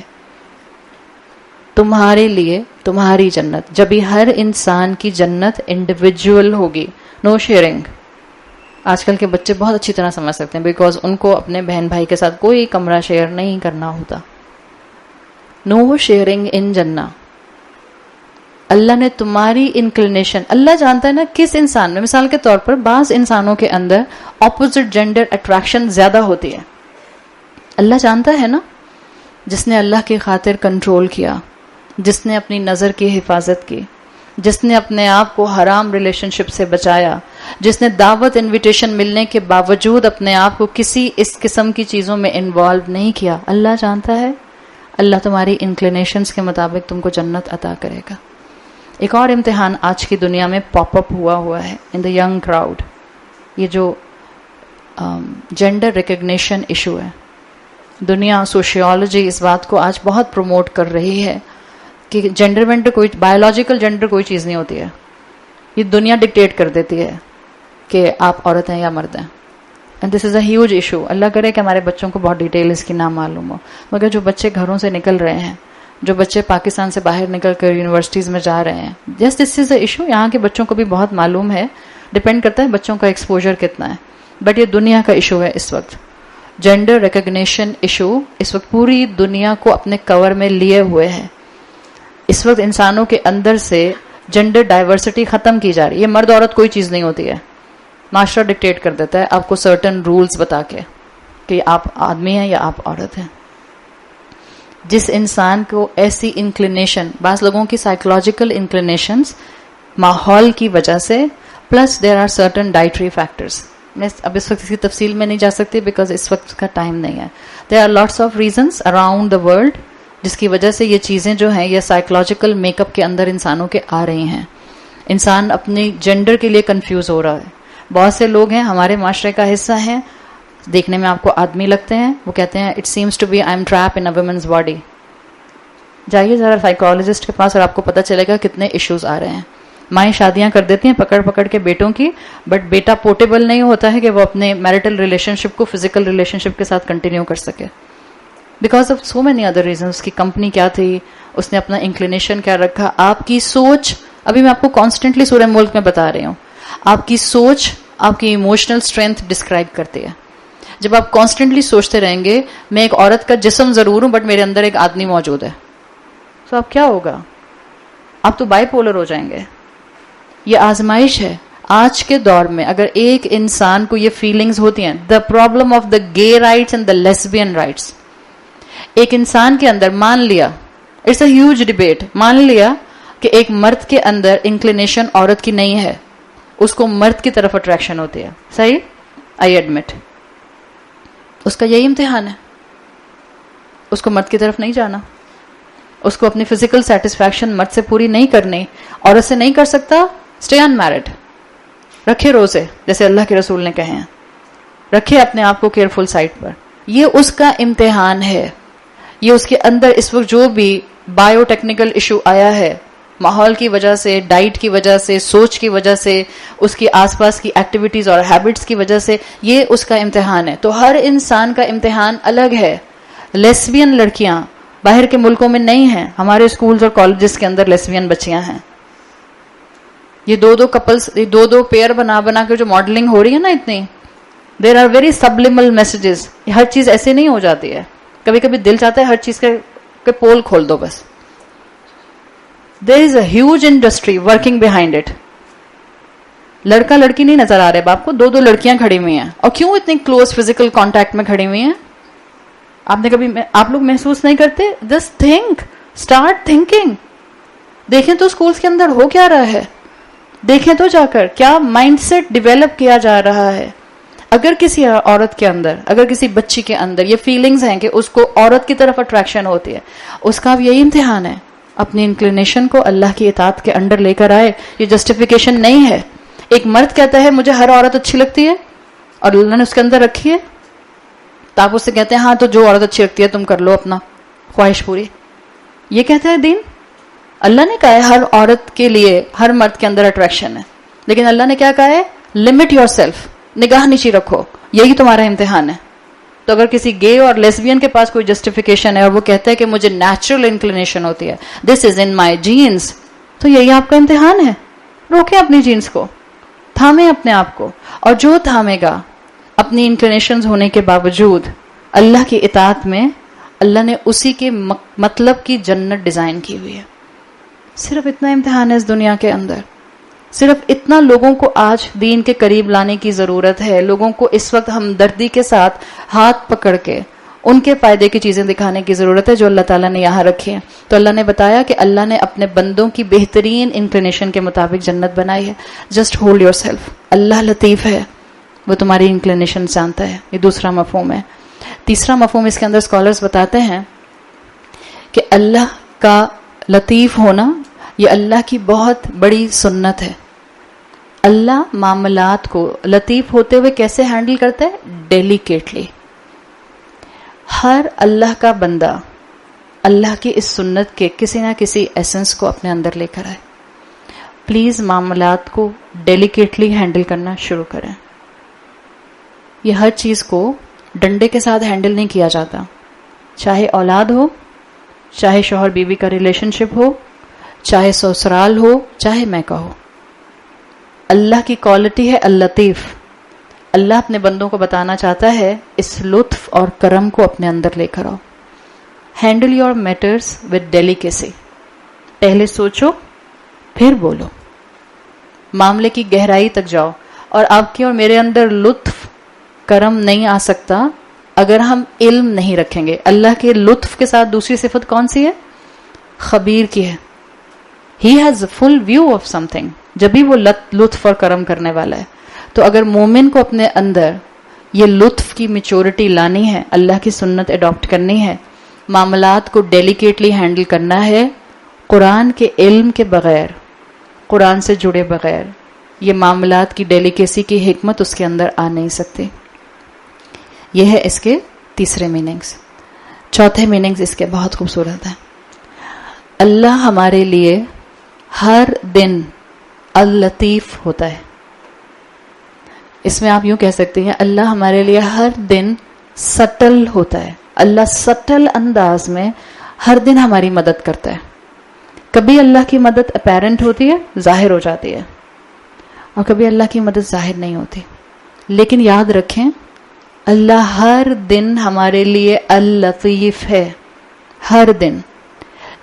تمہارے لیے تمہاری جنت. جب بھی ہر انسان کی جنت انڈیویجول ہوگی، نو شیئرنگ. آج کل کے بچے بہت اچھی طرح سمجھ سکتے ہیں بیکاز ان کو اپنے بہن بھائی کے ساتھ کوئی کمرہ شیئر نہیں کرنا ہوتا. نو شیئرنگ ان جنہ. اللہ نے تمہاری انکلینیشن، اللہ جانتا ہے نا کس انسان میں، مثال کے طور پر بعض انسانوں کے اندر اپوزٹ جینڈر اٹریکشن زیادہ ہوتی ہے. اللہ جانتا ہے نا، جس نے اللہ کی خاطر کنٹرول کیا، جس نے اپنی نظر کی حفاظت کی، جس نے اپنے آپ کو حرام ریلیشن شپ سے بچایا، جس نے دعوت انویٹیشن ملنے کے باوجود اپنے آپ کو کسی اس قسم کی چیزوں میں انوالو نہیں کیا. اللہ جانتا ہے. اللہ تمہاری انکلینیشنز کے مطابق تم کو جنت عطا کرے گا. ایک اور امتحان آج کی دنیا میں پاپ اپ ہوا ہے ان دا ینگ کراؤڈ. یہ جو جینڈر ریکگنیشن ایشو ہے، دنیا سوشیولوجی اس بات کو آج بہت پروموٹ کر رہی ہے کہ جینڈر وینڈر کوئی بایولوجیکل جینڈر کوئی چیز نہیں ہوتی ہے. یہ دنیا ڈکٹیٹ کر دیتی ہے کہ آپ عورت ہیں یا مرد ہیں. And this is a huge issue. اللہ کرے کہ ہمارے بچوں کو بہت ڈیٹیل اس کی نہ معلوم ہو، مگر جو بچے گھروں سے نکل رہے ہیں، جو بچے پاکستان سے باہر نکل کر یونیورسٹیز میں جا رہے ہیں، یس دس از اے ایشو. یہاں کے بچوں کو بھی بہت معلوم ہے، ڈپینڈ کرتا ہے بچوں کا ایکسپوجر کتنا ہے. بٹ یہ دنیا کا ایشو ہے اس وقت. جینڈر ریکگنیشن ایشو اس وقت پوری دنیا کو اپنے کور میں لیے ہوئے ہے. اس وقت انسانوں کے اندر سے جینڈر ڈائیورسٹی ختم کی جا رہی ہے. یہ مرد عورت کوئی چیز نہیں ہوتی ہے. معاشرہ ڈکٹیٹ کر دیتا ہے آپ کو سرٹن رولز بتا کے کہ آپ آدمی ہیں یا آپ عورت ہیں. جس انسان کو ایسی انکلینیشن، بعض لوگوں کی سائیکولوجیکل انکلینیشنز ماحول کی وجہ سے، plus there are certain dietary factors. میں اب اس وقت اس کی تفصیل میں نہیں جا سکتی بیکاز اس وقت کا ٹائم نہیں ہے. There are lots of reasons around the world جس کی وجہ سے یہ چیزیں جو ہیں یہ سائیکولوجیکل میک اپ کے اندر انسانوں کے آ رہی ہیں. انسان اپنی جینڈر کے لیے کنفیوز ہو رہا ہے. بہت سے لوگ ہیں ہمارے معاشرے کا حصہ ہیں، دیکھنے میں آپ کو آدمی لگتے ہیں، وہ کہتے ہیں it seems to be I am trap in a women's body. جائیے ذرا سائیکالوجسٹ کے پاس اور آپ کو پتہ چلے گا کتنے ایشوز آ رہے ہیں. مائیں شادیاں کر دیتی ہیں پکڑ پکڑ کے بیٹوں کی، بٹ بیٹا پورٹیبل نہیں ہوتا ہے کہ وہ اپنے میرٹل ریلیشن شپ کو فزیکل ریلیشن شپ کے ساتھ کنٹینیو کر سکے because of so many other reasons. اس کی کمپنی کیا تھی، اس نے اپنا انکلینیشن کیا رکھا. آپ کی سوچ، ابھی میں آپ کو کانسٹنٹلی سورہ ملک میں بتا رہی ہوں، آپ کی سوچ آپ کی ایموشنل اسٹرینتھ ڈسکرائب کرتی ہے. جب آپ کانسٹنٹلی سوچتے رہیں گے میں ایک عورت کا جسم ضرور ہوں بٹ میرے اندر ایک آدمی موجود ہے، تو اب کیا ہوگا؟ آپ تو بائی پولر ہو جائیں گے. یہ آزمائش ہے. آج کے دور میں اگر ایک انسان کو یہ فیلنگز ہوتی ہیں، دا پرابلم آف دا گے rights and the lesbian rights, ایک انسان کے اندر مان لیا، اٹس اے ہیوج ڈبیٹ، مان لیا کہ ایک مرد کے اندر انکلینیشن عورت کی نہیں ہے، اس کو مرد کی طرف اٹریکشن ہوتی ہے. صحیح؟ I admit. اس کا یہی امتحان ہے. اس کو مرد کی طرف نہیں جانا, اس کو اپنی فزیکل سیٹسفیکشن مرد سے پوری نہیں کرنی, عورت سے نہیں کر سکتا, اسٹے ان میرڈ, رکھے روزے جیسے اللہ کے رسول نے کہے ہیں, رکھے اپنے آپ کو کیئرفل سائٹ پر. یہ اس کا امتحان ہے. یہ اس کے اندر اس وقت جو بھی بایو ٹیکنیکل ایشو آیا ہے, ماحول کی وجہ سے, ڈائٹ کی وجہ سے, سوچ کی وجہ سے, اس کی آس پاس کی ایکٹیویٹیز اور ہیبٹس کی وجہ سے, یہ اس کا امتحان ہے. تو ہر انسان کا امتحان الگ ہے. لیسبین لڑکیاں باہر کے ملکوں میں نہیں ہیں, ہمارے اسکولز اور کالجز کے اندر لیسبین بچیاں ہیں. یہ دو کپلز, دو پیئر بنا بنا کے جو ماڈلنگ ہو رہی ہے نا اتنی, دیر آر ویری سبلیمل میسیجز. ہر چیز ایسے نہیں ہو جاتی ہے. کبھی کبھی دل چاہتا ہے ہر چیز کے پول کھول دو بس. There is a huge industry working behind it. لڑکا لڑکی نہیں نظر آ رہے باپ کو, دو لڑکیاں کھڑی ہوئی ہیں. اور کیوں اتنی کلوز فزیکل کانٹیکٹ میں کھڑی ہوئی ہیں؟ آپ نے کبھی, آپ لوگ محسوس نہیں کرتے؟ Just think, start thinking. دیکھیں تو اسکولس کے اندر ہو کیا رہا ہے, دیکھیں تو جا کر کیا مائنڈ سیٹ ڈیولپ کیا جا رہا ہے. اگر کسی عورت کے اندر, اگر کسی بچی کے اندر یہ فیلنگز ہیں کہ اس کو عورت کی طرف اٹریکشن ہوتی ہے, اس کا اب یہی امتحان ہے, اپنی انکلینیشن کو اللہ کی اطاعت کے انڈر لے کر آئے. یہ جسٹیفیکیشن نہیں ہے. ایک مرد کہتا ہے مجھے ہر عورت اچھی لگتی ہے, اور اللہ نے اس کے اندر رکھی ہے, تو آپ اس سے کہتے ہیں ہاں تو جو عورت اچھی لگتی ہے تم کر لو اپنا خواہش پوری. یہ کہتا ہے دین. اللہ نے کہا ہے ہر عورت کے لیے ہر مرد کے اندر اٹریکشن ہے, لیکن اللہ نے کیا کہا ہے؟ لمٹ یور سیلف, نگاہ نیچی رکھو, یہی تمہارا امتحان ہے. تو اگر کسی گے اور لیسبین کے پاس کوئی جسٹیفیکیشن ہے اور وہ کہتا ہے کہ مجھے نیچرل انکلینیشن ہوتی ہے, دس از ان مائی جینز, تو یہی آپ کا امتحان ہے. روکیں اپنی جینز کو, تھامیں اپنے آپ کو, اور جو تھامے گا اپنی انکلینیشنز ہونے کے باوجود اللہ کی اطاعت میں, اللہ نے اسی کے مطلب کی جنت ڈیزائن کی ہوئی ہے. صرف اتنا امتحان ہے اس دنیا کے اندر. صرف اتنا لوگوں کو آج دین کے قریب لانے کی ضرورت ہے. لوگوں کو اس وقت ہمدردی کے ساتھ ہاتھ پکڑ کے ان کے فائدے کی چیزیں دکھانے کی ضرورت ہے جو اللہ تعالیٰ نے یہاں رکھی ہیں. تو اللہ نے بتایا کہ اللہ نے اپنے بندوں کی بہترین انکلینیشن کے مطابق جنت بنائی ہے. Just hold yourself. اللہ لطیف ہے, وہ تمہاری انکلینیشن جانتا ہے. یہ دوسرا مفہوم ہے. تیسرا مفہوم اس کے اندر اسکالرز بتاتے ہیں کہ اللہ کا لطیف ہونا یہ اللہ کی بہت بڑی سنت ہے. اللہ معاملات کو لطیف ہوتے ہوئے کیسے ہینڈل کرتا ہے؟ ڈیلیکیٹلی. ہر اللہ کا بندہ اللہ کی اس سنت کے کسی نہ کسی ایسنس کو اپنے اندر لے کر آئے. پلیز معاملات کو ڈیلیکیٹلی ہینڈل کرنا شروع کریں. یہ ہر چیز کو ڈنڈے کے ساتھ ہینڈل نہیں کیا جاتا. چاہے اولاد ہو, چاہے شوہر بیوی کا ریلیشن شپ ہو, چاہے سسرال ہو, چاہے میں کہوں. اللہ کی کوالٹی ہے اللطیف. اللہ اپنے بندوں کو بتانا چاہتا ہے اس لطف اور کرم کو اپنے اندر لے کر آؤ. Handle your matters with delicacy. پہلے سوچو پھر بولو, معاملے کی گہرائی تک جاؤ. اور آپ کے اور میرے اندر لطف کرم نہیں آ سکتا اگر ہم علم نہیں رکھیں گے. اللہ کے لطف کے ساتھ دوسری صفت کون سی ہے؟ خبیر کی ہے. He has a full view of something. جب بھی وہ لطف اور کرم کرنے والا ہے. تو اگر مومن کو اپنے اندر یہ لطف کی میچورٹی لانی ہے, اللہ کی سنت اڈاپٹ کرنی ہے, معاملات کو ڈیلیکیٹلی ہینڈل کرنا ہے, قرآن کے علم کے بغیر, قرآن سے جڑے بغیر یہ معاملات کی ڈیلیکیسی کی حکمت اس کے اندر آ نہیں سکتی. یہ ہے اس کے تیسرے میننگز. چوتھے میننگز اس کے بہت خوبصورت ہیں. اللہ ہمارے لیے ہر دن اللطیف ہوتا ہے. اس میں آپ یوں کہہ سکتے ہیں اللہ ہمارے لیے ہر دن سٹل ہوتا ہے. اللہ سٹل انداز میں ہر دن ہماری مدد کرتا ہے. کبھی اللہ کی مدد اپیرنٹ ہوتی ہے, ظاہر ہو جاتی ہے, اور کبھی اللہ کی مدد ظاہر نہیں ہوتی. لیکن یاد رکھیں اللہ ہر دن ہمارے لیے اللطیف ہے. ہر دن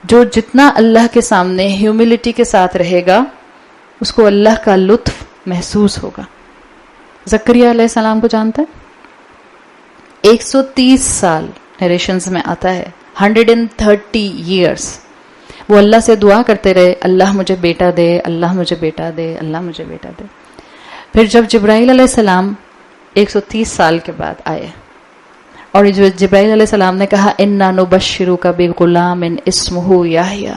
جو جتنا اللہ کے سامنے ہیوملٹی کے ساتھ رہے گا اس کو اللہ کا لطف محسوس ہوگا. زکریا علیہ السلام کو جانتا ہے؟ 130 سال نریشنز میں آتا ہے, 130 years وہ اللہ سے دعا کرتے رہے, اللہ مجھے بیٹا دے, اللہ مجھے بیٹا دے, اللہ مجھے بیٹا دے. پھر جب جبرائیل علیہ السلام 130 سال کے بعد آئے اور جو جبرائیل علیہ السلام نے کہا انا نبشرک بغلام اسمہ یحییٰ،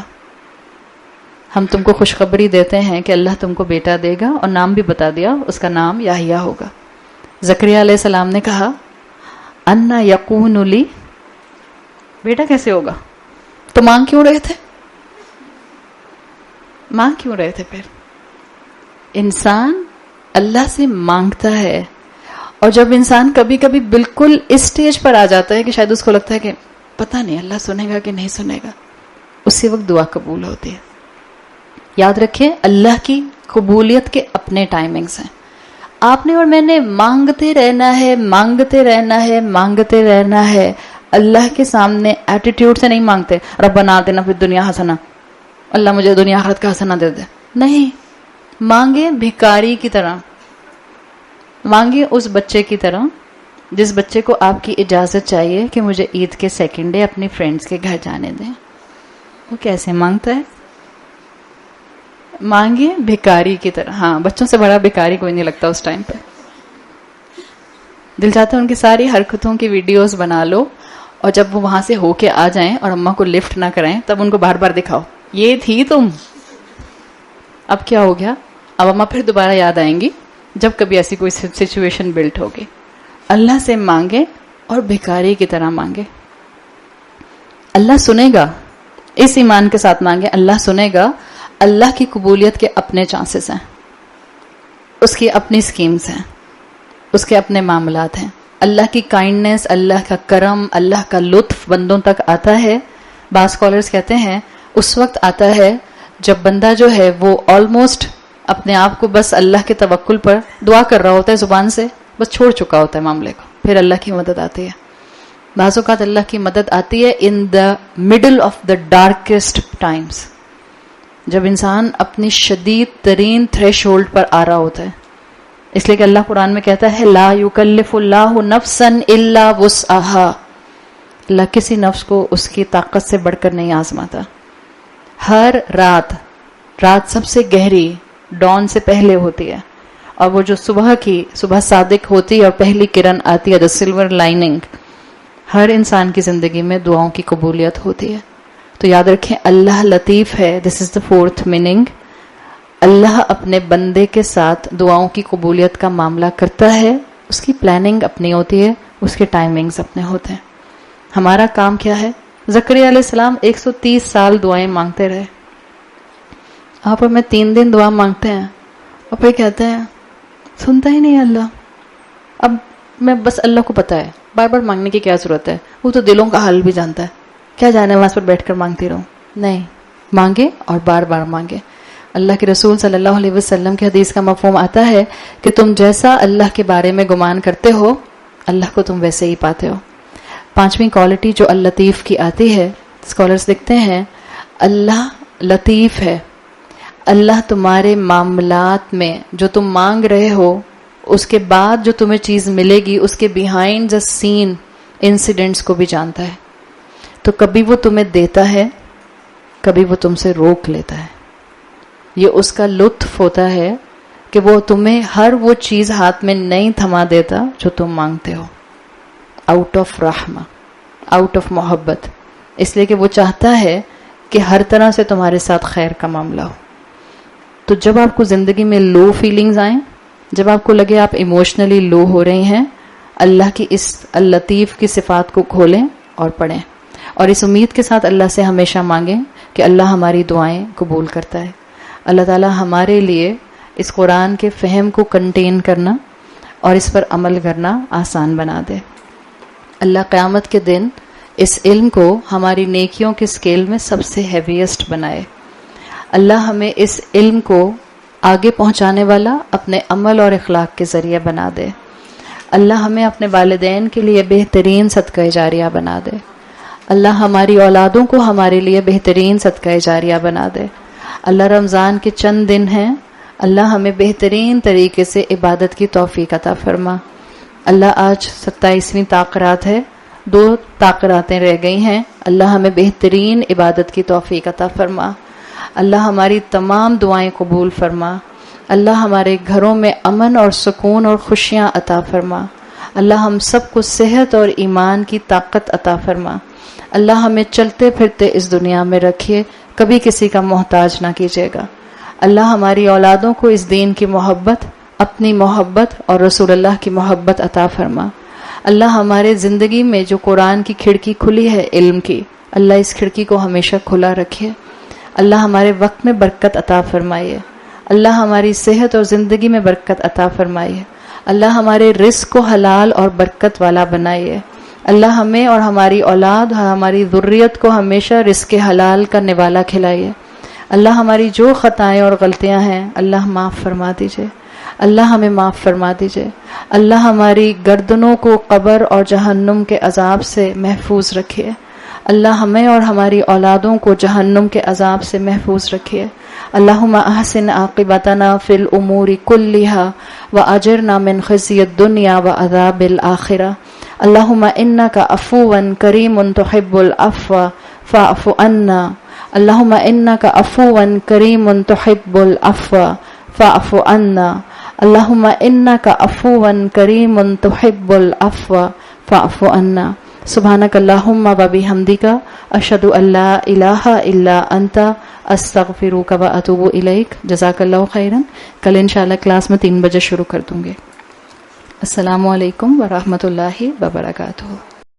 ہم تم کو خوشخبری دیتے ہیں کہ اللہ تم کو بیٹا دے گا، اور نام بھی بتا دیا، اس کا نام یحییٰ ہوگا۔ زکریا علیہ السلام نے کہا انا یکون لی، بیٹا کیسے ہوگا؟ تو مانگ کیوں رہے تھے؟ مانگ کیوں رہے تھے؟ پھر انسان اللہ سے مانگتا ہے، اور جب انسان کبھی کبھی بالکل اس سٹیج پر آ جاتا ہے کہ شاید اس کو لگتا ہے کہ پتہ نہیں اللہ سنے گا کہ نہیں سنے گا، اسی وقت دعا قبول ہوتی ہے۔ یاد رکھیں اللہ کی قبولیت کے اپنے ٹائمنگز ہیں۔ آپ نے اور میں نے مانگتے رہنا ہے، مانگتے رہنا ہے، مانگتے رہنا ہے۔ اللہ کے سامنے ایٹیٹیوڈ سے نہیں مانگتے ربنا آتنا فی الدنیا حسنہ، اللہ مجھے دنیا آخرت کا حسنہ دے دے، نہیں، مانگے بھکاری کی طرح، مانگے اس بچے کی طرح جس بچے کو آپ کی اجازت چاہیے کہ مجھے عید کے سیکنڈ ڈے اپنی فرینڈز کے گھر جانے دیں۔ وہ کیسے مانگتا ہے؟ مانگے بھکاری کی طرح۔ ہاں، بچوں سے بڑا بھکاری کوئی نہیں لگتا اس ٹائم پہ۔ دل چاہتا ہے ان کی ساری حرکتوں کی ویڈیوز بنا لو، اور جب وہ وہاں سے ہو کے آ جائیں اور اماں کو لفٹ نہ کریں تب ان کو بار بار دکھاؤ یہ تھی تم۔ اب کیا ہو گیا؟ اب اماں پھر دوبارہ یاد آئیں گی جب کبھی ایسی کوئی سچویشن بلٹ ہوگی۔ اللہ سے مانگے اور بھکاری کی طرح مانگے، اللہ سنے گا۔ اس ایمان کے ساتھ مانگے، اللہ سنے گا۔ اللہ کی قبولیت کے اپنے چانسز ہیں، اس کی اپنی سکیمز ہیں، اس کے اپنے معاملات ہیں۔ اللہ کی کائنڈنس، اللہ کا کرم، اللہ کا لطف بندوں تک آتا ہے۔ بعض اسکالرز کہتے ہیں اس وقت آتا ہے جب بندہ جو ہے وہ آلموسٹ اپنے آپ کو بس اللہ کے توکل پر دعا کر رہا ہوتا ہے، زبان سے بس چھوڑ چکا ہوتا ہے معاملے کو، پھر اللہ کی مدد آتی ہے۔ بعض اوقات اللہ کی مدد آتی ہے in the middle of the darkest times, جب انسان اپنی شدید ترین تھریش ہولڈ پر آ رہا ہوتا ہے۔ اس لیے کہ اللہ قرآن میں کہتا ہے لا یکلف اللہ نفسا الا وسعها، اللہ کسی نفس کو اس کی طاقت سے بڑھ کر نہیں آزماتا۔ ہر رات سب سے گہری ڈان سے پہلے ہوتی ہے، اور وہ جو صبح صادق ہوتی ہے اور پہلی کرن آتی ہے، دا سلور لائننگ، ہر انسان کی زندگی میں دعاؤں کی قبولیت ہوتی ہے۔ تو یاد رکھیں اللہ لطیف ہے، دس از دا فورتھ میننگ۔ اللہ اپنے بندے کے ساتھ دعاؤں کی قبولیت کا معاملہ کرتا ہے، اس کی پلاننگ اپنی ہوتی ہے، اس کے ٹائمنگز اپنے ہوتے ہیں۔ ہمارا کام کیا ہے؟ زکریا علیہ السلام 130 سال دعائیں مانگتے رہے۔ آپ اور میں 3 دن دعا مانگتے ہیں اور پھر کہتے ہیں سنتا ہی نہیں اللہ۔ اب میں بس اللہ کو پتا ہے، بار بار مانگنے کی کیا ضرورت ہے، وہ تو دلوں کا حال بھی جانتا ہے، کیا جانے وہاں پر بیٹھ کر مانگتی رہوں؟ نہیں، مانگے اور بار بار مانگے۔ اللہ کے رسول صلی اللہ علیہ وسلم کی حدیث کا مفہوم آتا ہے کہ تم جیسا اللہ کے بارے میں گمان کرتے ہو اللہ کو تم ویسے ہی پاتے ہو۔ 5ویں کوالٹی جو اللطیف کی آتی ہے، اسکالرز لکھتے ہیں اللہ لطیف ہے، اللہ تمہارے معاملات میں جو تم مانگ رہے ہو اس کے بعد جو تمہیں چیز ملے گی اس کے بیہائنڈ دا سین انسیڈنٹس کو بھی جانتا ہے۔ تو کبھی وہ تمہیں دیتا ہے، کبھی وہ تم سے روک لیتا ہے۔ یہ اس کا لطف ہوتا ہے کہ وہ تمہیں ہر وہ چیز ہاتھ میں نہیں تھما دیتا جو تم مانگتے ہو، آؤٹ آف رحمہ، آؤٹ آف محبت، اس لیے کہ وہ چاہتا ہے کہ ہر طرح سے تمہارے ساتھ خیر کا معاملہ ہو۔ تو جب آپ کو زندگی میں لو فیلنگز آئیں، جب آپ کو لگے آپ ایموشنلی لو ہو رہی ہیں، اللہ کی اس اللطیف کی صفات کو کھولیں اور پڑھیں، اور اس امید کے ساتھ اللہ سے ہمیشہ مانگیں کہ اللہ ہماری دعائیں قبول کرتا ہے۔ اللہ تعالی ہمارے لیے اس قرآن کے فہم کو کنٹین کرنا اور اس پر عمل کرنا آسان بنا دے۔ اللہ قیامت کے دن اس علم کو ہماری نیکیوں کے اسکیل میں سب سے ہیویسٹ بنائے۔ اللہ ہمیں اس علم کو آگے پہنچانے والا اپنے عمل اور اخلاق کے ذریعے بنا دے۔ اللہ ہمیں اپنے والدین کے لیے بہترین صدقہ جاریہ بنا دے۔ اللہ ہماری اولادوں کو ہمارے لیے بہترین صدقہ جاریہ بنا دے۔ اللہ رمضان کے چند دن ہیں، اللہ ہمیں بہترین طریقے سے عبادت کی توفیق عطا فرما۔ اللہ آج 27ویں تاقرات ہے، 2 تاقراتیں رہ گئی ہیں، اللہ ہمیں بہترین عبادت کی توفیق عطا فرما۔ اللہ ہماری تمام دعائیں قبول فرما۔ اللہ ہمارے گھروں میں امن اور سکون اور خوشیاں عطا فرما۔ اللہ ہم سب کو صحت اور ایمان کی طاقت عطا فرما۔ اللہ ہمیں چلتے پھرتے اس دنیا میں رکھیے، کبھی کسی کا محتاج نہ کیجیے گا۔ اللہ ہماری اولادوں کو اس دین کی محبت، اپنی محبت اور رسول اللہ کی محبت عطا فرما۔ اللہ ہمارے زندگی میں جو قرآن کی کھڑکی کھلی ہے علم کی، اللہ اس کھڑکی کو ہمیشہ کھلا رکھے۔ اللہ ہمارے وقت میں برکت عطا فرمائیے۔ اللہ ہماری صحت اور زندگی میں برکت عطا فرمائیے۔ اللہ ہمارے رزق کو حلال اور برکت والا بنائیے۔ اللہ ہمیں اور ہماری اولاد اور ہماری ذریت کو ہمیشہ رزق حلال کا نوالا کھلائیے۔ اللہ ہماری جو خطائیں اور غلطیاں ہیں اللہ معاف فرما دیجئے۔ اللہ ہمیں معاف فرما دیجئے۔ اللہ ہماری گردنوں کو قبر اور جہنم کے عذاب سے محفوظ رکھیے۔ اللہ ہمیں اور ہماری اولادوں کو جہنم کے عذاب سے محفوظ رکھیے۔ اللہم احسن عاقبتنا فی الامور کلہا واجرنا من خزی الدنیا وعذاب الآخرہ۔ اللہم انک عفو کریم تحب العفو فاعف عنا۔ اللہم انک عفو کریم تحب العفو فاعف عنا۔ اللہم انک عفو کریم تحب العفو فاعف عنا۔ سبحانک اللہم و بحمدک اشہد ان لا الہ الا انت استغفرک و اتوب الیک۔ جزاک اللہ خیرا۔ کل انشاءاللہ کلاس میں 3 بجے شروع کر دوں گے۔ السلام علیکم ورحمۃ اللہ وبرکاتہ۔